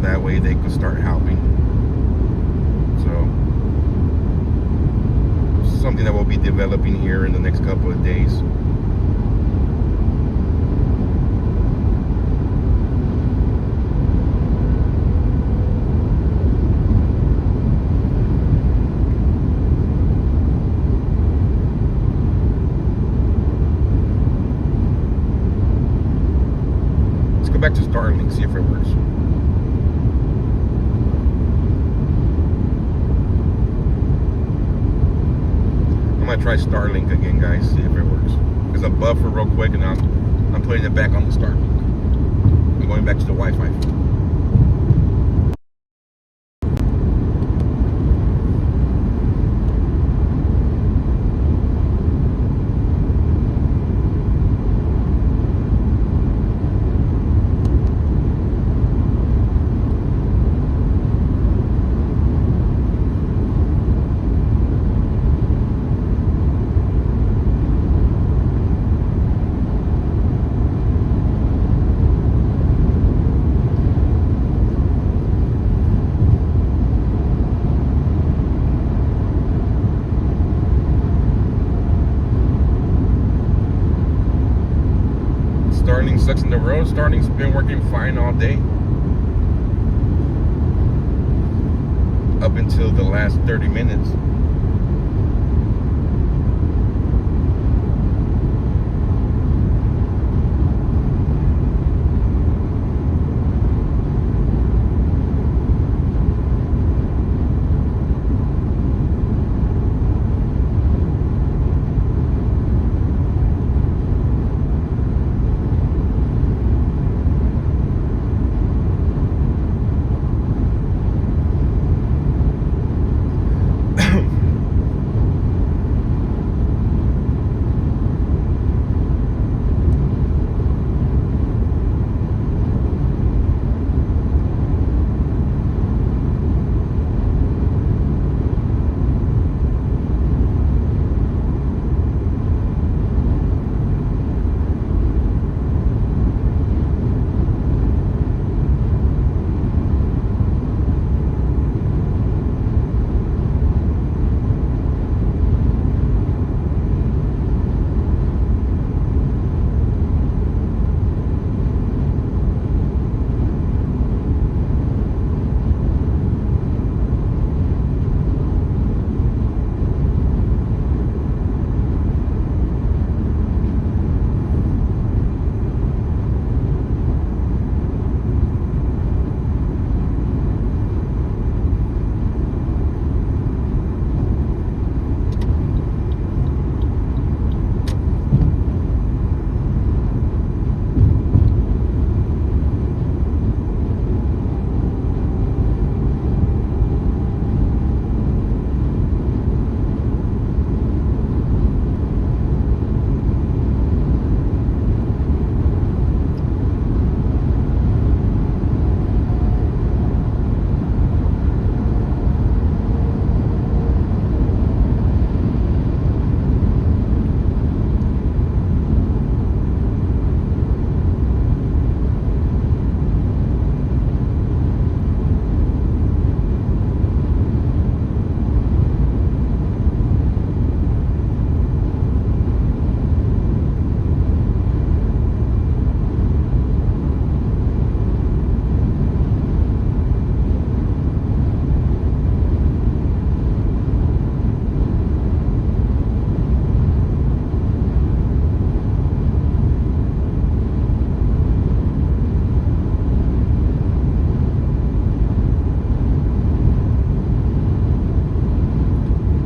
That way they could start helping. So something that we'll be developing here in the next couple of days. Let's go back to Starlink, see if it works. I'm gonna try Starlink again, guys, see if it works. Because I buffer real quick and I'm putting it back on the Starlink. I'm going back to the Wi-Fi. Starlink sucks in the road. Starlink's been working fine all day. Up until the last 30 minutes.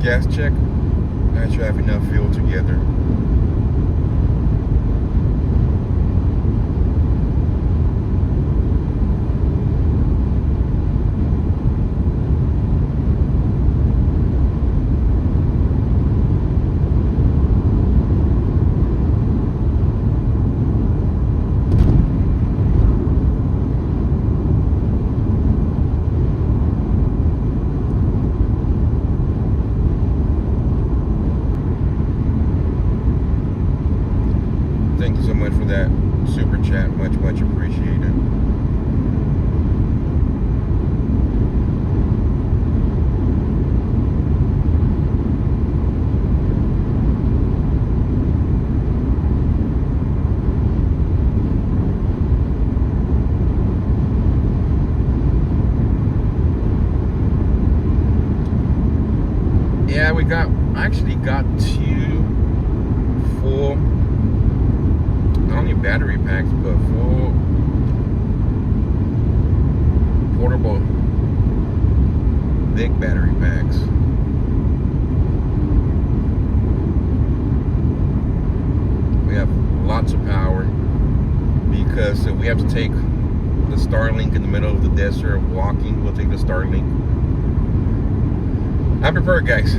Gas check. I should have enough fuel together. Thank you so much for that super chat. Much appreciated. I actually got 2 full, not only battery packs, but full portable big battery packs. We have lots of power because if we have to take the Starlink in the middle of the desert walking, we'll take the Starlink. I'm prepared, guys.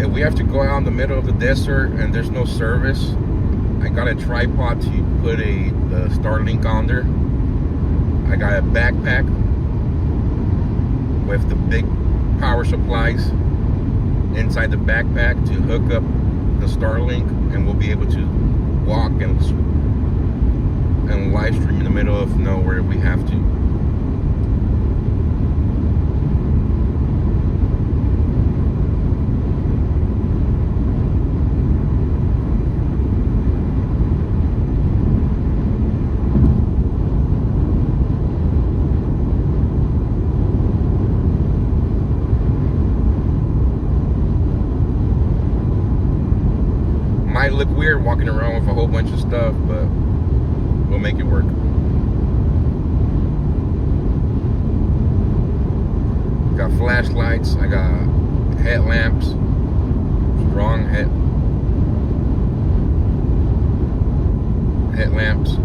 If we have to go out in the middle of the desert and there's no service, I got a tripod to put the Starlink on there. I got a backpack with the big power supplies inside the backpack to hook up the Starlink, and we'll be able to walk and live stream in the middle of nowhere if we have to. Might look weird walking around with a whole bunch of stuff, but we'll make it work. Got flashlights, I got headlamps, strong headlamps.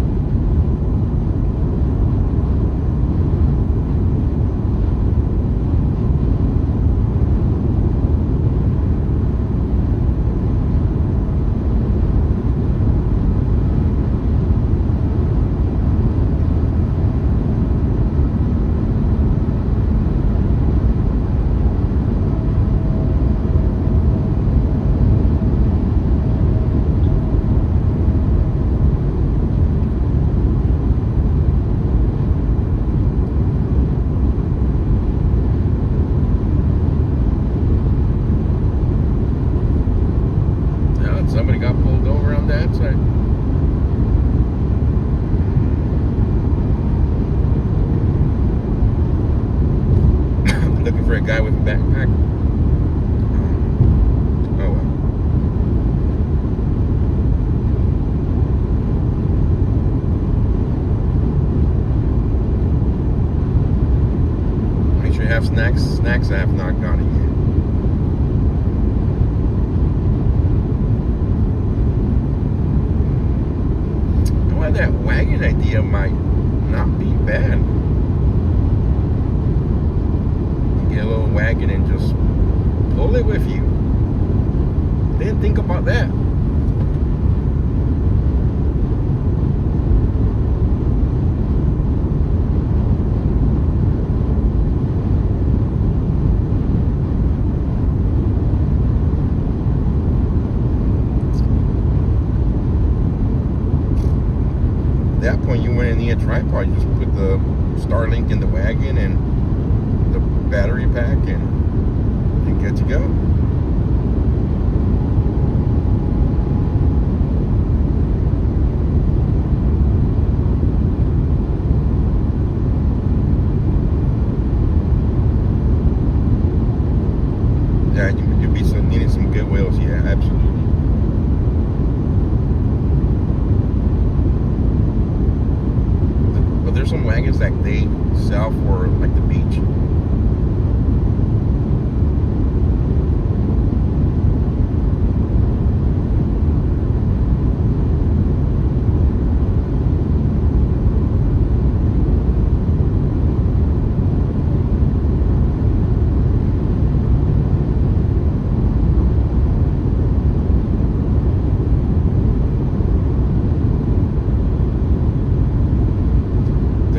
Somebody got pulled over on that side. Looking for a guy with a backpack. Oh well. Make sure you have snacks. Snacks I have not got it yet. That wagon idea might not be bad. You get a little wagon and just pull it with you. Didn't think about that. At that point, you wouldn't need a tripod. You just put the Starlink in the wagon and the battery pack, and you're good to go. Yeah, you'd be needing some good wheels. Yeah, absolutely. There's some wagons that they sell for like the beach.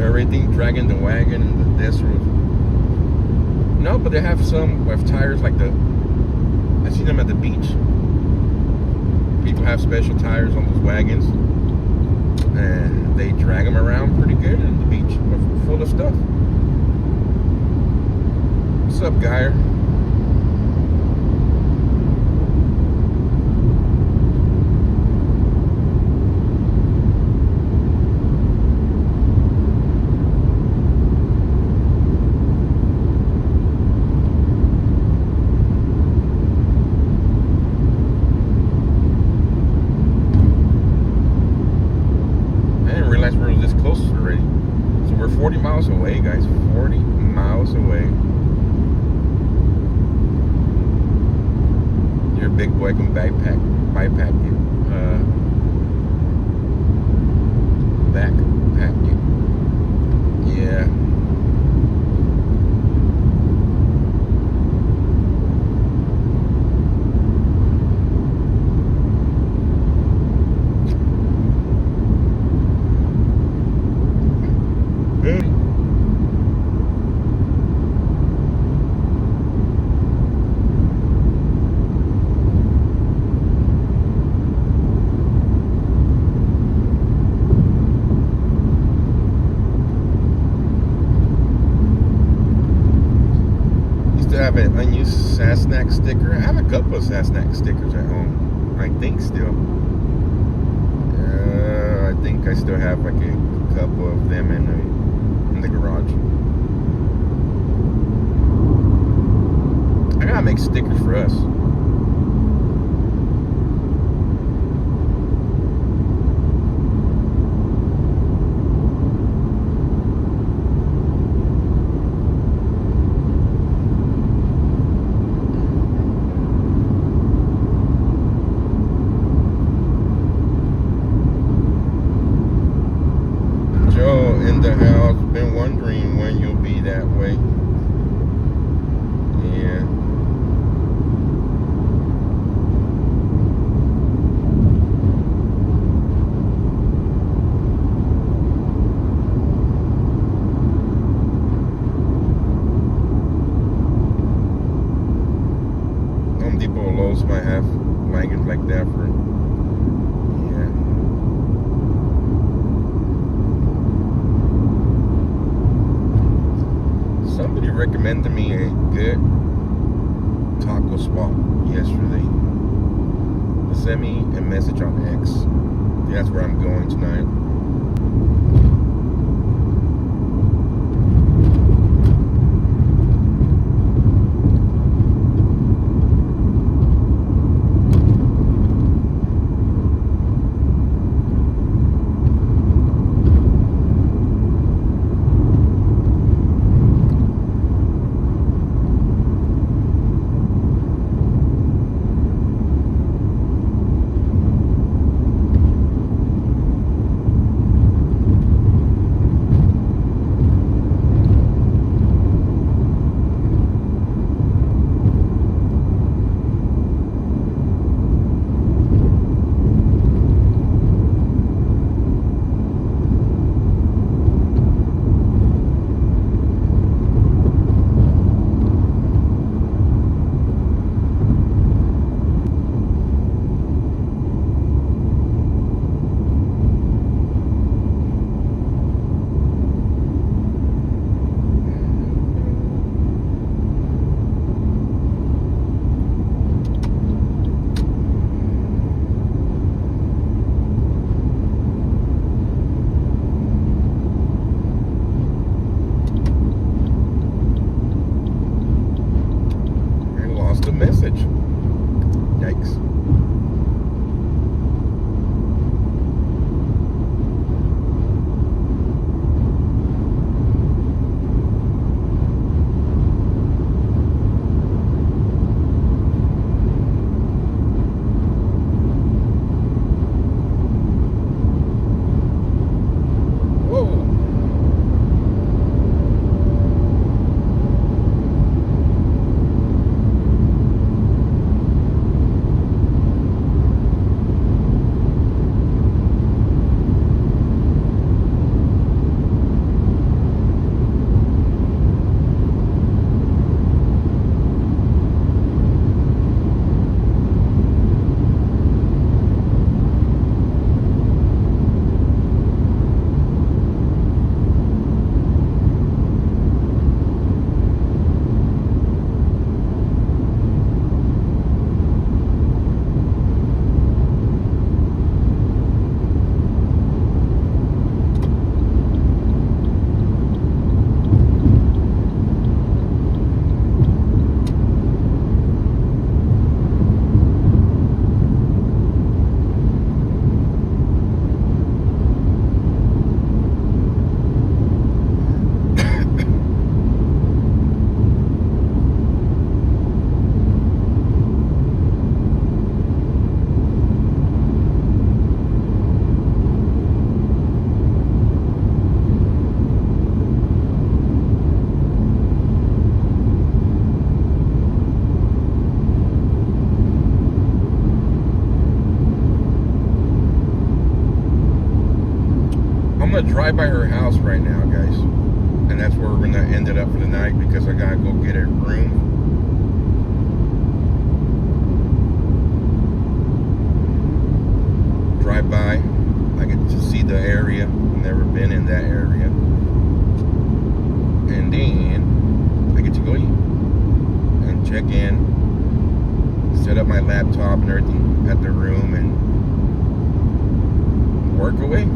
Everything dragging the wagon and the desert. No, but they have some with tires like I see them at the beach. People have special tires on those wagons, and they drag them around pretty good in the beach, full of stuff. What's up, Geyer? miles away, guys. 40 miles away. Your big boy can backpack it. Backpack it. Yeah. Have an unused Sassnack sticker. I have a couple of Sassnack stickers at home. I think still. I think I still have like a couple of them in the garage. I gotta make stickers for us. In the house, been wondering when you'll be that way. Yeah. Home Depot or Lowe's might have wagons like that for. Somebody recommended me a good taco spot yesterday. Send me a message on X. That's where I'm going tonight. I'm gonna drive by her house right now, guys, and that's where we're gonna end it up for the night because I gotta go get a room. Drive by, I get to see the area. Never been in that area, and then I get to go eat and check in, set up my laptop and everything at the room, and work away.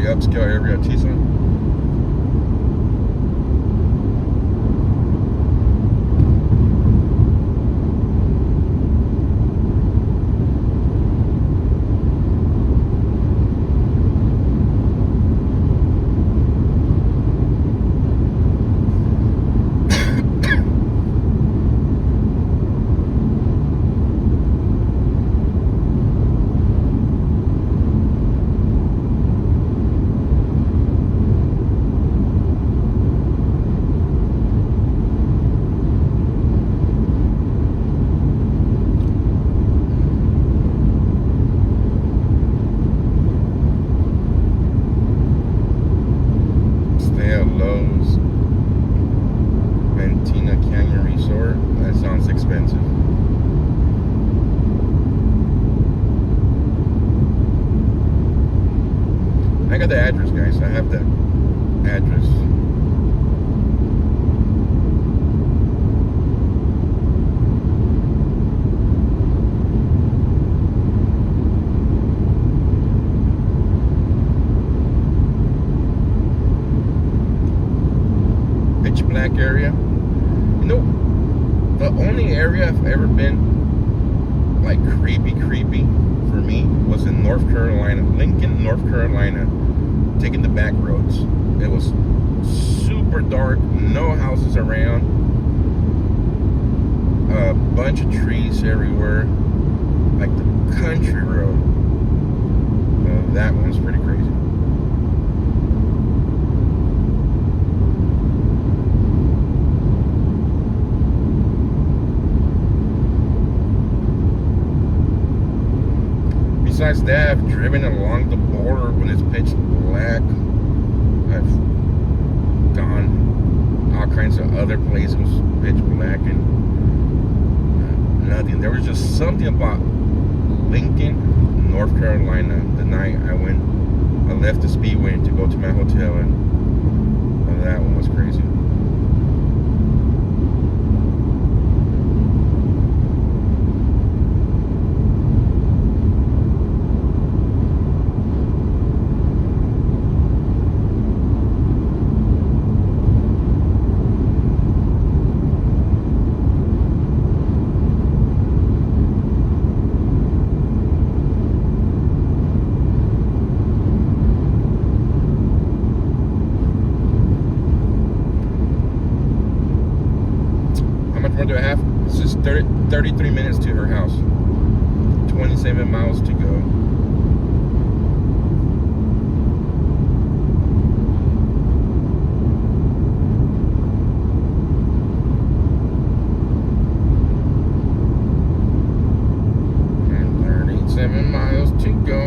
Upscale area of Tucson. I got the address, guys. I have the address. Pitch black area. You know, the only area I've ever been like creepy for me was in North Carolina, Lincoln, North Carolina, taking the back roads. It was super dark, no houses around, a bunch of trees everywhere, like the country road. That one's pretty crazy. Besides that, I've driven along the border when it's pitch black. I've gone all kinds of other places pitch black and nothing. There was just something about Lincoln, North Carolina, the night I left the Speedway to go to my hotel, and that one was crazy. More do I have? It's just 33 minutes to her house. 27 miles to go. And 37 miles to go.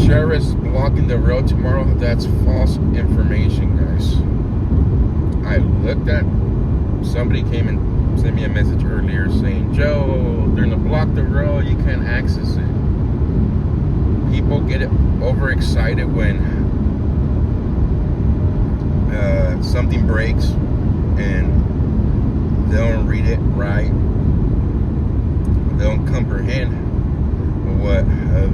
Sheriff's blocking the road tomorrow. That's false information, guys. I looked at, somebody came and sent me a message earlier saying, Joe, they're gonna block the road, you can't access it. People get overexcited when something breaks and they don't read it right. They don't comprehend what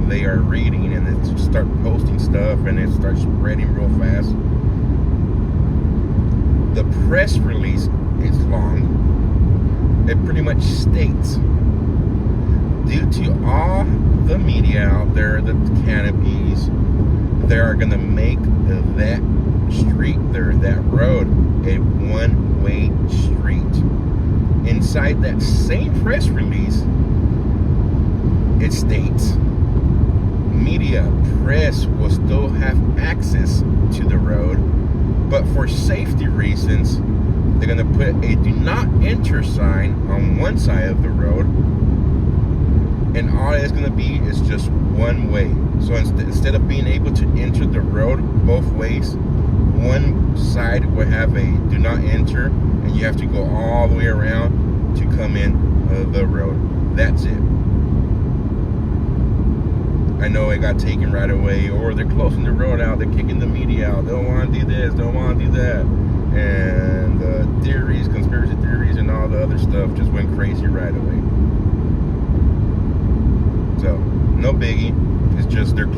they are reading, and they just start posting stuff and it starts spreading real fast. The press release is long. It pretty much states, due to all the media out there, the canopies, they are going to make that street there, that road, a one-way street. Inside that same press release, it states media, press will still have access to the road, but for safety reasons, they're going to put a do not enter sign on one side of the road, and all it's going to be is just one way. So instead of being able to enter the road both ways, one side will have a do not enter, and you have to go all the way around to come in the road. That's it. I know it got taken right away, or they're closing the road out, they're kicking the media out, they don't want to do this, don't want to do that, and theories, conspiracy theories, and all the other stuff just went crazy right away. So, no biggie. It's just they're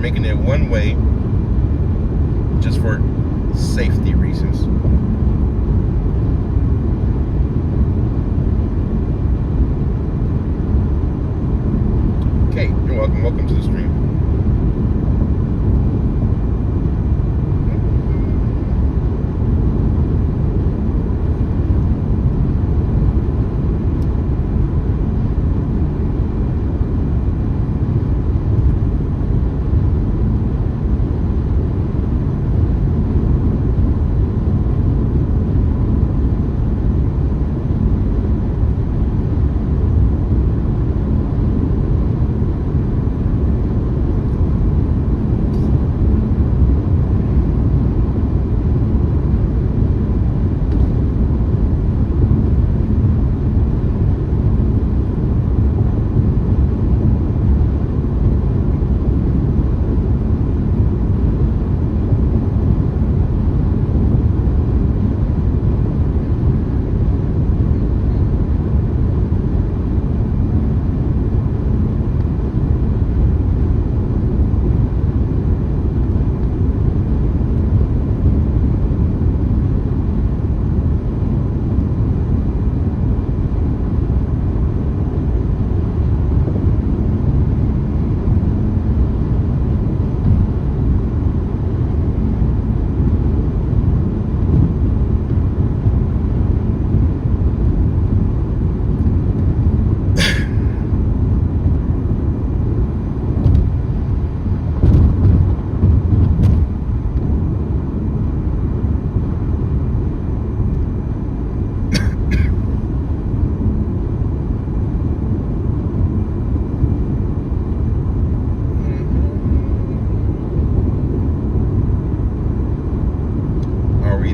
making it one way just for safety reasons. Okay, you're welcome. Welcome to the stream.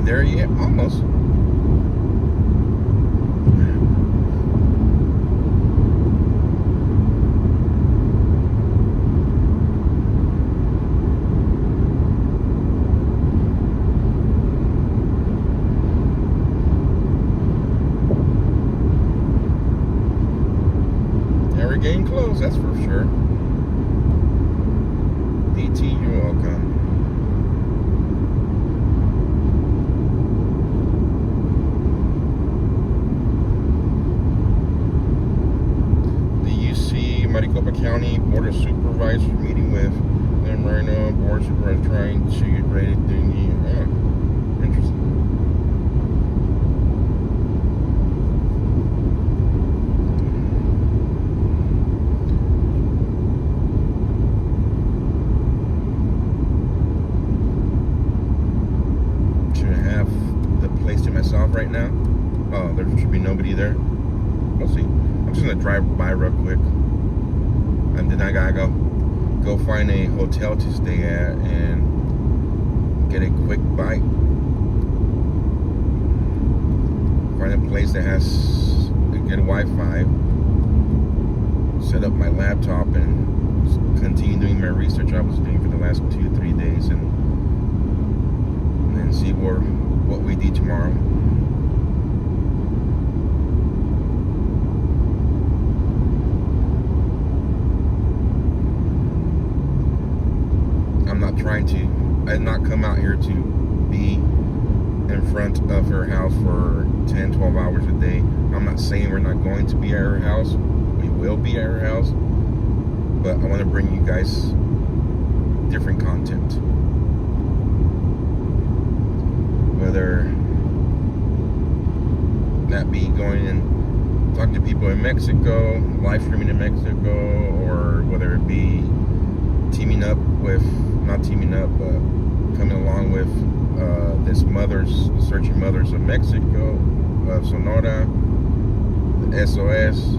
There yet? Almost. Yeah, we're getting close, that's for sure. DT, you're welcome. Maricopa County Board of Supervisors meeting with them right now. Board of Supervisors trying to get ready to do interesting. Should I have the place to myself right now? Oh, there should be nobody there. We'll see. I'm just gonna drive by real quick. And then I gotta go find a hotel to stay at and get a quick bite. Find a place that has a good Wi-Fi, set up my laptop, and continue doing my research I was doing for the last 2-3 days, and then see what we do tomorrow. I did not come out here to be in front of her house for 10-12 hours a day. I'm not saying we're not going to be at her house. We will be at her house. But I want to bring you guys different content. Whether that be going and talking to people in Mexico, live streaming in Mexico, or whether it be teaming up with, not teaming up, but coming along with this Searching Mothers of Mexico, of Sonora, the SOS,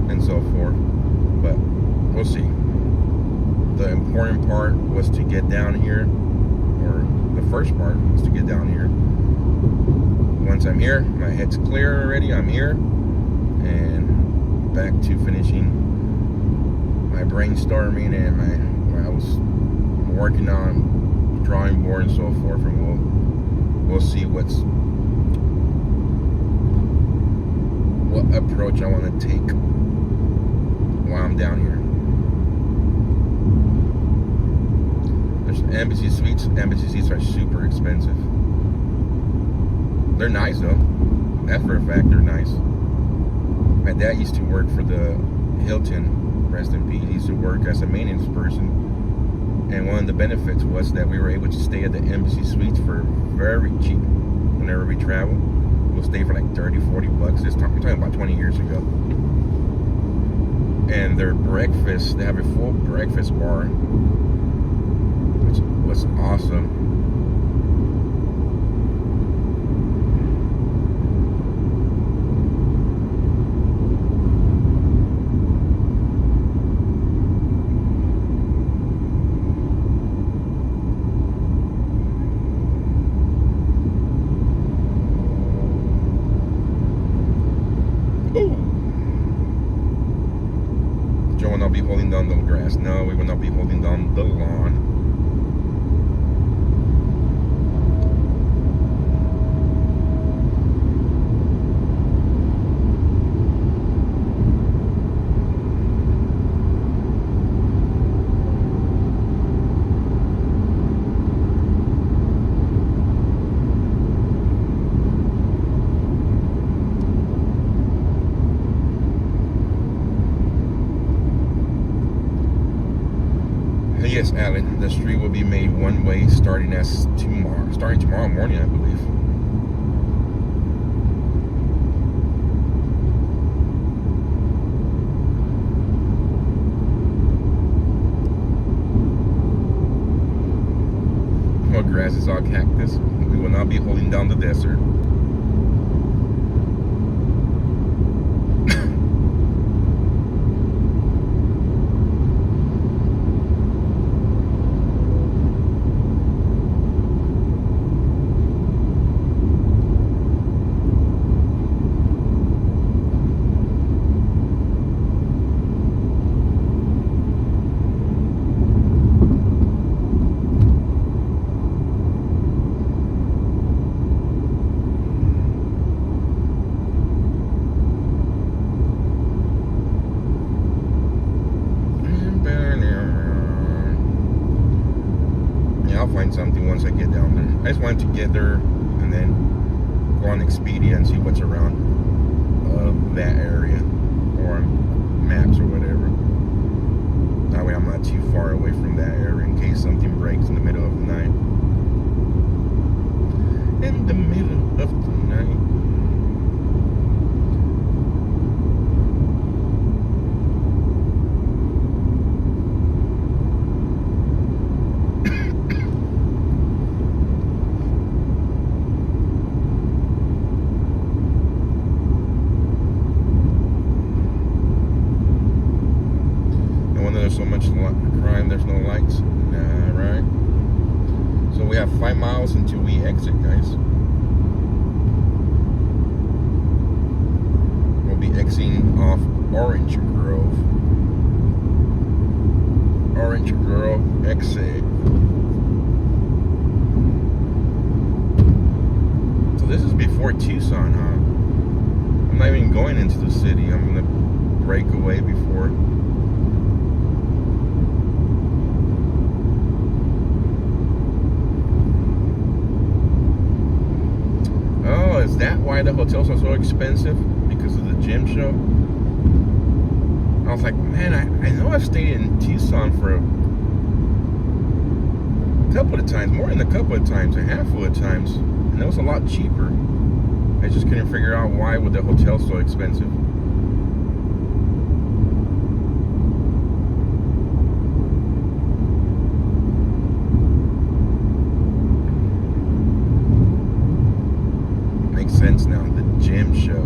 and so forth. But we'll see. The important part was to get down here, or the first part was to get down here. Once I'm here, my head's clear already, I'm here, and back to finishing my brainstorming and what I was working on, drawing board and so forth, and we'll see what approach I want to take while I'm down here. There's embassy suites. Embassy suites are super expensive. They're nice though. That's for a fact, they're nice. My dad used to work for the Hilton, rest in peace. He used to work as a maintenance person, and one of the benefits was that we were able to stay at the embassy suites for very cheap whenever we travel. We'll stay for like $30-40 this time. We're talking about 20 years ago. And their breakfast, they have a full breakfast bar, which was awesome. Joe will not be holding down the grass. No, we will not be holding down the lawn. Yes, Alan, the street will be made one way starting tomorrow morning, I believe. More grass is all cactus. We will not be holding down the desert. I'll find something once I get down there. I just wanted to get there and then go on Expedia and see what's around that area, or maps or whatever. That way I'm not too far away from that area in case something breaks in the middle of the night. In the middle of the night. There's so much crime, there's no lights. Nah, right? So we have 5 miles until we exit, guys. Tucson, huh? I'm not even going into the city. I'm gonna break away before. Oh, is that why the hotels are so expensive? Because of the gym show? I was like, man, I know I've stayed in Tucson for a couple of times, more than a couple of times, a handful of times, and it was a lot cheaper. I just couldn't figure out why was the hotel so expensive. Makes sense now, the gym show.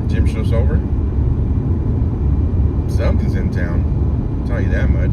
Gym show's over? Something's in town, I'll tell you that much.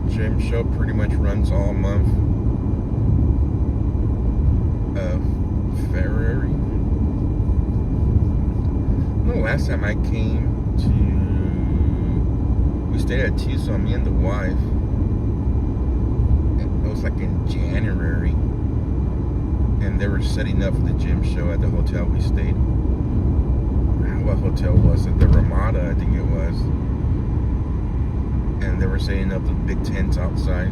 Gym show pretty much runs all month of February. The last time I came to, we stayed at Tucson, me and the wife. It was like in January, and they were setting up for the gym show at the hotel we stayed. What hotel was it? The Ramada, I think it was. And they were setting up the big tents outside.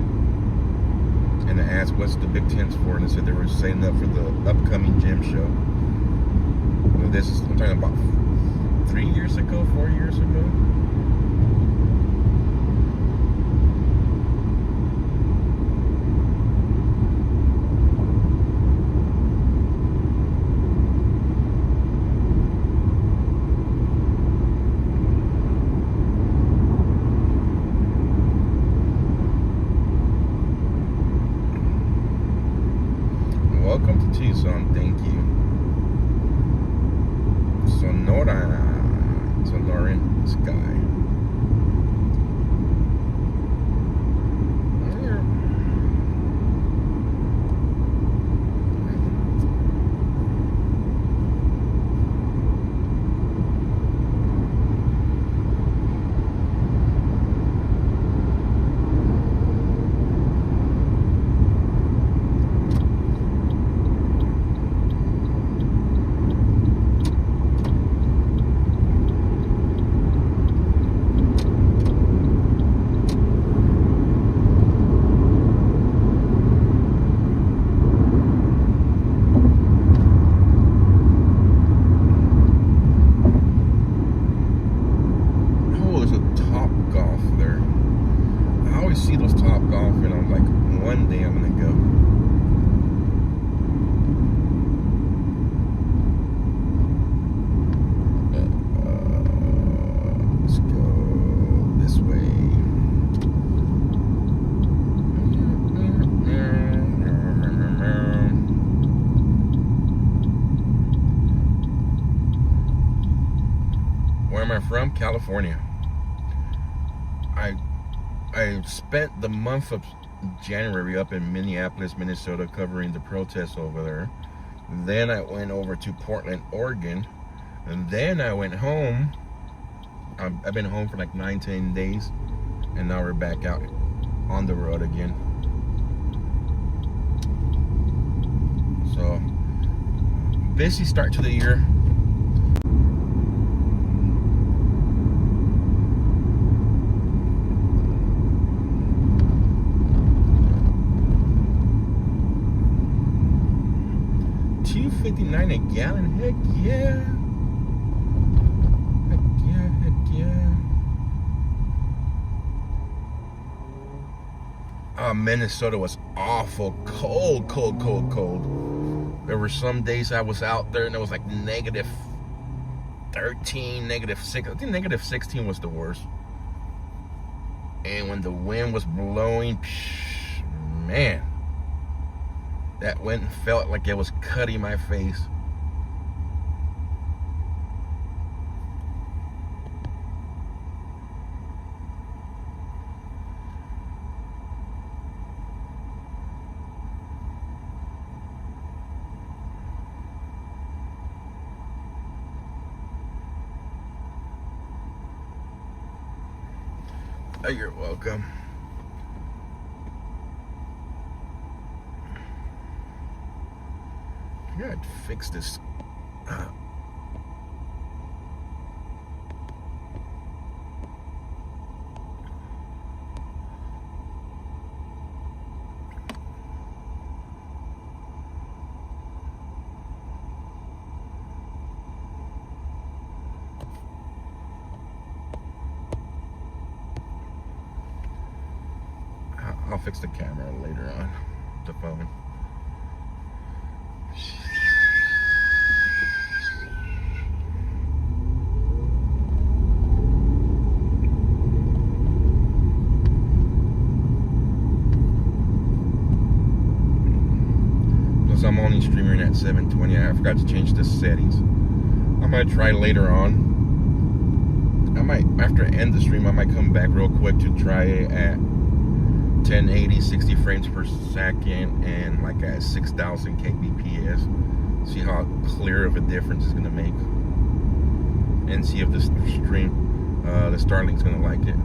And I asked, what's the big tents for? And they said they were setting up for the upcoming gym show. Well, this is, I'm talking about 3 years ago, 4 years ago. Welcome to Tucson, thank you. Sonoran Sky. I'm from California. I spent the month of January up in Minneapolis, Minnesota, covering the protests over there. Then I went over to Portland, Oregon, and then I went home. I've been home for like 9-10 days, and now we're back out on the road again. So, busy start to the year. $2.59 a gallon. Heck yeah. Heck yeah, heck yeah. Minnesota was awful cold. There were some days I was out there and it was like -13, -6. I think -16 was the worst. And when the wind was blowing, man, that wind felt like it was cutting my face. Oh, you're welcome. I gotta fix this. I'll fix the camera later on the phone. Plus, I'm only streaming at 720. I forgot to change the settings. I might try later on. I might, after I end the stream, I might come back real quick to try it at 1080, 60 frames per second, and like at 6,000 kbps. See how clear of a difference it's gonna make, and see if the stream, the Starlink's gonna like it.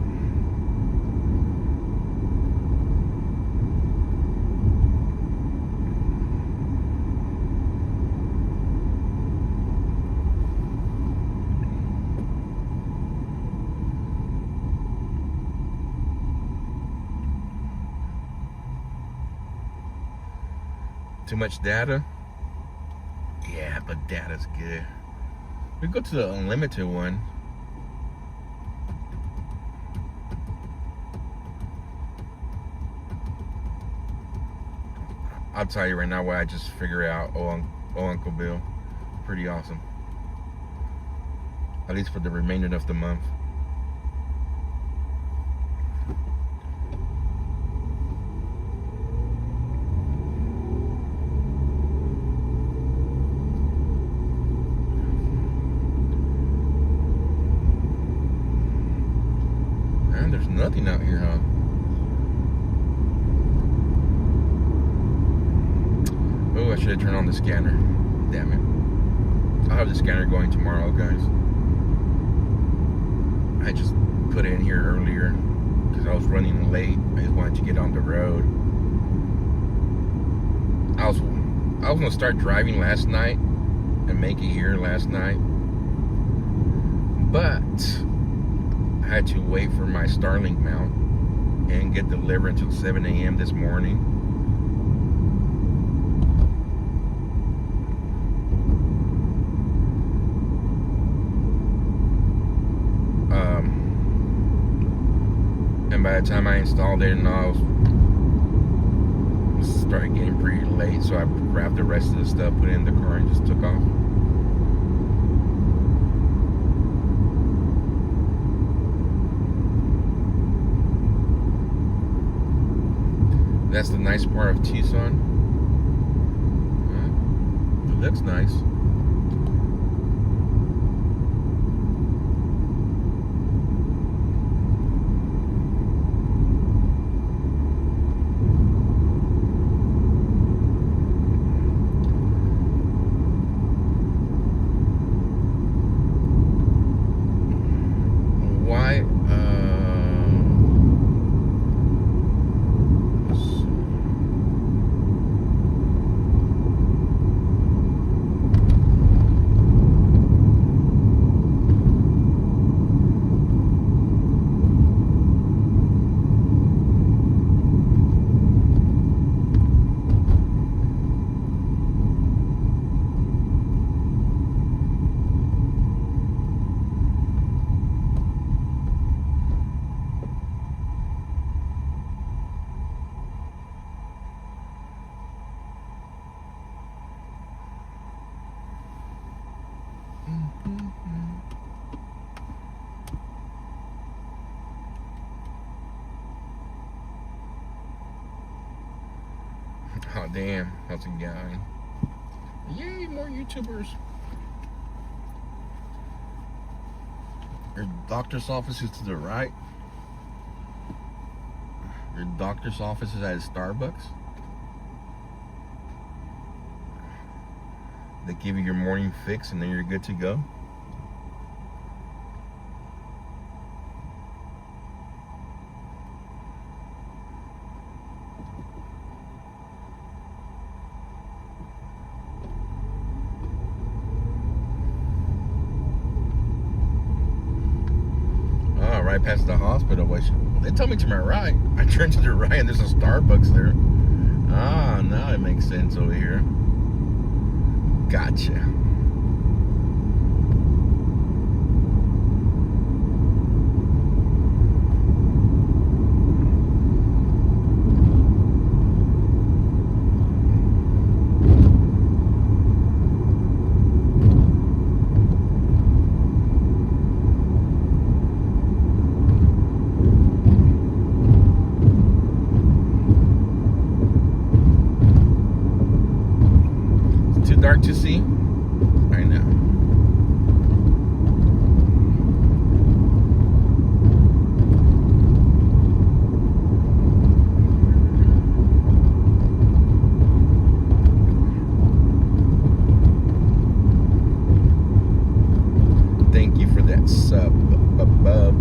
Too much data? Yeah, but data's good. We go to the unlimited one. I'll tell you right now why I just figured out oh Uncle Bill. Pretty awesome. At least for the remainder of the month. There's nothing out here, huh? Oh, I should have turned on the scanner. Damn it. I'll have the scanner going tomorrow, guys. I just put it in here earlier because I was running late. I just wanted to get on the road. I was gonna start driving last night and make it here last night, but I had to wait for my Starlink mount and get delivered until 7 a.m. this morning. And by the time I installed it and all, it started getting pretty late, so I grabbed the rest of the stuff, put it in the car, and just took off. That's the nice part of Tucson. It looks nice. Oh damn, how's it going? Yay, more YouTubers. Your doctor's office is to the right. Your doctor's office is at a Starbucks. They give you your morning fix and then you're good to go. Oh, right past the hospital, which they told me to my right. I turned to the right and there's a Starbucks there. Ah, now it makes sense over here. Gotcha. It's too dark to see. I know. Thank you for that sub above.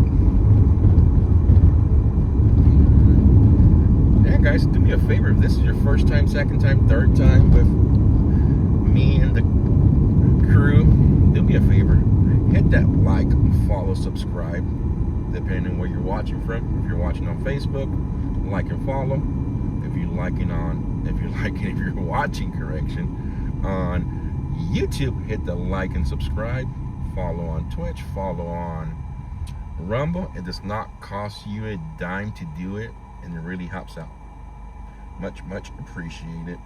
Yeah, guys, do me a favor. If this is your first time, second time, third time with me and the crew, do me a favor. Hit that like, follow, subscribe, depending on where you're watching from. If you're watching on Facebook, like and follow. If you're watching on YouTube, hit the like and subscribe. Follow on Twitch, follow on Rumble. It does not cost you a dime to do it, and it really helps out. Much appreciated.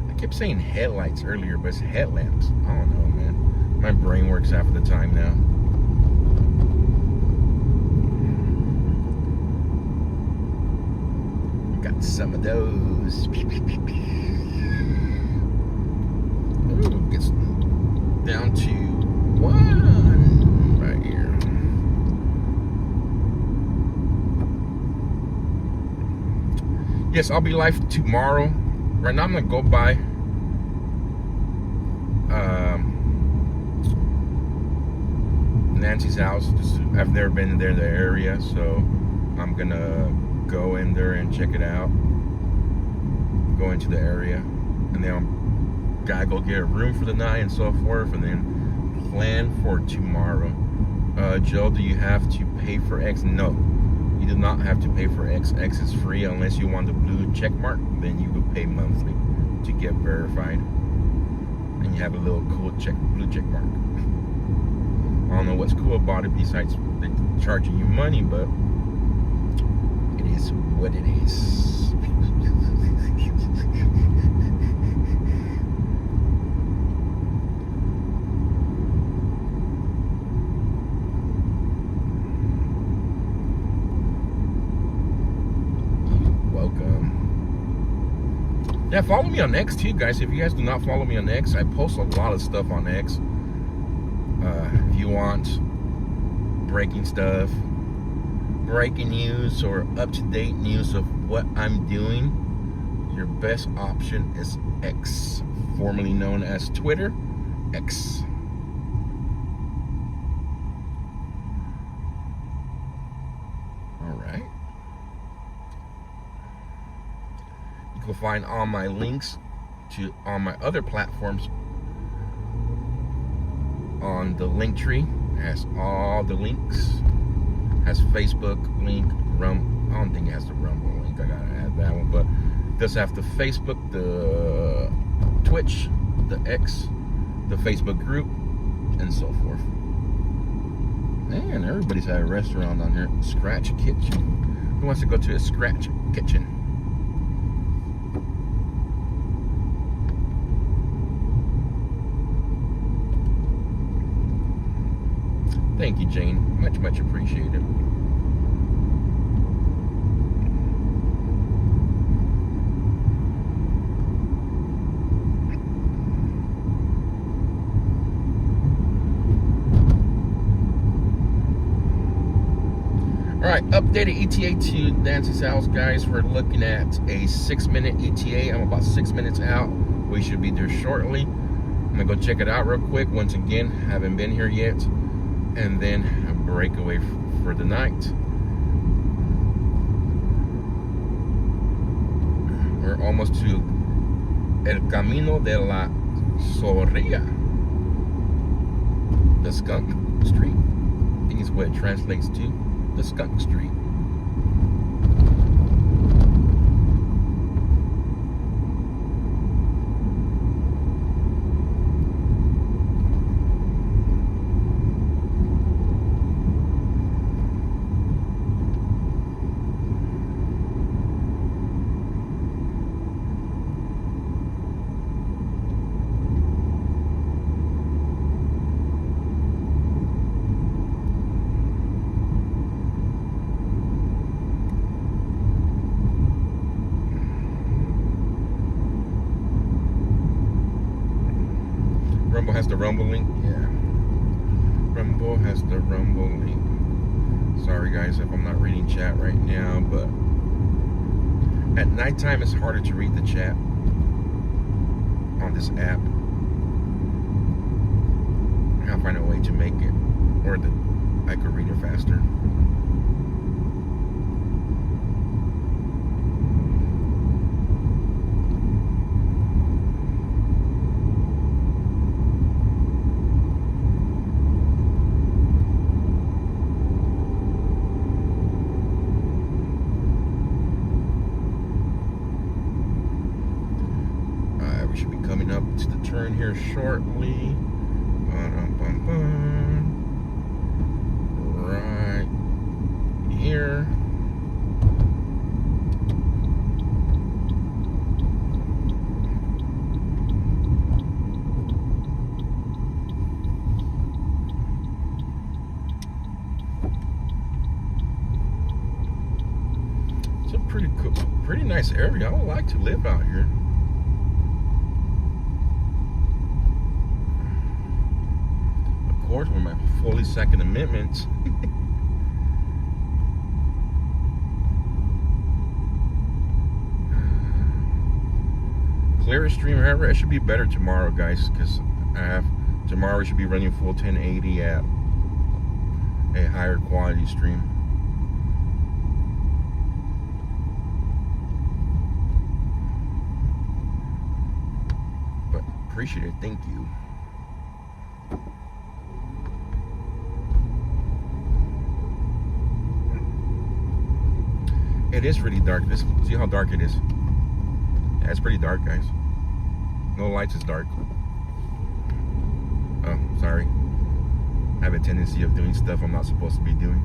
I kept saying headlights earlier, but it's headlamps. I don't know, man. My brain works half of the time now. Got some of those. Ooh, gets down to 1 right here. Yes, I'll be live tomorrow. Right now I'm gonna go by Nancy's house. I've never been there in the area, so I'm gonna go in there and check it out. Go into the area, and then I'm gotta go get a room for the night and so forth, and then plan for tomorrow. Joe, do you have to pay for X? No, you do not have to pay for X. X is free unless you want the blue check mark. Then you will pay monthly to get verified, and you have a little cool blue check mark. I don't know what's cool about it besides they charging you money, but it is what it is. Welcome. Yeah, follow me on X too, guys. If you guys do not follow me on X, I post a lot of stuff on X. If you want breaking stuff, breaking news, or up-to-date news of what I'm doing, your best option is X, formerly known as Twitter, X. All right. You can find all my links to all my other platforms on the link tree. It has all the links. It has Facebook link, I don't think it has the Rumble link. I gotta add that one, but it does have the Facebook, the Twitch, the X, the Facebook group, and so forth. Man, everybody's at a restaurant down here. Scratch Kitchen. Who wants to go to a Scratch Kitchen? Thank you, Jane. Much, much appreciated. Alright, updated ETA to Nancy's house, guys. We're looking at a 6-minute ETA. I'm about 6 minutes out. We should be there shortly. I'm gonna go check it out real quick. Once again, haven't been here yet. And then a breakaway for the night. We're almost to El Camino de la Zorrilla, the Skunk Street. I think is what it translates to. The Skunk Street. Rumble has the Rumble link. Yeah. Rumble has the Rumble link. Sorry guys if I'm not reading chat right now, but at nighttime it's harder to read the chat on this app. I'll find a way to make it, or that I could read it faster. We should be coming up to the turn here shortly. Right here. It's a pretty cool, pretty nice area. I would like to live out here. With my fully Second Amendment. Clearest stream ever. It should be better tomorrow, guys, because tomorrow we should be running full 1080 at a higher quality stream. But appreciate it. Thank you. It is really dark. See how dark it is. Yeah, it's pretty dark, guys. No lights is dark. Oh, sorry. I have a tendency of doing stuff I'm not supposed to be doing.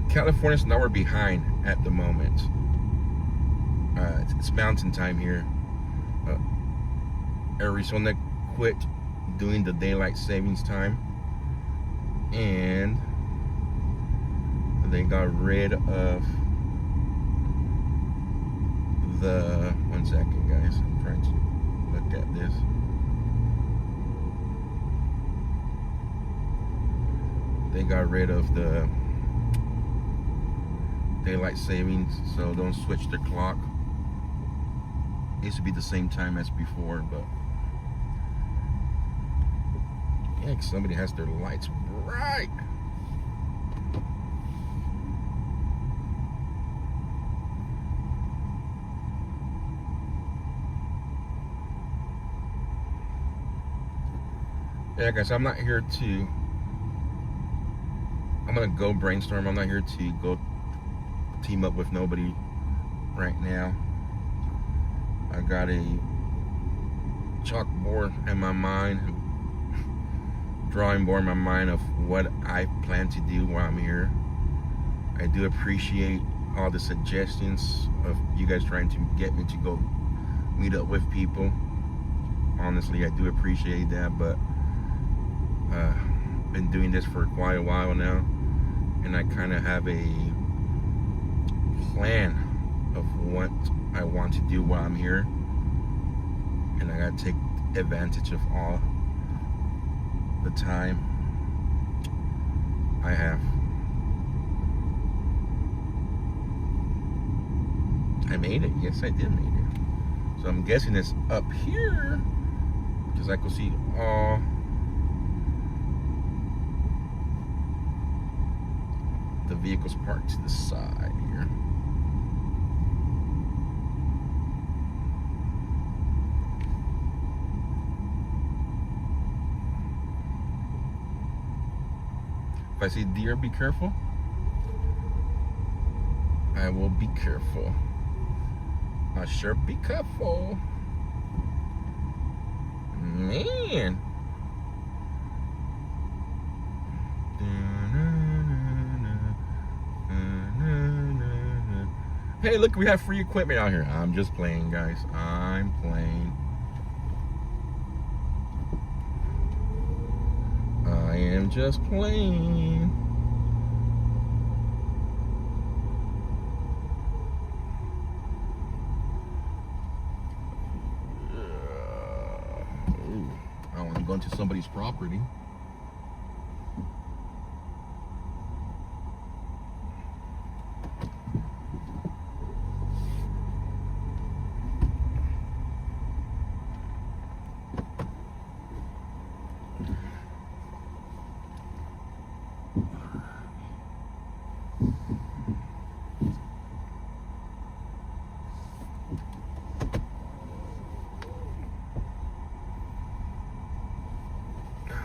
California's an hour behind at the moment. It's mountain time here. Arizona quit doing the daylight savings time, and they got rid of the, one second guys, I'm trying to look at this. They got rid of the daylight savings, so don't switch the clock. It used to be the same time as before, but yeah, somebody has their lights bright. Yeah, guys, I'm not here to, I'm gonna go brainstorm. I'm not here to go team up with nobody right now. I got a chalkboard in my mind, drawing board in my mind of what I plan to do while I'm here. I do appreciate all the suggestions of you guys trying to get me to go meet up with people. Honestly, I do appreciate that, but been doing this for quite a while now, and I kind of have a plan of what I want to do while I'm here, and I gotta take advantage of all the time I have. I made it. Yes, I did make it. So I'm guessing it's up here because I could see all the vehicles parked to the side here. If I see deer, be careful. I will be careful. I sure be careful. Man. Hey, look, we have free equipment out here. I'm just playing, guys. I'm playing. I am just playing. Ooh, I don't want to go into somebody's property.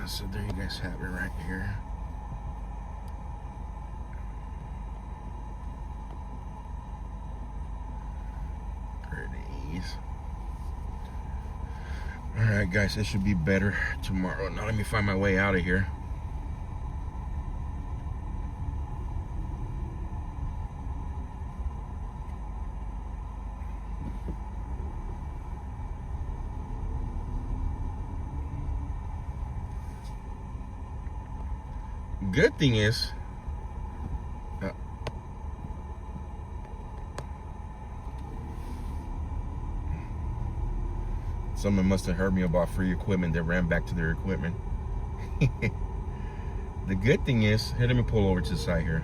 So there you guys have it right here. There it is. Alright guys, it should be better tomorrow. Now let me find my way out of here. Good thing is, someone must have heard me about free equipment. They ran back to their equipment. The good thing is, here, let me pull over to the side here.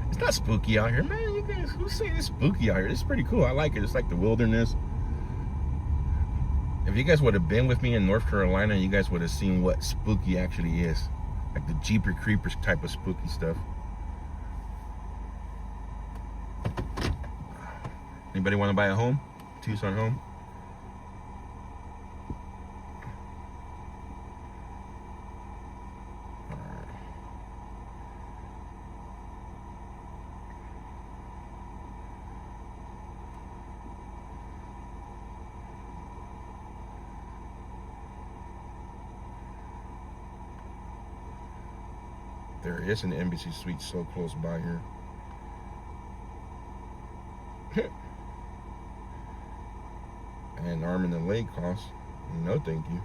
It's not spooky out here, man. You guys, who's saying it's spooky out here? It's pretty cool. I like it. It's like the wilderness. If you guys would have been with me in North Carolina, you guys would have seen what spooky actually is. Like the Jeepers Creepers type of spooky stuff. Anybody want to buy a home? Tucson home? There is an embassy suite so close by here. And arm and a leg cost. No, thank you.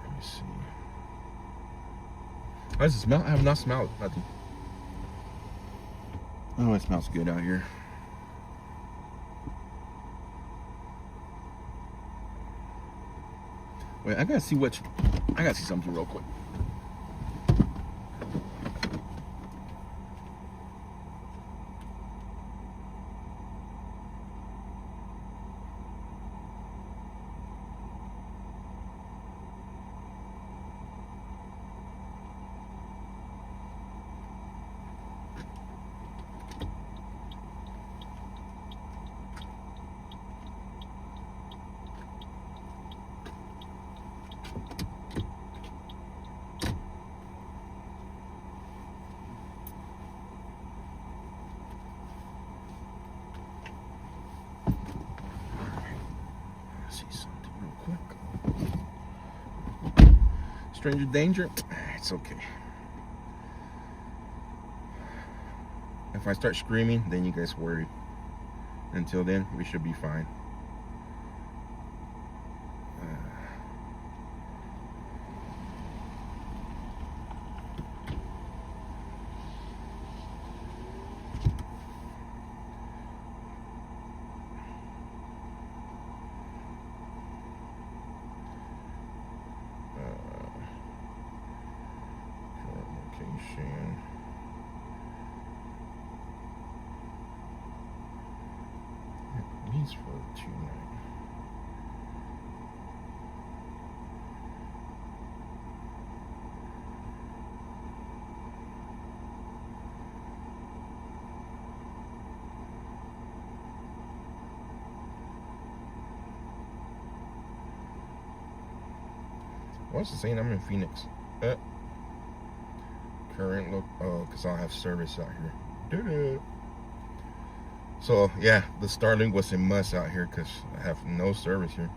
Let me see. How does it smell? I have not smelled nothing. Oh, it smells good out here. Wait, I gotta see something real quick. Stranger danger. It's okay. If I start screaming, then you guys worry. Until then, we should be fine. Current location. At least for 2 nights. What's it saying? I'm in Phoenix. Current look. Oh, because I'll have service out here. Doo-doo. So yeah, the Starlink was a must out here because I have no service here.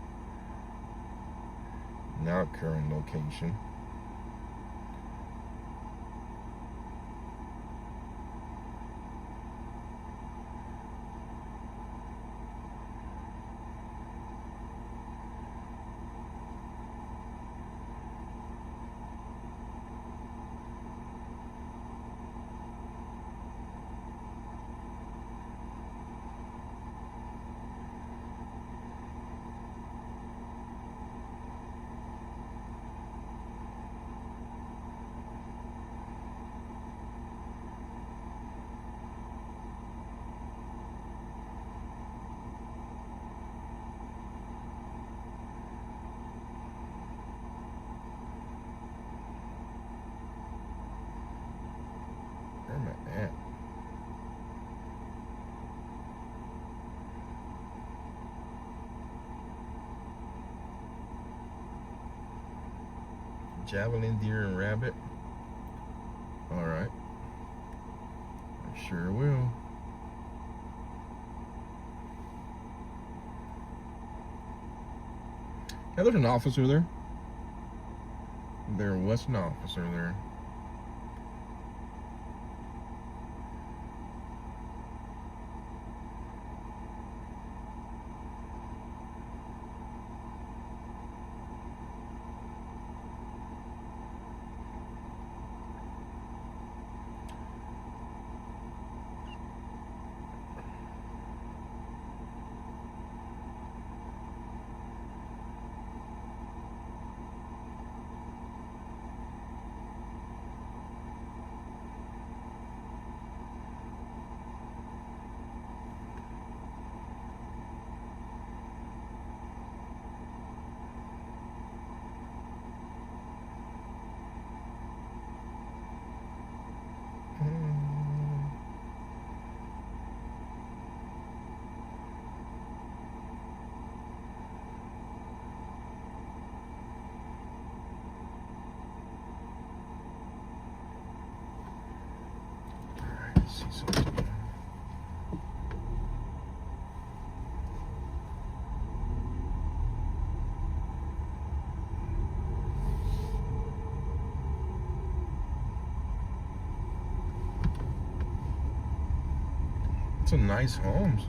Now current location. Where am I at? Javelin, deer, and rabbit. All right. I sure will. Yeah, there's an officer there. There was an officer there. See something. It's a nice homes.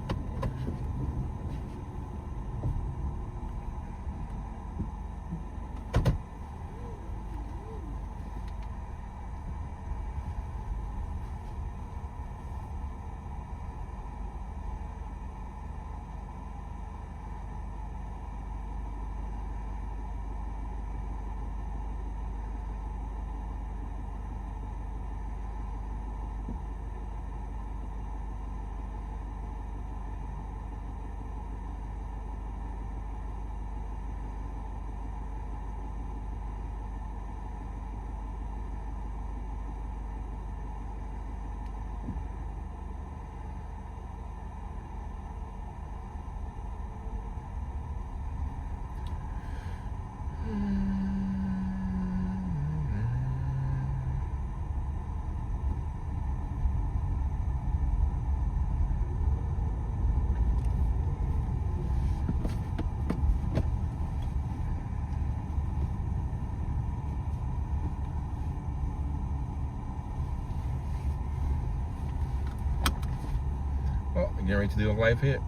Getting ready to do a live hit.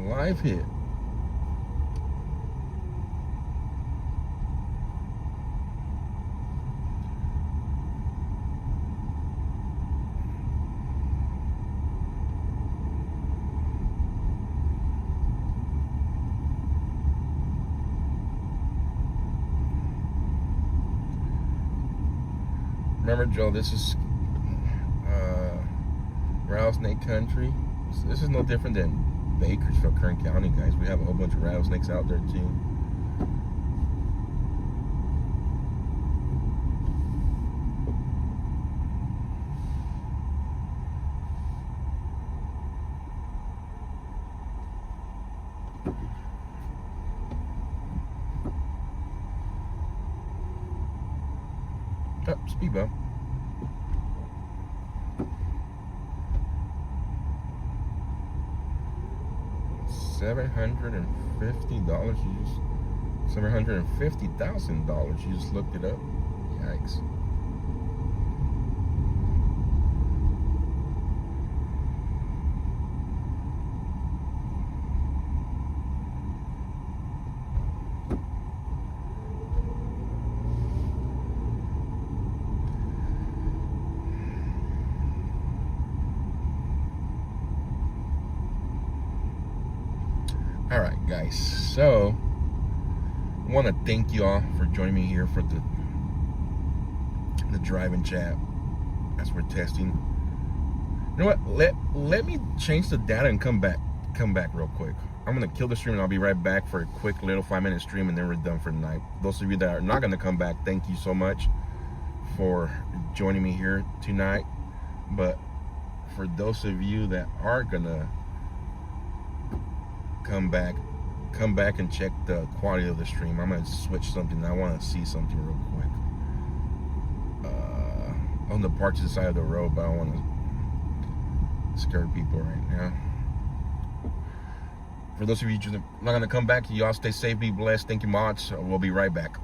Live hit. Remember, Joe, this is rattlesnake country. This is no different than Bakersfield, Kern County, guys. We have a whole bunch of rattlesnakes out there too. Oh, speed bump. $750. $750,000. You just looked it up. Yikes. All right, guys, so I want to thank you all for joining me here for the driving chat as we're testing. You know what, let me change the data and come back real quick. I'm gonna kill the stream and I'll be right back for a quick little 5-minute stream, and then we're done for the night. Those of you that are not gonna come back, thank you so much for joining me here tonight. But for those of you that are gonna come back and check the quality of the stream. I'm gonna switch something. I want to see something real quick. On the park to the side of the road, but I don't want to scare people right now. For those of you not gonna come back, y'all stay safe, be blessed. Thank you, mods. We'll be right back.